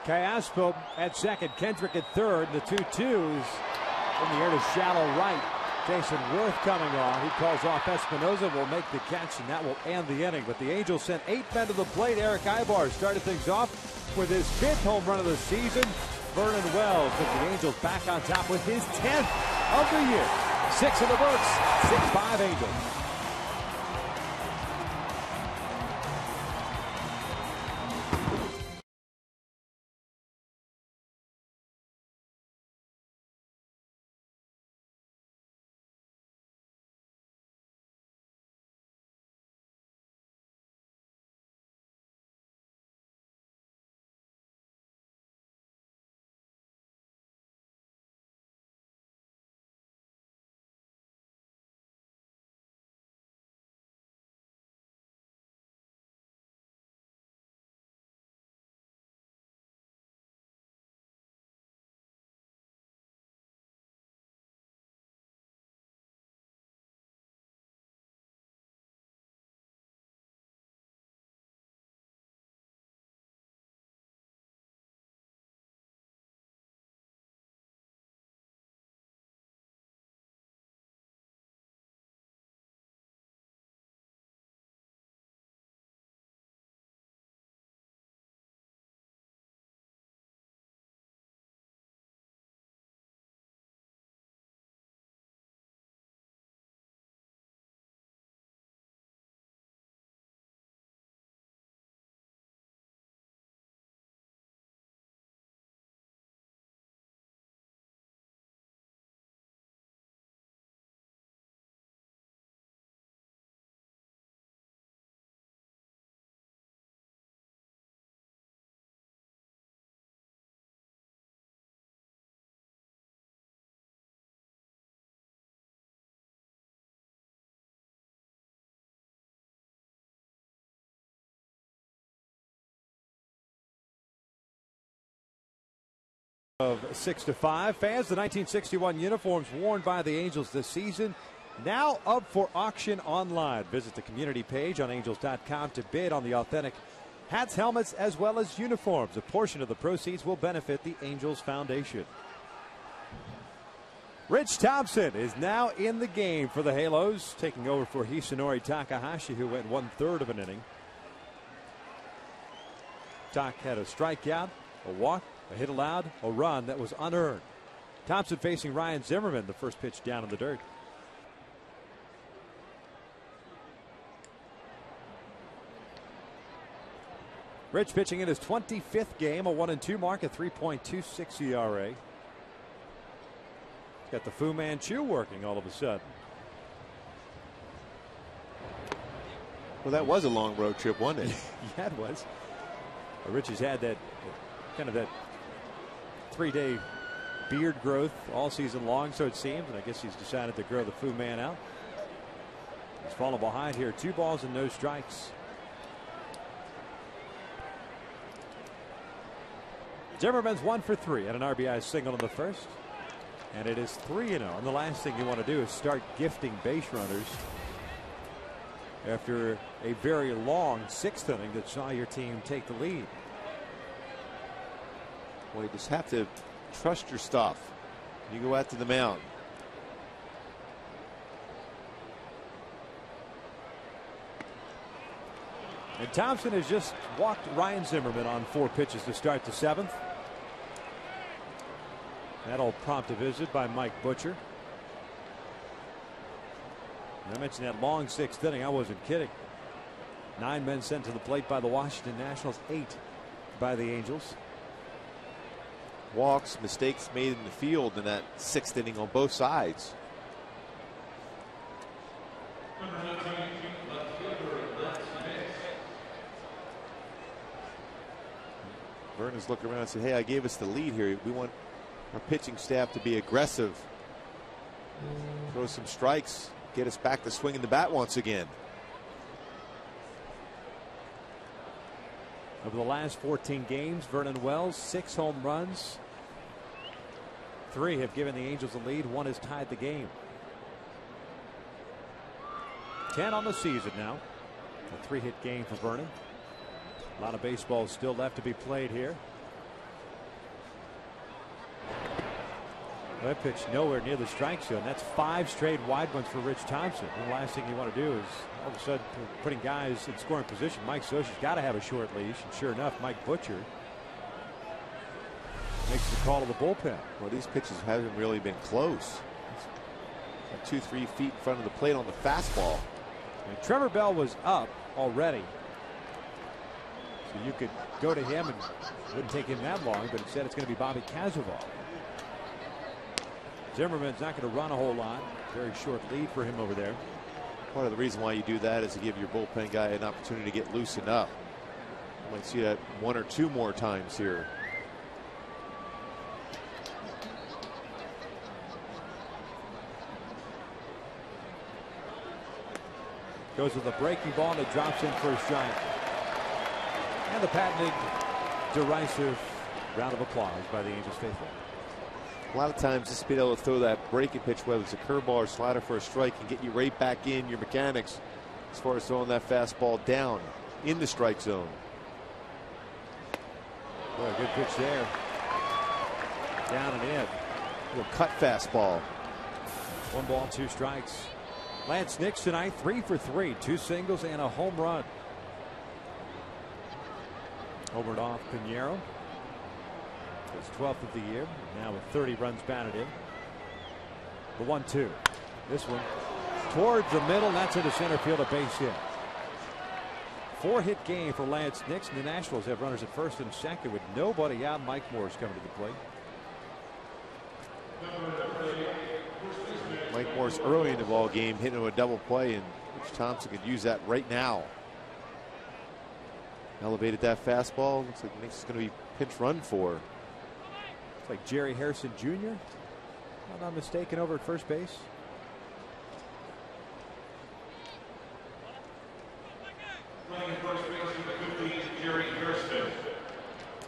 Callaspo at second, Kendrick at third. The 2-2s in the air to shallow right. Jason Worth coming on. He calls off Espinoza, will make the catch, and that will end the inning. But the Angels sent 8 men to the plate. Eric Ibar started things off with his 5th home run of the season. Vernon Wells put the Angels back on top with his 10th of the year. 6 in the books, 6-5 Angels. Of 6-5. Fans, the 1961 uniforms worn by the Angels this season now up for auction online. Visit the community page on Angels.com to bid on the authentic hats, helmets, as well as uniforms. A portion of the proceeds will benefit the Angels Foundation. Rich Thompson is now in the game for the Halos, taking over for Hisanori Takahashi, who went 1/3 of an inning. Tak had a strikeout, a walk, a hit allowed, a run that was unearned. Thompson facing Ryan Zimmerman, the first pitch down in the dirt. Rich pitching in his 25th game, a 1-2 mark, a 3.26 ERA. Got the Fu Manchu working all of a sudden. Well, that was a long road trip, wasn't it? Yeah, it was. Rich has had that kind of that 3-day beard growth all season long, so it seems, and I guess he's decided to grow the Fu Man out. He's fallen behind here, 2 balls and no strikes. Zimmerman's 1 for 3 and an RBI single in the first. And it is 3-0. And the last thing you want to do is start gifting base runners after a very long 6th inning that saw your team take the lead. Well, you just have to trust your stuff. You go out to the mound. And Thompson has just walked Ryan Zimmerman on 4 pitches to start the 7th. That'll prompt a visit by Mike Butcher. I mentioned that long 6th inning. I wasn't kidding. 9 men sent to the plate by the Washington Nationals, 8 by the Angels. Walks, mistakes made in the field in that 6th inning on both sides. Vernon's looking around and said, hey, I gave us the lead here. We want our pitching staff to be aggressive. Throw some strikes. Get us back to swinging the bat once again. Over the last 14 games, Vernon Wells, 6 home runs. 3 have given the Angels a lead. 1 has tied the game. 10 on the season now. A 3-hit game for Vernon. A lot of baseball still left to be played here. That pitch nowhere near the strike zone. That's 5 straight wide ones for Rich Thompson. And the last thing you want to do is all of a sudden putting guys in scoring position. Mike Scioscia's got to have a short leash. And sure enough, Mike Butcher makes the call to the bullpen. Well, these pitches haven't really been close. 2-3 feet in front of the plate on the fastball. And Trevor Bell was up already. So you could go to him and it wouldn't take him that long, but instead it's going to be Bobby Cazaval. Zimmerman's not going to run a whole lot. Very short lead for him over there. Part of the reason why you do that is to give your bullpen guy an opportunity to get loosened up. You might see that 1 or 2 more times here. Goes with a breaking ball and it drops in for a strike. And the patented derisive round of applause by the Angels faithful. A lot of times just being able to throw that breaking pitch, whether it's a curveball or slider for a strike, can get you right back in your mechanics as far as throwing that fastball down in the strike zone. Boy, good pitch there. Down and in. A little cut fastball. 1 ball, 2 strikes. Lance Nix tonight 3 for 3, 2 singles and a home run. Over and off Pinheiro. His 12th of the year. Now with 30 runs batted in. The 1-2. This one towards the middle. That's into center field, a base hit. 4-hit game for Lance Nix. And the Nationals have runners at first and second with nobody out. Mike Morse coming to the plate. Mike Morse early in the ball game hitting a double play, and Rich Thompson could use that right now. Elevated that fastball. Looks like Nix is going to be pinch run for. It's like Jerry Harrison Jr. If I'm not mistaken, over at first base.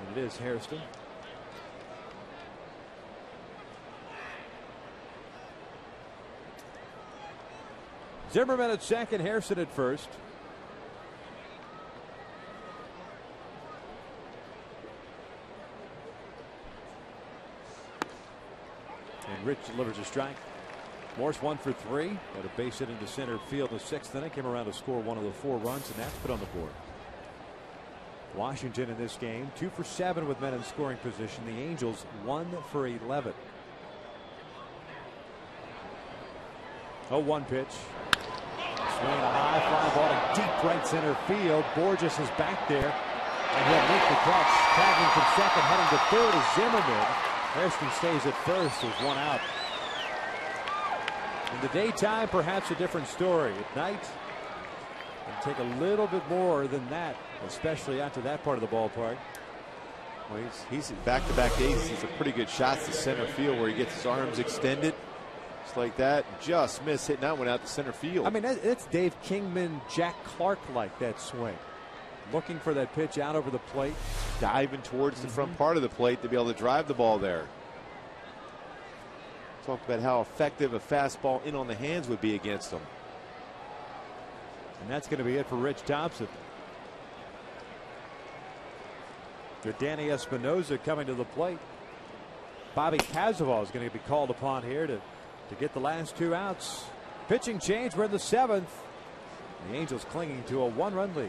And it is Hairston. Zimmerman at second, Hairston at first. And Rich delivers a strike. Morse 1 for 3. Got a base hit into center field in the 6th inning. Came around to score 1 of the 4 runs, and that's put on the board. Washington in this game 2 for 7 with men in scoring position. The Angels 1 for 11. 0-1 pitch. Swinging a high fly ball to deep right center field. Borges is back there, and he'll make the catch. Tagging from second, heading to third is Zimmerman. Hairston stays at first. There's 1 out. In the daytime, perhaps a different story. At night, it'll take a little bit more than that, especially out to that part of the ballpark. Well, he's in back-to-back days. He's a pretty good shots to center field where he gets his arms extended. Just like that. Just missed hitting that one out to center field. I mean, it's Dave Kingman, Jack Clark like that swing. Looking for that pitch out over the plate. Diving towards the front part of the plate to be able to drive the ball there. Talked about how effective a fastball in on the hands would be against him. And that's going to be it for Rich Thompson. With Danny Espinosa coming to the plate. Bobby Cazaval is going to be called upon here to get the last 2 outs. Pitching change. We're in the 7th. The Angels clinging to a 1-run lead.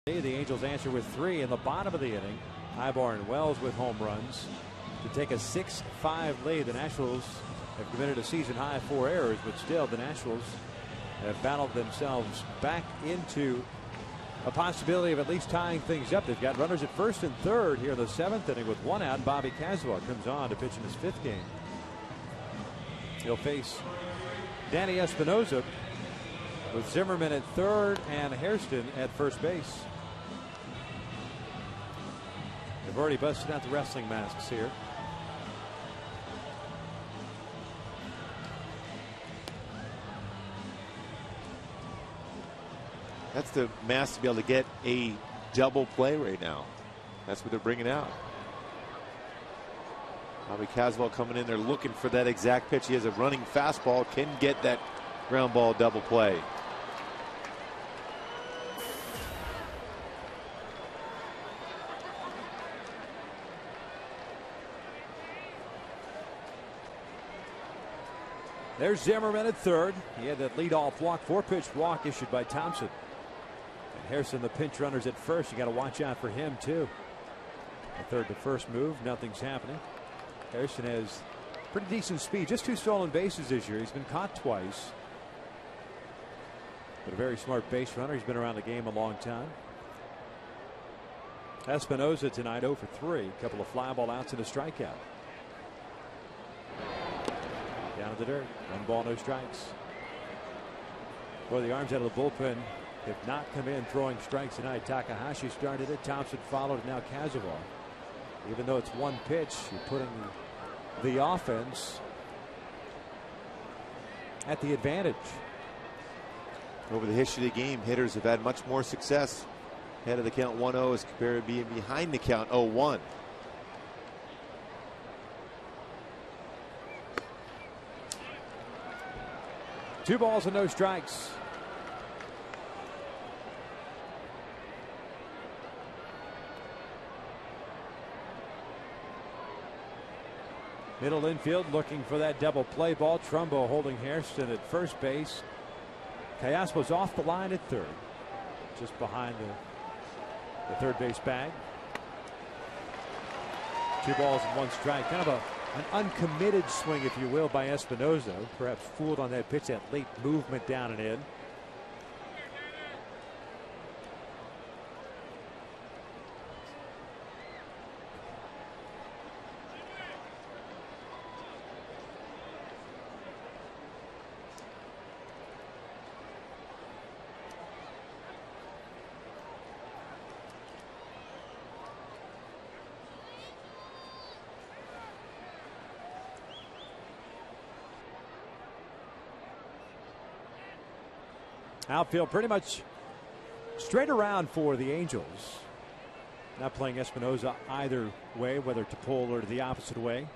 The Angels answer with 3 in the bottom of the inning. Ibar and Wells with home runs to take a 6-5 lead. The Nationals have committed a season high 4 errors, but still the Nationals have battled themselves back into a possibility of at least tying things up. They've got runners at first and third here in the 7th inning with 1 out. Bobby Cazaval comes on to pitch in his 5th game. He'll face Danny Espinosa with Zimmerman at third and Hairston at first base. They've already busted out the wrestling masks here. That's the mask to be able to get a double play right now. That's what they're bringing out. Bobby Cazaval coming in there looking for that exact pitch. He has a running fastball, can get that ground ball double play. There's Zimmerman at third. He had that leadoff walk, 4-pitch walk issued by Thompson. And Harrison, the pinch runners at first. You got to watch out for him too. A third to first move. Nothing's happening. Harrison has pretty decent speed. Just 2 stolen bases this year. He's been caught twice. But a very smart base runner. He's been around the game a long time. Espinosa tonight 0 for 3. A couple of fly ball outs and a strikeout. Down to the dirt. 1 ball, no strikes. Boy, the arms out of the bullpen have not come in throwing strikes tonight. Takahashi started it. Thompson followed, and now Cazaval. Even though it's 1 pitch, you're putting the offense at the advantage. Over the history of the game, hitters have had much more success ahead of the count 1-0 as compared to being behind the count 0-1. Two balls and no strikes. Middle infield looking for that double play ball. Trumbo holding Hairston at first base. Callaspo's off the line at third, just behind the third base bag. 2 balls and 1 strike. Kind of an uncommitted swing, if you will, by Espinosa. Perhaps fooled on that pitch, that late movement down and in. Outfield pretty much straight around for the Angels. Not playing Espinosa either way, whether to pull or the opposite way.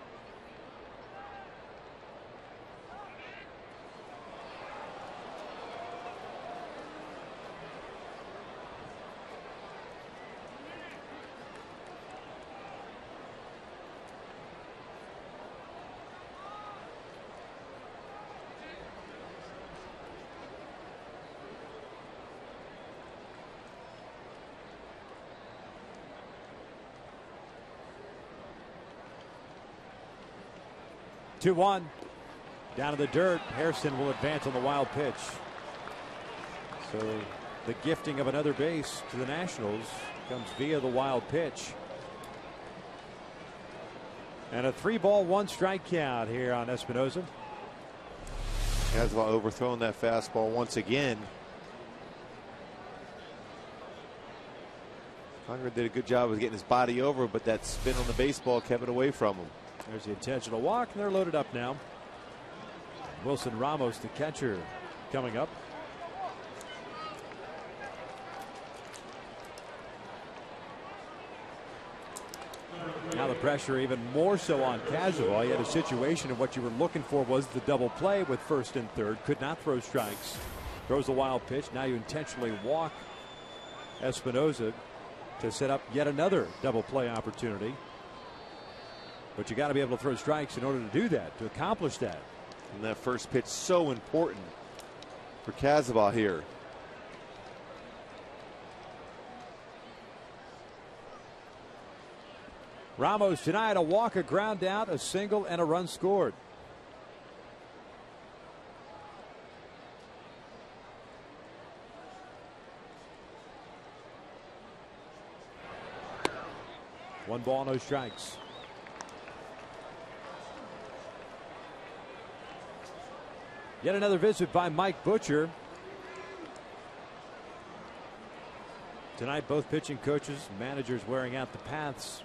Two one. Down to the dirt. Harrison will advance on the wild pitch. So the gifting of another base to the Nationals comes via the wild pitch. And a 3-ball, 1-strike count here on Espinosa. Caswell overthrown that fastball once again. Conger did a good job of getting his body over, but that spin on the baseball kept it away from him. There's the intentional walk, and they're loaded up now. Wilson Ramos, the catcher, coming up. Now the pressure even more so on Caswell. He had a situation of what you were looking for was the double play with first and third. Could not throw strikes. Throws the wild pitch. Now you intentionally walk Espinosa to set up yet another double play opportunity. But you got to be able to throw strikes in order to do that, to accomplish that. And that first pitch so important for Casabal here. Ramos tonight, a walk, a ground out, a single, and a run scored. One ball, no strikes. Yet another visit by Mike Butcher. Tonight, both pitching coaches, managers wearing out the paths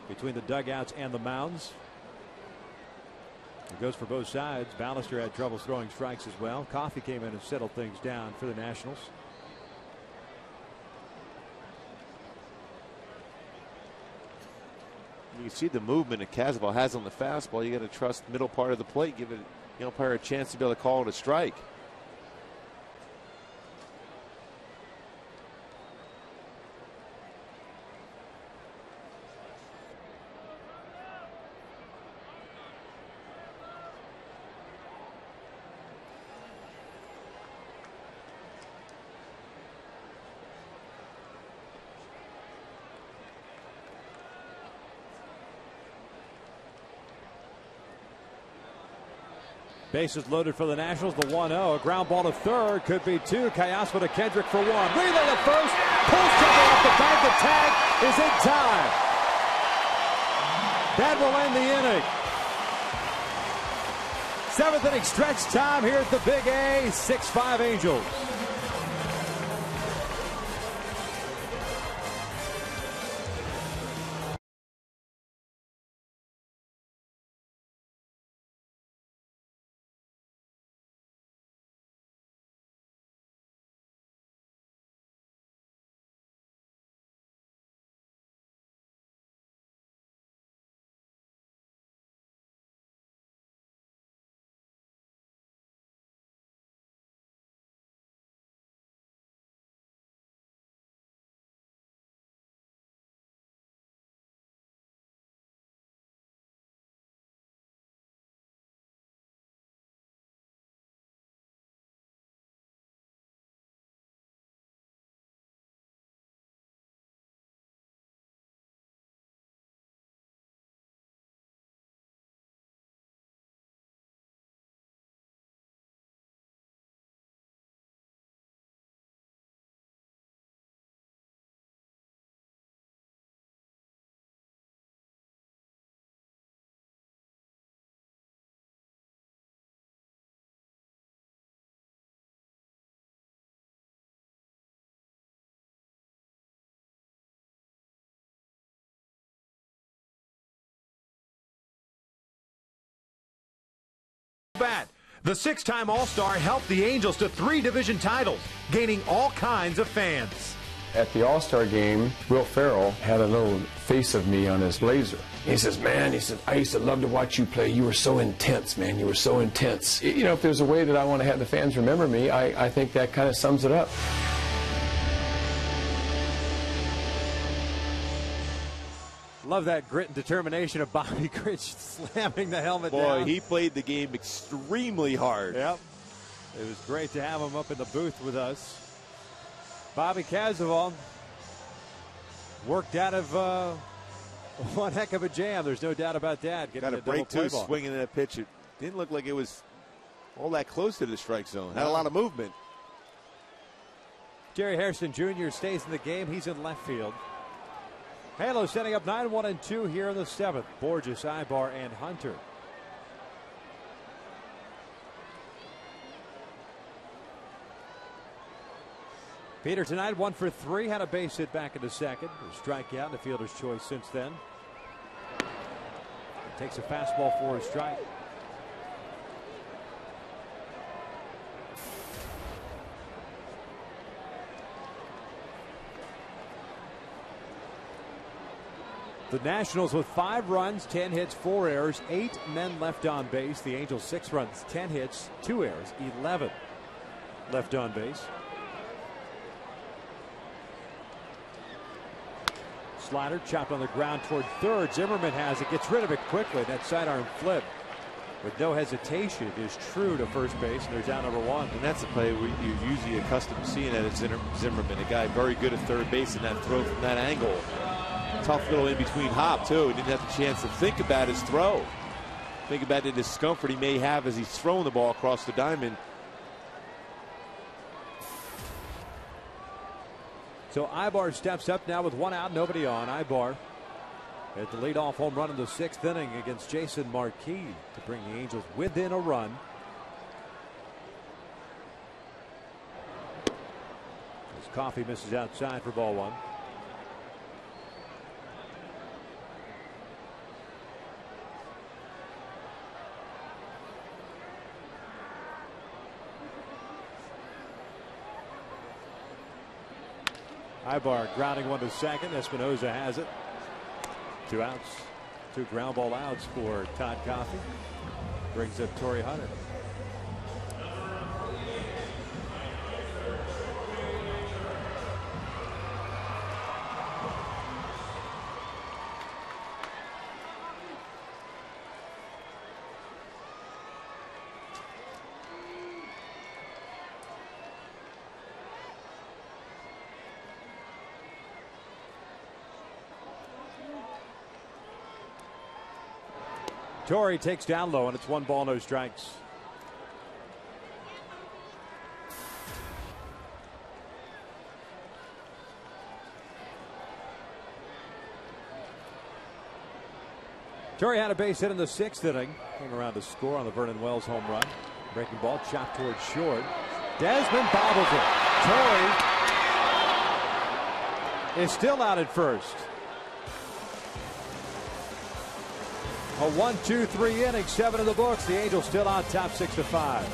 between the dugouts and the mounds. It goes for both sides. Ballister had trouble throwing strikes as well. Coffey came in and settled things down for the Nationals. You see the movement that Casabal has on the fastball. You got to trust middle part of the plate. Give it the umpire a chance to be able to call it a strike. Bases loaded for the Nationals. The 1-0. A ground ball to third. Could be two. Kayasma to Kendrick for one. Relay at first. Pulls trouble off the bank. The tag is in time. That will end the inning. Seventh inning stretch time here at the Big A. 6-5 Angels. Bat. The 6-time All-Star helped the Angels to 3 division titles, gaining all kinds of fans. At the All-Star game, Will Ferrell had a little face of me on his blazer. He says, man, he said, I used to love to watch you play. You were so intense, man. You were so intense. You know, if there's a way that I want to have the fans remember me, I think that kind of sums it up. Love that grit and determination of Bobby Grich slamming the helmet down. Boy, he played the game extremely hard. Yep. It was great to have him up in the booth with us. Bobby Cazaval worked out of one heck of a jam. There's no doubt about that. Got a break, too, swinging in that pitch. It didn't look like it was all that close to the strike zone. Had a lot of movement. Jerry Hairston Jr. stays in the game. He's in left field. Halo setting up 9-1-2 here in the 7th. Borges, Ibar, and Hunter. Peter tonight 1 for 3, had a base hit back in the second. A strikeout, the fielder's choice since then. Takes a fastball for a strike. The Nationals with 5 runs, 10 hits, 4 errors, 8 men left on base. The Angels 6 runs, 10 hits, 2 errors, 11 left on base. Slider chopped on the ground toward third. Zimmerman has it, gets rid of it quickly. That sidearm flip with no hesitation is true to first base, and they're down number 1. And that's a play you're usually accustomed to seeing at Zimmerman, a guy very good at third base in that throw from that angle. Tough little in-between hop, too. He didn't have the chance to think about his throw. Think about the discomfort he may have as he's throwing the ball across the diamond. So Ibar steps up now with 1 out, nobody on. Ibar had the leadoff home run in the 6th inning against Jason Marquis to bring the Angels within a run. As Coffey misses outside for ball 1. Ibar grounding 1 to second. Espinoza has it. 2 outs. 2 ground ball outs for Todd Coffey. Brings up Torrey Hunter. Torrey takes down low, and it's 1 ball, no strikes. Torrey had a base hit in the 6th inning. Came around to score on the Vernon Wells home run. Breaking ball chopped towards short. Desmond bobbles it. Torrey is still out at first. A 1-2-3 inning, 7 in the books. The Angels still on top 6-5.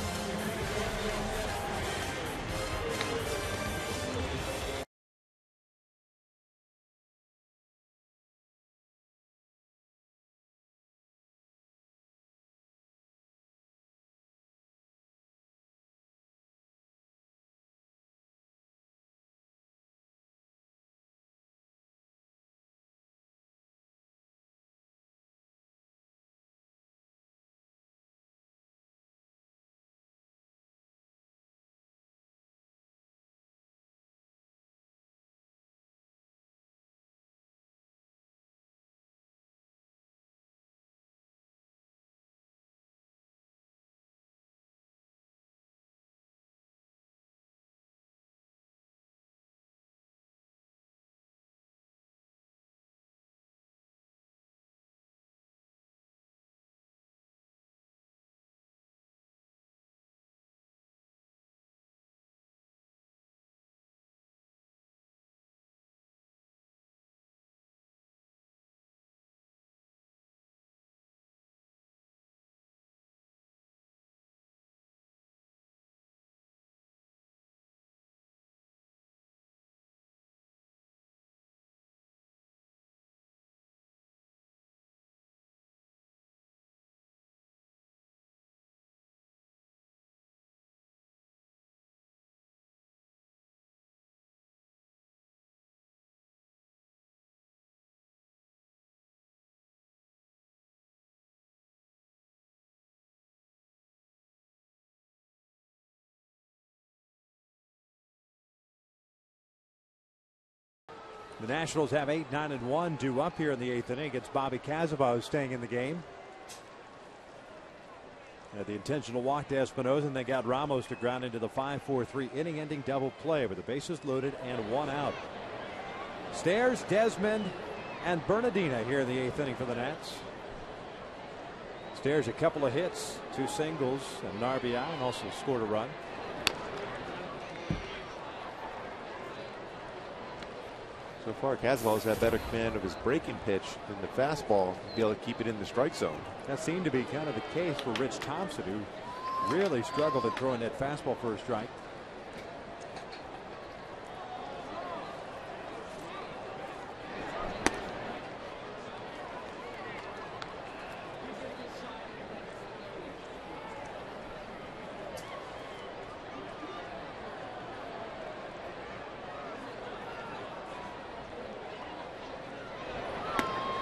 The Nationals have 8, 9, and 1 due up here in the 8th inning against Bobby Cazabo, who's staying in the game. The intentional walk to Espinosa, and they got Ramos to ground into the 5-4-3 inning-ending double play with the bases loaded and 1 out. Stairs, Desmond, and Bernardina here in the 8th inning for the Nats. Stairs a couple of hits, 2 singles, and an RBI, and also scored a run. So far, Cazabal has had better command of his breaking pitch than the fastball to be able to keep it in the strike zone. That seemed to be kind of the case for Rich Thompson, who really struggled at throwing that fastball for a strike.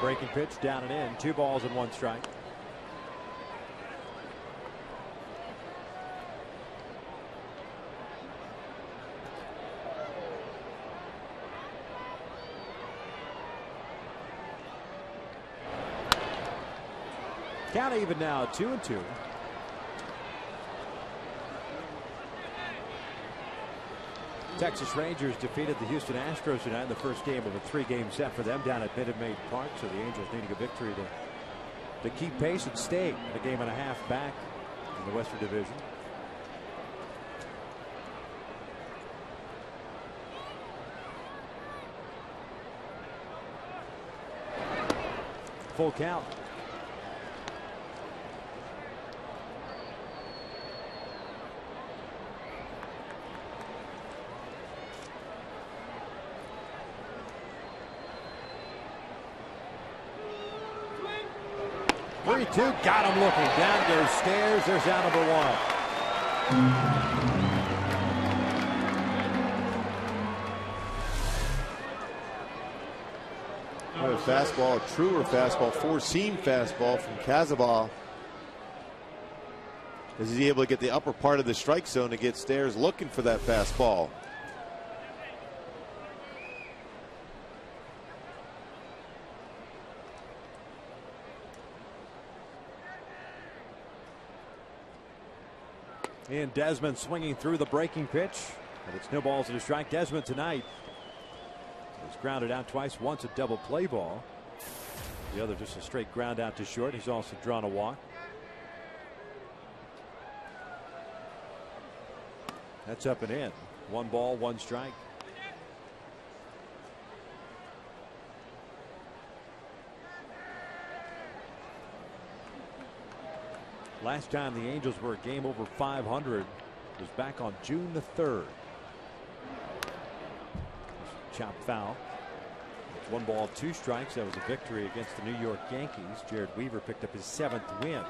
Breaking pitch down and in. 2 balls and 1 strike. Count even now, 2-2. Texas Rangers defeated the Houston Astros tonight in the first game of a 3-game set for them down at Minute Maid Park. So the Angels needing a victory to keep pace and stay a game and a half back in the Western Division. Full count. Got him looking. Down goes Stairs. There's out number 1. A fastball, a truer fastball, 4-seam fastball from Cazabal. Is he able to get the upper part of the strike zone to get Stairs looking for that fastball? And Desmond swinging through the breaking pitch. And it's no balls and a strike. Desmond tonight was grounded out twice. Once a double play ball. The other just a straight ground out to short. He's also drawn a walk. That's up and in. 1 ball, 1 strike. Last time the Angels were a game over 500 was back on June the 3rd. Chopped foul. 1 ball, 2 strikes. That was a victory against the New York Yankees. Jared Weaver picked up his 7th win.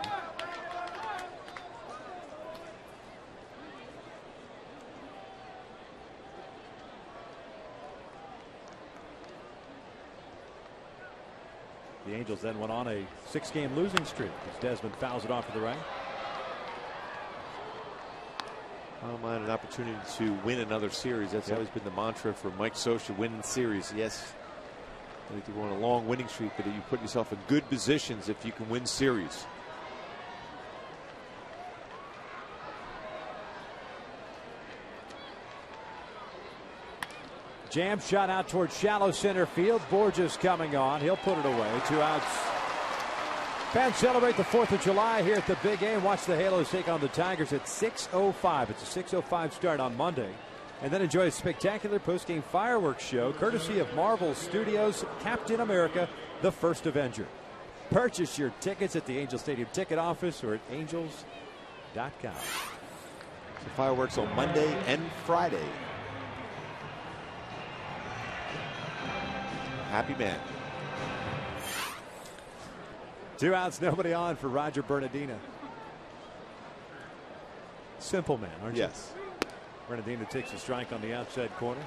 The Angels then went on a 6-game losing streak as Desmond fouls it off to the right. I don't mind an opportunity to win another series. That's always been the mantra for Mike Scioscia, winning series. Yes, I think you go on a long winning streak, but you put yourself in good positions if you can win series. Jam shot out towards shallow center field. Borges coming on. He'll put it away. 2 outs. Fans celebrate the 4th of July here at the Big A. Watch the Halos take on the Tigers at 6:05. It's a 6:05 start on Monday. And then enjoy a spectacular postgame fireworks show courtesy of Marvel Studios' Captain America, the First Avenger. Purchase your tickets at the Angel Stadium ticket office or at angels.com. So fireworks on Monday and Friday. Happy man. 2 outs, nobody on for Roger Bernardina. Simple man, aren't you? Yes. Bernardina takes a strike on the outside corner.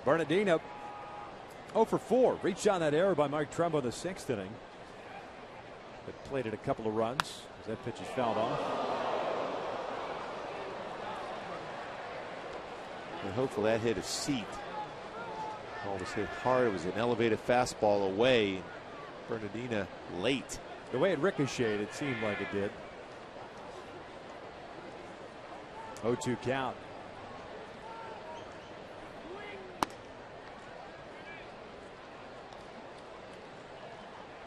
Bernardina 0 for 4. Reached on that error by Mark Trumbo in the 6th inning. But played it a couple of runs as that pitch is fouled off. And hopefully that hit a seat. Ball was hit hard. It was an elevated fastball away. Bernardina late. The way it ricocheted, it seemed like it did. 0-2 count.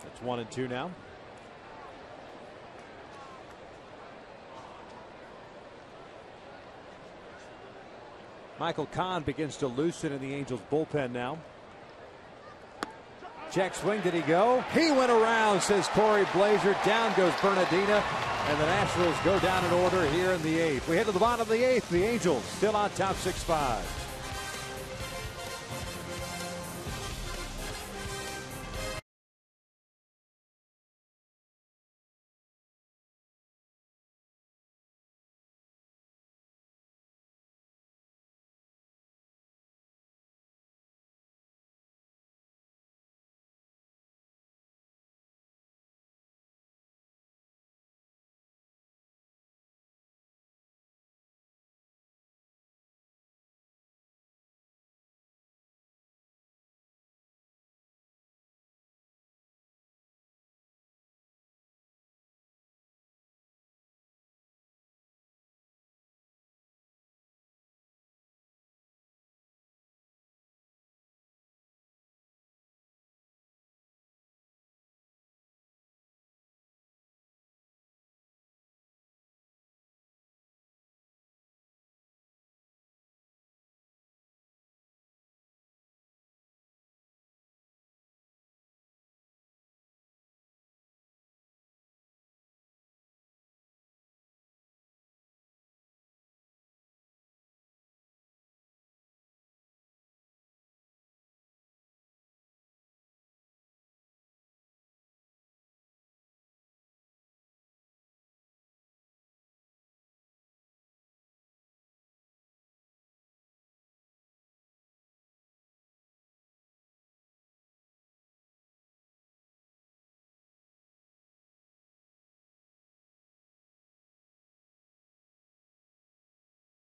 That's 1-2 now. Michael Kahn begins to loosen in the Angels bullpen now. Check swing. Did he go? He went around, says Corey Blaser. Down goes Bernardina. And the Nationals go down in order here in the 8th. We head to the bottom of the 8th. The Angels still on top 6-5.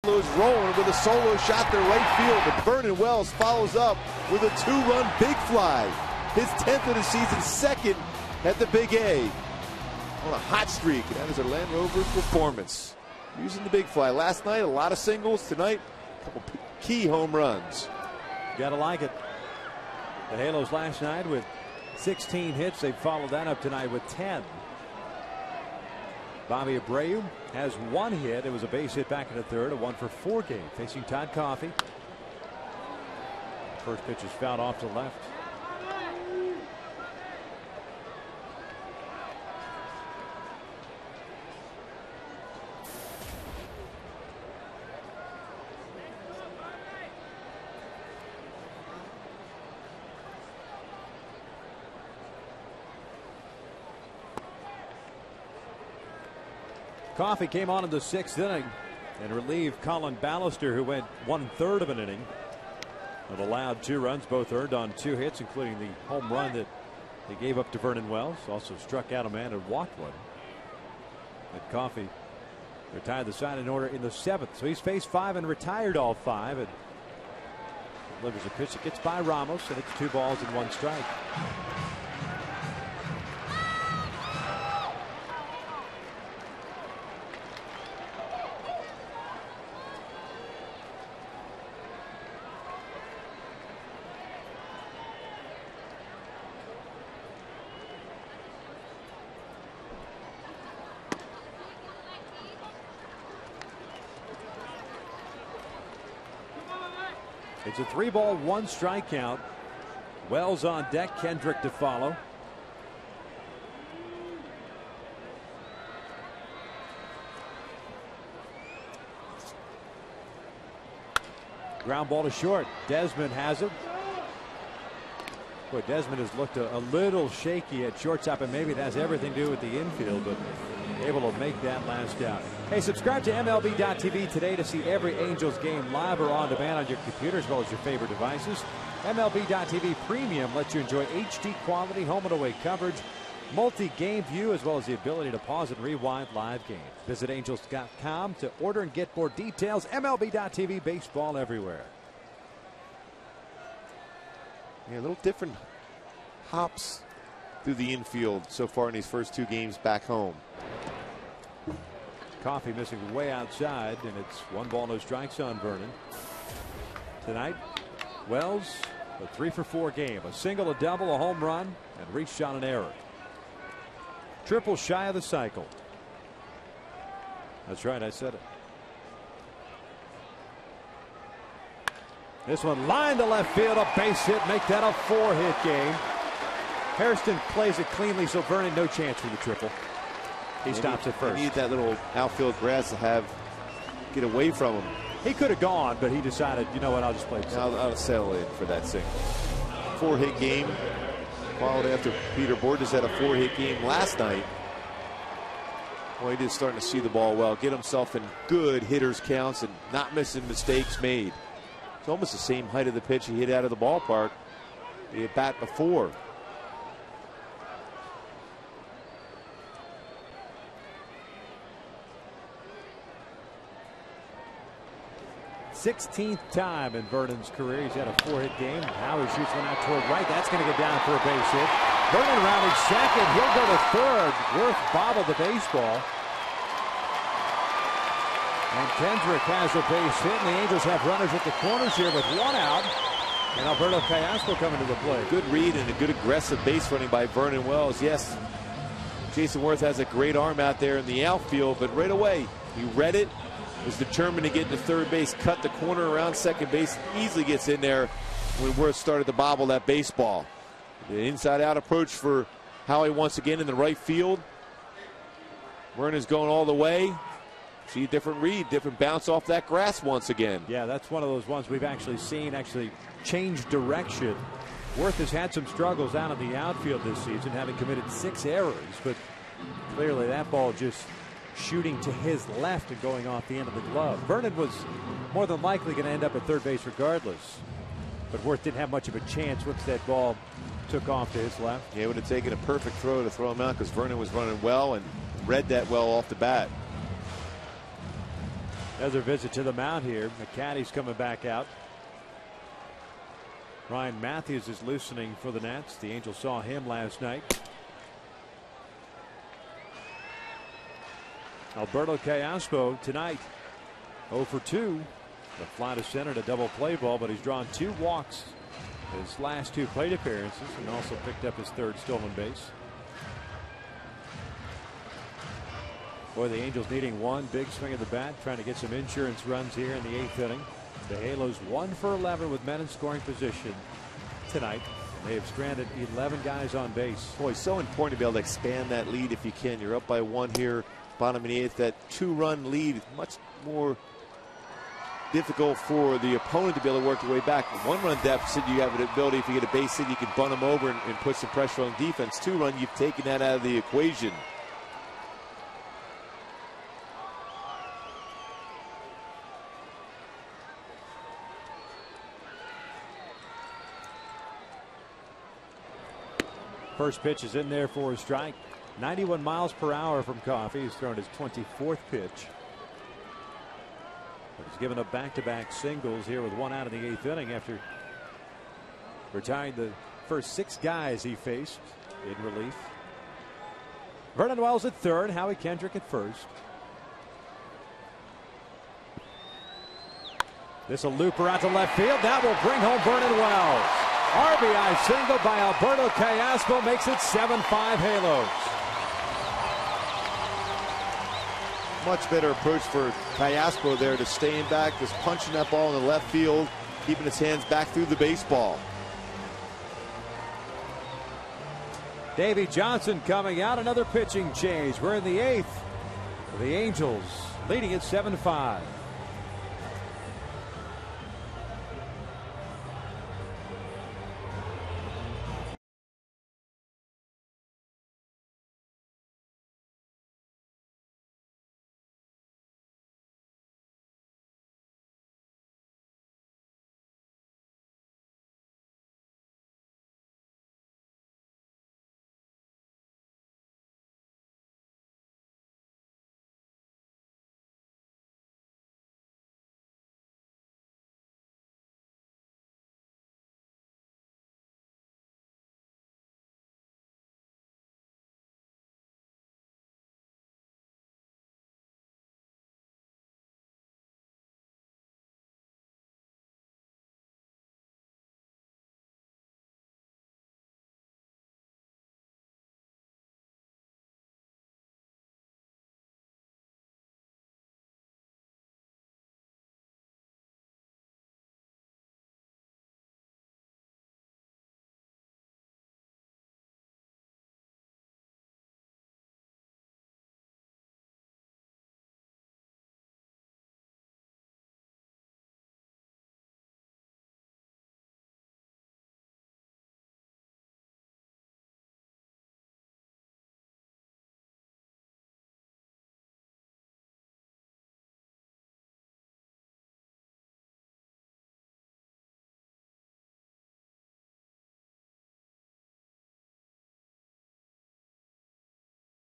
Is rolling with a solo shot to right field, but Vernon Wells follows up with a 2-run big fly. His 10th of the season, 2nd at the Big A. On a hot streak, and that is a Land Rover performance. Using the big fly. Last night, a lot of singles. Tonight, a couple key home runs. Gotta like it. The Halos last night with 16 hits. They followed that up tonight with 10. Bobby Abreu has 1 hit. It was a base hit back in the 3rd, a 1-for-4 game. Facing Todd Coffey. First pitch is fouled off to left. Coffey came on in the 6th inning and relieved Colin Ballister, who went 1/3 of an inning. Of allowed 2 runs, both earned on 2 hits, including the home run that they gave up to Vernon Wells. Also struck out a man and walked one. And Coffey retired the side in order in the 7th. So he's faced 5 and retired all 5. And delivers a pitch that gets by Ramos, and it's 2 balls and 1 strike. It's a 3-ball, 1 strike count. Wells on deck, Kendrick to follow. Ground ball to short. Desmond has it. Boy, Desmond has looked a little shaky at shortstop, and maybe it has everything to do with the infield, but able to make that last out. Hey, subscribe to MLB.tv today to see every Angels game live or on demand on your computer as well as your favorite devices. MLB.tv Premium lets you enjoy HD quality home and away coverage multi-game view, as well as the ability to pause and rewind live games. Visit Angels.com to order and get more details. MLB.tv, baseball everywhere. Yeah, a little different hops through the infield so far in these first 2 games back home. Coffey missing way outside, and it's 1 ball, no strikes on Vernon. Tonight, Wells, a 3-for-4 game. A single, a double, a home run, and reached on an error. Triple shy of the cycle. That's right, I said it. This one lined to left field, a base hit, make that a 4-hit game. Hairston plays it cleanly, so Vernon no chance for the triple. He stops at first. He needed that little outfield grass to get away from him. He could have gone, but he decided, you know what, I'll just play it. I'll settle in for that single. 4-hit game, followed after Peter Borges had a 4-hit game last night. Well, he is starting to see the ball well, get himself in good hitters counts and not missing mistakes made. It's almost the same height of the pitch he hit out of the ballpark the at bat before. '16th time in Vernon's career he's had a 4-hit game. Now he shoots one out toward right. That's going to get down for a base hit. Vernon rounding second. He'll go to third. Worth bobbled the baseball. And Kendrick has a base hit, and the Angels have runners at the corners here with 1 out. And Alberto Callaspo coming to the plate. Good read and a good aggressive base running by Vernon Wells. Yes, Jason Worth has a great arm out there in the outfield, but right away he read it, was determined to get to third base, cut the corner around second base, easily gets in there when Worth started to bobble that baseball. The inside-out approach for Howie once again in the right field. Vernon's going all the way. See a different read, different bounce off that grass once again. Yeah, that's one of those ones we've actually seen change direction. Worth has had some struggles out in the outfield this season, having committed 6 errors, but clearly that ball just shooting to his left and going off the end of the glove. Vernon was more than likely going to end up at third base regardless, but Worth didn't have much of a chance once that ball took off to his left. Yeah, it would have taken a perfect throw to throw him out because Vernon was running well and read that well off the bat. Another visit to the mound here. McCaddy's coming back out. Ryan Matthews is loosening for the Nats. The Angels saw him last night. Alberto Callaspo tonight 0 for 2. The fly to center, a double play ball, but he's drawn 2 walks his last 2 plate appearances and also picked up his 3rd stolen base. Boy, the Angels needing one big swing of the bat, trying to get some insurance runs here in the 8th inning. The Halos 1 for 11 with men in scoring position tonight. They have stranded 11 guys on base. Boy, so important to be able to expand that lead if you can. You're up by 1 here, bottom of the 8th. That 2-run lead is much more difficult for the opponent to be able to work their way back. 1-run deficit, you have an ability, if you get a base hit, you can bunt them over and put some pressure on defense. 2-run, you've taken that out of the equation. First pitch is in there for a strike. 91 miles per hour from Coffey. He's thrown his 24th pitch. But he's given up back-to-back singles here with 1 out in the 8th inning after retiring the first 6 guys he faced in relief. Vernon Wells at third, Howie Kendrick at first. This will loop around to left field. That will bring home Vernon Wells. RBI single by Alberto Callaspo makes it 7-5 Halos. Much better approach for Callaspo there to staying back, just punching that ball in the left field, keeping his hands back through the baseball. Davey Johnson coming out, another pitching change. We're in the 8th. The Angels leading at 7-5.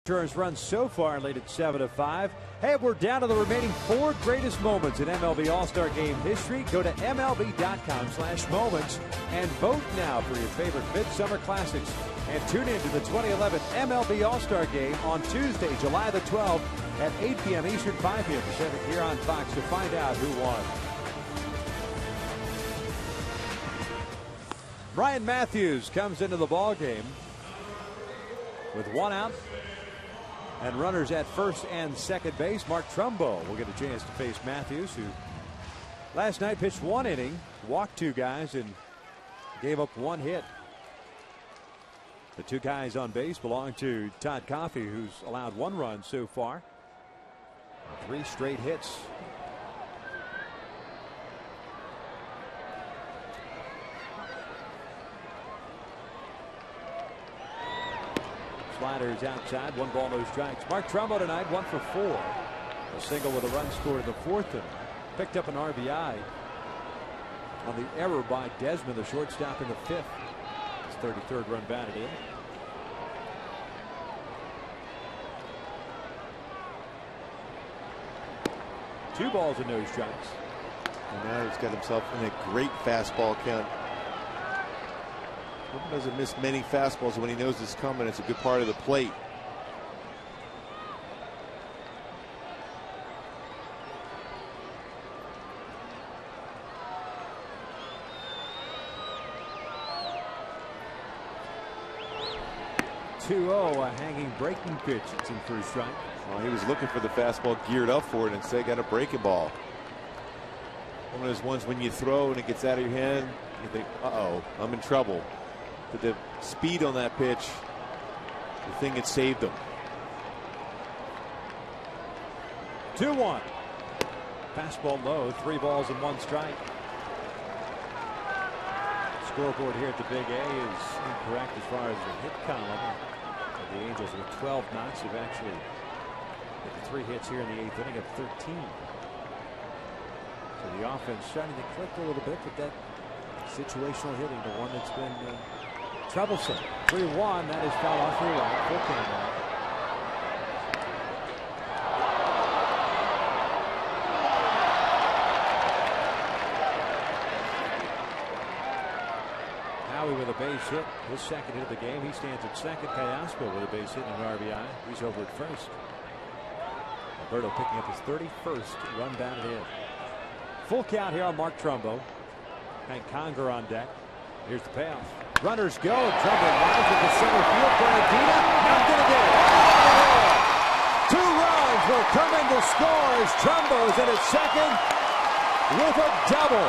Insurance run so far lead at 7-5. Hey, we're down to the remaining 4 greatest moments in MLB All-Star Game history. Go to MLB.com/moments and vote now for your favorite Midsummer Classics. And tune in to the 2011 MLB All-Star Game on Tuesday, July the 12th at 8 p.m. Eastern, 5 p.m. Pacific here on Fox to find out who won. Brian Matthews comes into the ball game with 1 out and runners at first and second base. Mark Trumbo will get a chance to face Matthews, who last night pitched 1 inning, walked 2 guys, and gave up 1 hit. The 2 guys on base belong to Todd Coffey, who's allowed 1 run so far. 3 straight hits. Sliders outside, 1 ball, no strikes. Mark Trumbo tonight 1 for 4. A single with a run scored in the 4th inning. Picked up an RBI on the error by Desmond, the shortstop, in the 5th. His 33rd run batted in. Two balls and no strikes. And now he's got himself in a great fastball count. He doesn't miss many fastballs when he knows it's coming. It's a good part of the plate. A hanging breaking pitch. It's in for a strike. Well, he was looking for the fastball, geared up for it, and instead got a breaking ball. One of those ones when you throw and it gets out of your hand, you think, uh-oh, I'm in trouble. But the speed on that pitch, the thing that saved him. 2-1. Fastball low, 3 balls and 1 strike. Scoreboard here at the Big A is incorrect as far as the hit column. The Angels with 12 knocks have actually hit the 3 hits here in the 8th inning of 13. So the offense starting to click a little bit, but that situational hitting, the one that's been troublesome. 3-1, that is foul off the right. Full count. With a base hit, his second hit of the game. He stands at second. Teoscar with a base hit and an RBI. He's over at first. Alberto picking up his 31st run batted in. Full count here on Mark Trumbo. Hank Conger on deck. Here's the payoff. Runners go. Trumbo lines at the center field. Bernardina not going to get it. 2 runs will come in to score as Trumbo is in at second with a double.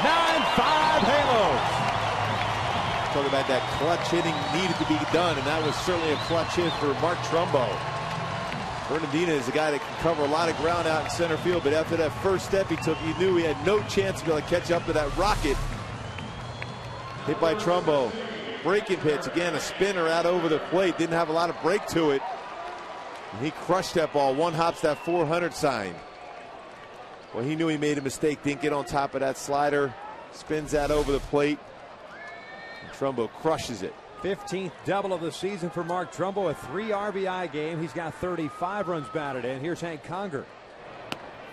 9-5 Halos. Talk about that clutch hitting needed to be done, and that was certainly a clutch hit for Mark Trumbo. Bernardina is a guy that can cover a lot of ground out in center field, but after that first step he took, you knew he had no chance to be able to catch up to that rocket. Hit by Trumbo. Breaking pitch, again, a spinner out over the plate. Didn't have a lot of break to it. And he crushed that ball. 1 hops that 400 sign. Well, he knew he made a mistake. Didn't get on top of that slider. Spins that over the plate. And Trumbo crushes it. 15th double of the season for Mark Trumbo. A 3 RBI game. He's got 35 runs batted in. Here's Hank Conger.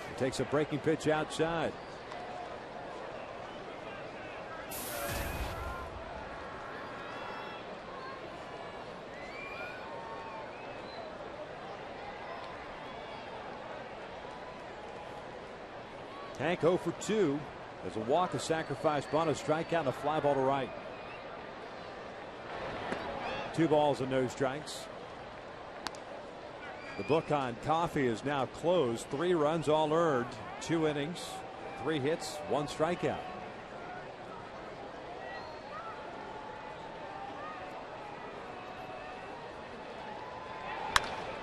He takes a breaking pitch outside. Hank 0 for 2. There's a walk, a sacrifice bunt, a strikeout, and a fly ball to right. 2 balls and no strikes. The book on Coffey is now closed. 3 runs all earned, 2 innings, 3 hits, 1 strikeout.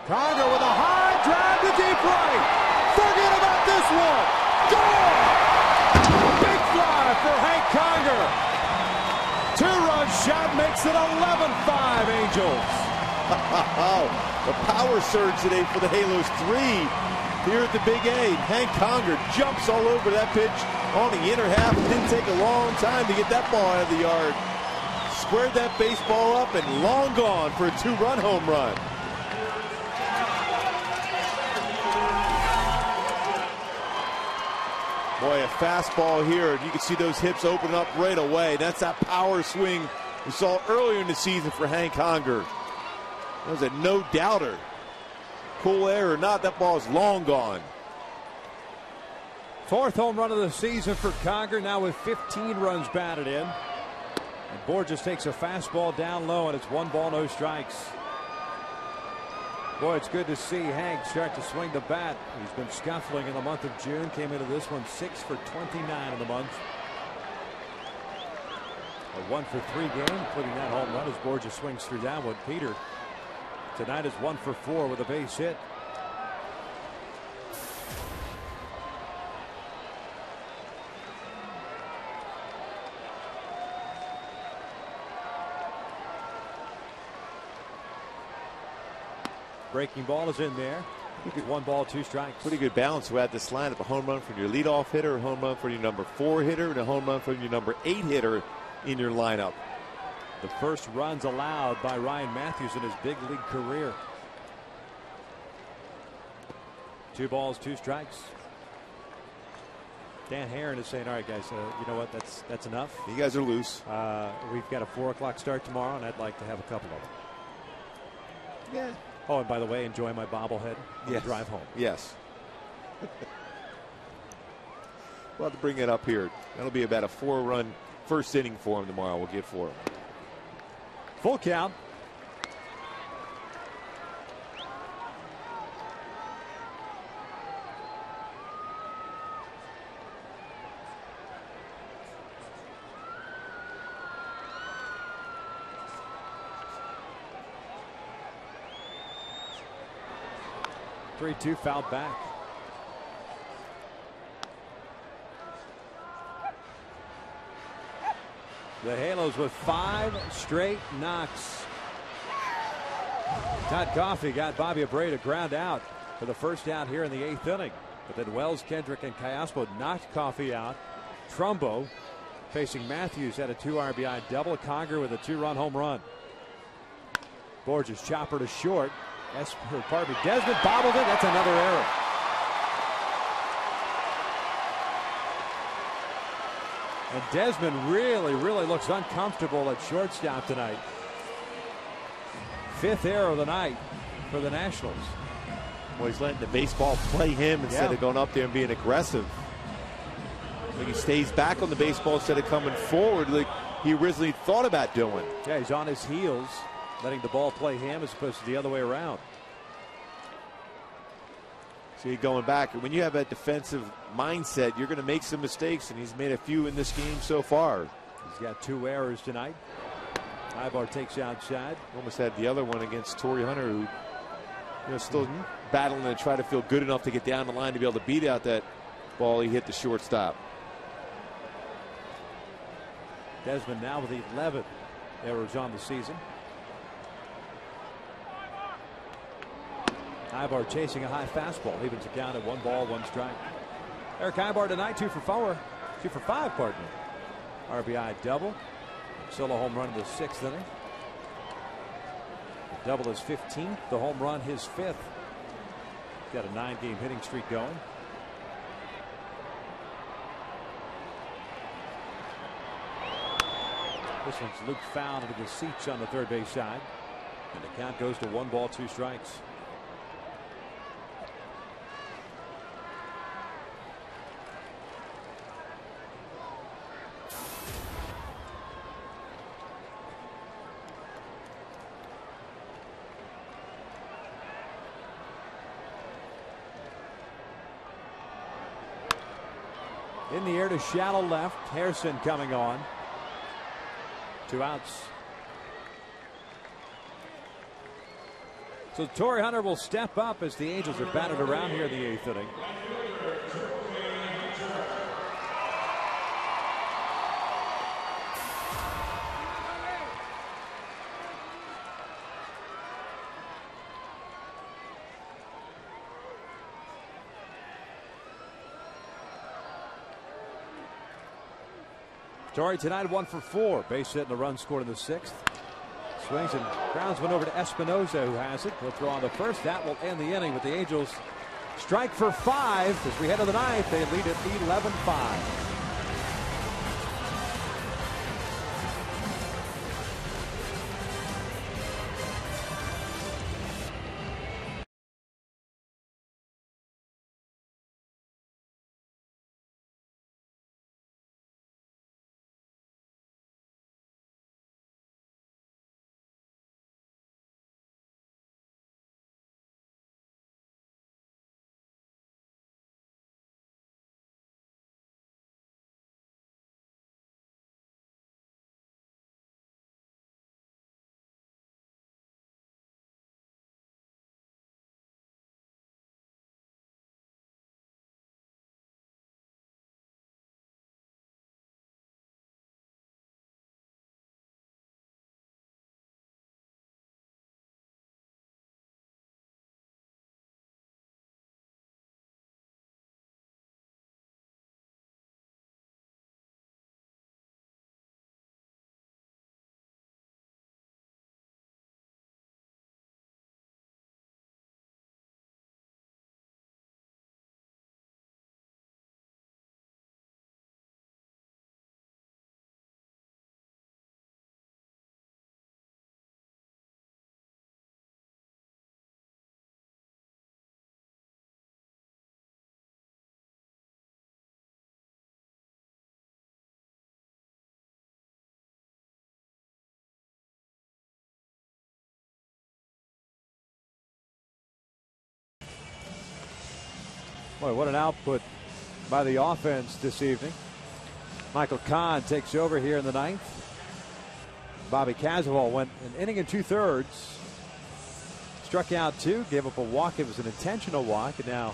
Conger with a high drive to deep right. Forget about this one. Gone! Big fly for Hank Conger. 2-run shot makes it 11-5 Angels. The power surge today for the Halos. 3 here at the Big A. Hank Conger jumps all over that pitch on the inner half. It didn't take a long time to get that ball out of the yard. squared that baseball up and long gone for a 2-run home run. Boy, a fastball here. You can see those hips open up right away. That's that power swing we saw earlier in the season for Hank Conger. That was a no-doubter. Cool air or not, that ball is long gone. 4th home run of the season for Conger, now with 15 runs batted in. And Borges takes a fastball down low, and it's 1 ball, no strikes. Boy, it's good to see Hank start to swing the bat. He's been scuffling in the month of June. Came into this one 6 for 29 in the month. A 1 for 3 game, including that home run as Borges swings through downwood. Peter tonight is 1 for 4 with a base hit. Breaking ball is in there. 1 ball, 2 strikes. Pretty good balance throughout this lineup. A home run from your leadoff hitter, a home run from your number 4 hitter, and a home run from your number 8 hitter in your lineup. The first runs allowed by Ryan Matthews in his big league career. 2 balls, 2 strikes. Dan Herron is saying, all right, guys, you know what? That's enough. You guys are loose. We've got a 4 o'clock start tomorrow, and I'd like to have a couple of them. Yeah. Oh, and by the way, enjoy my bobblehead on the drive home. Yes. We'll have to bring it up here. That'll be about a 4-run first inning for him tomorrow. We'll get for him. Full count. Three-two, fouled back. The Halos with 5 straight knocks. Todd Coffey got Bobby Abreu to ground out for the first out here in the 8th inning. But then Wells, Kendrick, and Cayaspo knocked Coffey out. Trumbo facing Matthews had a 2 RBI double. Conger with a 2-run home run. Borges chopper to short. Desmond bobbled it. That's another error. And Desmond really looks uncomfortable at shortstop tonight. 5th error of the night for the Nationals. Well, he's letting the baseball play him instead of going up there and being aggressive. I think he stays back on the baseball instead of coming forward like he originally thought about doing. Yeah, he's on his heels, letting the ball play him as opposed to the other way around. See, going back, when you have that defensive mindset, you're going to make some mistakes, and he's made a few in this game so far. He's got 2 errors tonight. Ibar takes outside. Almost had the other one against Torrey Hunter, who still battling to try to feel good enough to get down the line to be able to beat out that ball he hit the shortstop. Desmond now with 11 errors on the season. Ibar chasing a high fastball, evens the count at 1 ball, 1 strike. Eric Ibar tonight 2 for 5, pardon me. RBI double. Solo home run in the 6th inning. The double is 15th. The home run his 5th. Got a 9-game hitting streak going. This one's looped foul into the seats on the third base side. And the count goes to 1 ball, 2 strikes. In the air to shallow left. Harrison coming on. 2 outs. So Torrey Hunter will step up as the Angels are batted around here in the 8th inning. Torrey tonight 1 for 4. Base hit and a run scored in the 6th. Swings and grounds one over to Espinoza, who has it. He'll throw on the first. That will end the inning with the Angels strike for 5 as we head to the 9th. They lead at 11-5. Boy, what an output by the offense this evening. Michael Kahn takes over here in the 9th. Bobby Cazaval went an inning and 2/3. Struck out 2, gave up a walk. It was an intentional walk. And now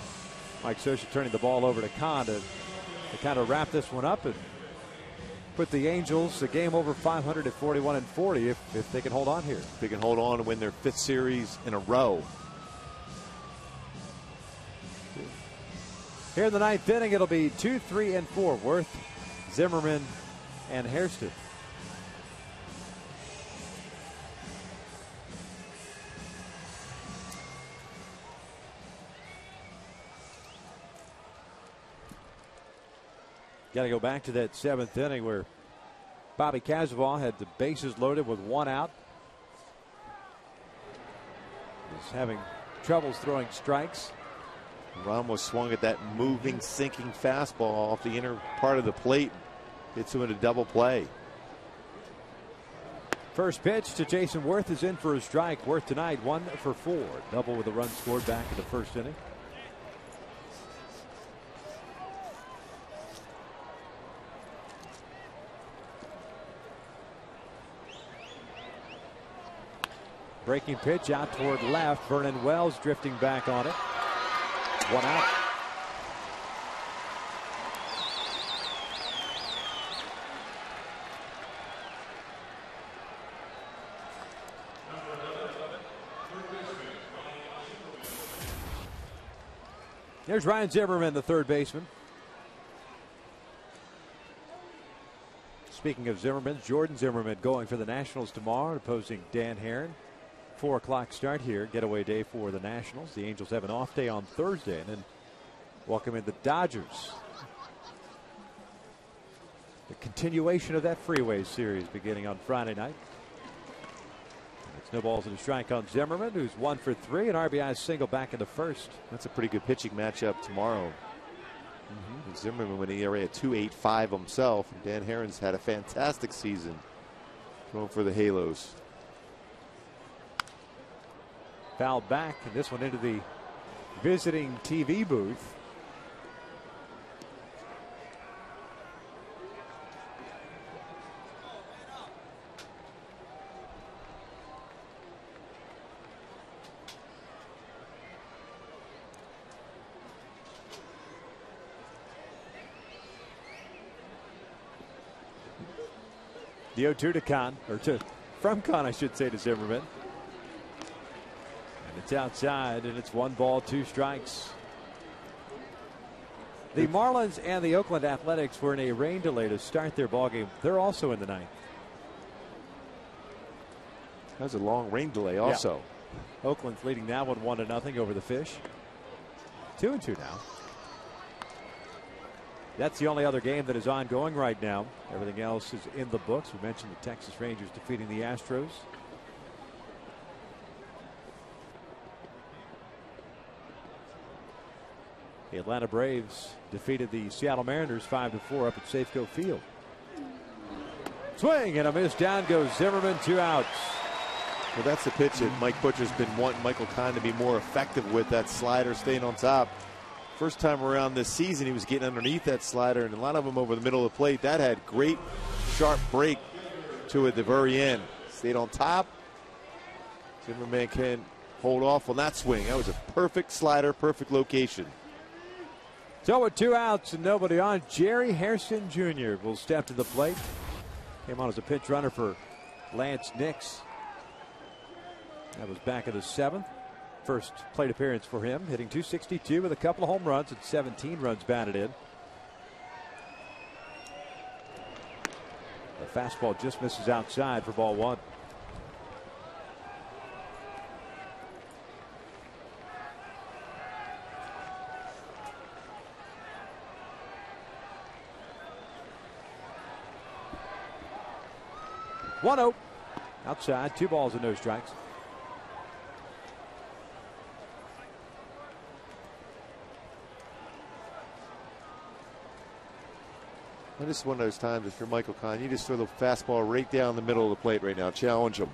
Mike Scioscia turning the ball over to Kahn to kind of wrap this one up and put the Angels the game over 500 at 41-40 if they can hold on here. If they can hold on and win their 5th series in a row. Here in the 9th inning, it'll be 2, 3, and 4. Worth, Zimmerman, and Hairston. Got to go back to that 7th inning where Bobby Cazaval had the bases loaded with 1 out. He's having troubles throwing strikes. Ramos swung at that moving, sinking fastball off the inner part of the plate. Hits him in a double play. First pitch to Jason Worth is in for a strike. Worth tonight 1 for 4. Double with a run scored back in the 1st inning. Breaking pitch out toward left. Vernon Wells drifting back on it. 1 out. There's Ryan Zimmerman, the 3rd baseman. Speaking of Zimmerman, Jordan Zimmerman going for the Nationals tomorrow, opposing Dan Herron. 4 o'clock start here, getaway day for the Nationals. The Angels have an off day on Thursday and then welcome in the Dodgers. The continuation of that freeway series beginning on Friday night. It's no balls and a strike on Zimmerman, who's 1 for 3, an RBI single back in the 1st. That's a pretty good pitching matchup tomorrow. Zimmerman with an ERA at 2.85 himself. And Dan Herron's had a fantastic season going for the Halos. Fouled back, and this one into the visiting TV booth. The 0-2 to Kahn, or from Kahn, I should say, to Zimmerman. And it's outside, and it's 1 ball, 2 strikes. The Marlins and the Oakland Athletics were in a rain delay to start their ball game. They're also in the ninth. That was a long rain delay also. Yeah. Oakland's leading that one 1-0 over the Fish. 2-2 now. That's the only other game that is ongoing right now. Everything else is in the books. We mentioned the Texas Rangers defeating the Astros. The Atlanta Braves defeated the Seattle Mariners 5-4 up at Safeco Field. Swing and a miss. Down goes Zimmerman. 2 outs. Well, that's the pitch that Mike Butcher's been wanting Michael Kahn to be more effective with, that slider staying on top. First time around this season, he was getting underneath that slider, and a lot of them over the middle of the plate. That had great sharp break to it at the very end. Stayed on top. Zimmerman can hold off on that swing. That was a perfect slider, perfect location. So with 2 outs and nobody on, Jerry Hairston Jr. will step to the plate. Came on as a pinch runner for Lance Nix. That was back in the 7th. First plate appearance for him, hitting .262 with a couple of home runs and 17 runs batted in. The fastball just misses outside for ball 1. One-0 outside, 2 balls and no strikes. And this is one of those times, if you're Michael Kahn, you just throw the fastball right down the middle of the plate right now. Challenge him.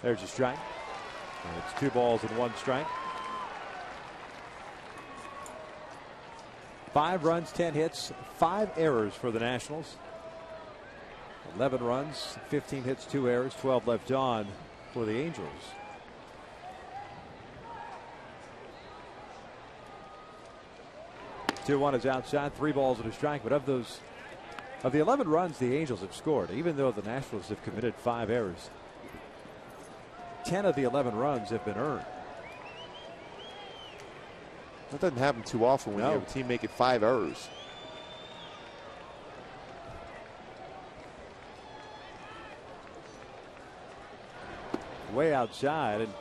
There's a strike. And it's 2 balls and 1 strike. 5 runs, 10 hits, 5 errors for the Nationals. 11 runs, 15 hits, 2 errors, 12 left on for the Angels. Two one is outside, 3 balls and a strike. But of the 11 runs the Angels have scored, even though the Nationals have committed 5 errors, 10 of the 11 runs have been earned. That doesn't happen too often when you have a team making 5 errors. Way outside, and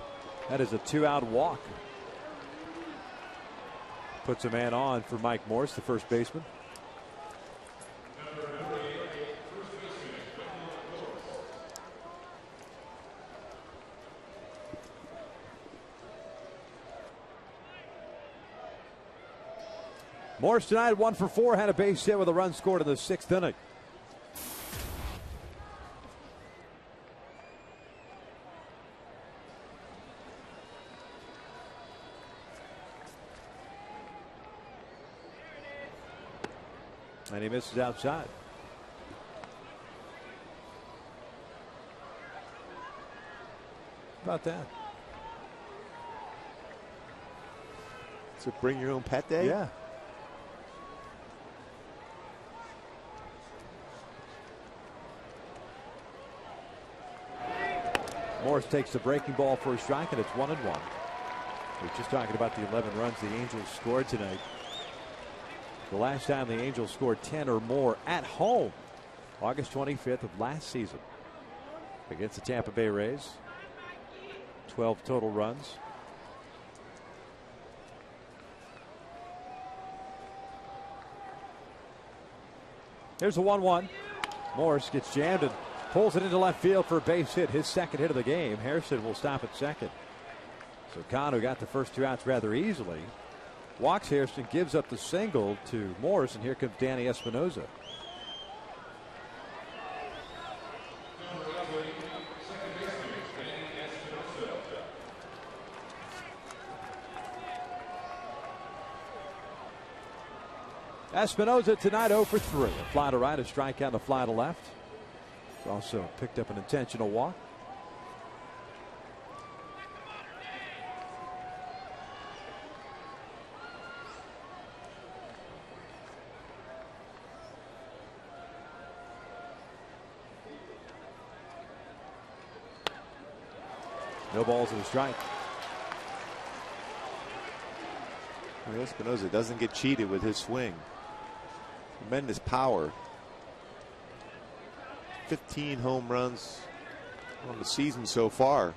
that is a 2-out walk. Puts a man on for Mike Morse, the first baseman. Morse tonight 1 for 4, had a base hit with a run scored in the 6th inning. And he misses outside. How about that? So bring your own pet day? Yeah. Morris takes the breaking ball for a strike, and it's 1-1. We're just talking about the 11 runs the Angels scored tonight. The last time the Angels scored 10 or more at home, August 25th of last season against the Tampa Bay Rays. 12 total runs. Here's a 1-1. Morris gets jammed and pulls it into left field for a base hit, his 2nd hit of the game. Harrison will stop at 2nd. So Kahn, who got the first 2 outs rather easily, walks Harrison, gives up the single to Morris, and here comes Danny Espinosa. Espinosa tonight 0 for 3. A fly to right, a strikeout, a fly to left. Also picked up an intentional walk. No balls and a strike. Espinosa doesn't get cheated with his swing. Tremendous power. 15 home runs on the season so far.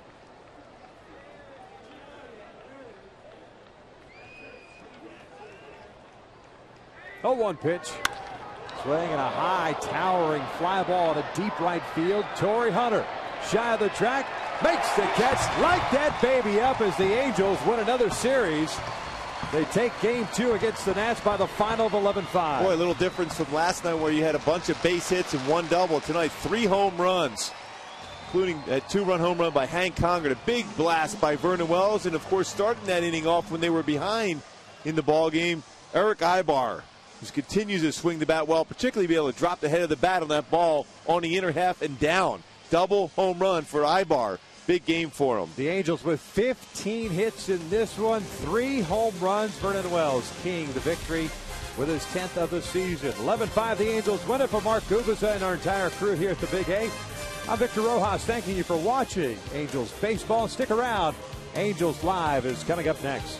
Oh, 1 pitch. Swinging a high, towering fly ball in a deep right field. Torrey Hunter, shy of the track, makes the catch. Light that baby up as the Angels win another series. They take game 2 against the Nats by the final of 11-5. Boy, a little difference from last night where you had a bunch of base hits and 1 double. Tonight, 3 home runs, including a 2-run home run by Hank Conger, a big blast by Vernon Wells, and of course starting that inning off when they were behind in the ball game, Eric Aybar, who continues to swing the bat well, particularly be able to drop the head of the bat on that ball on the inner half and down. Double home run for Aybar. Big game for him. The Angels with 15 hits in this one, 3 home runs. Vernon Wells king the victory with his 10th of the season. 11-5, the Angels win it. For Mark Gubicza and our entire crew here at the Big A, I'm Victor Rojas, thanking you for watching Angels baseball. Stick around. Angels Live is coming up next.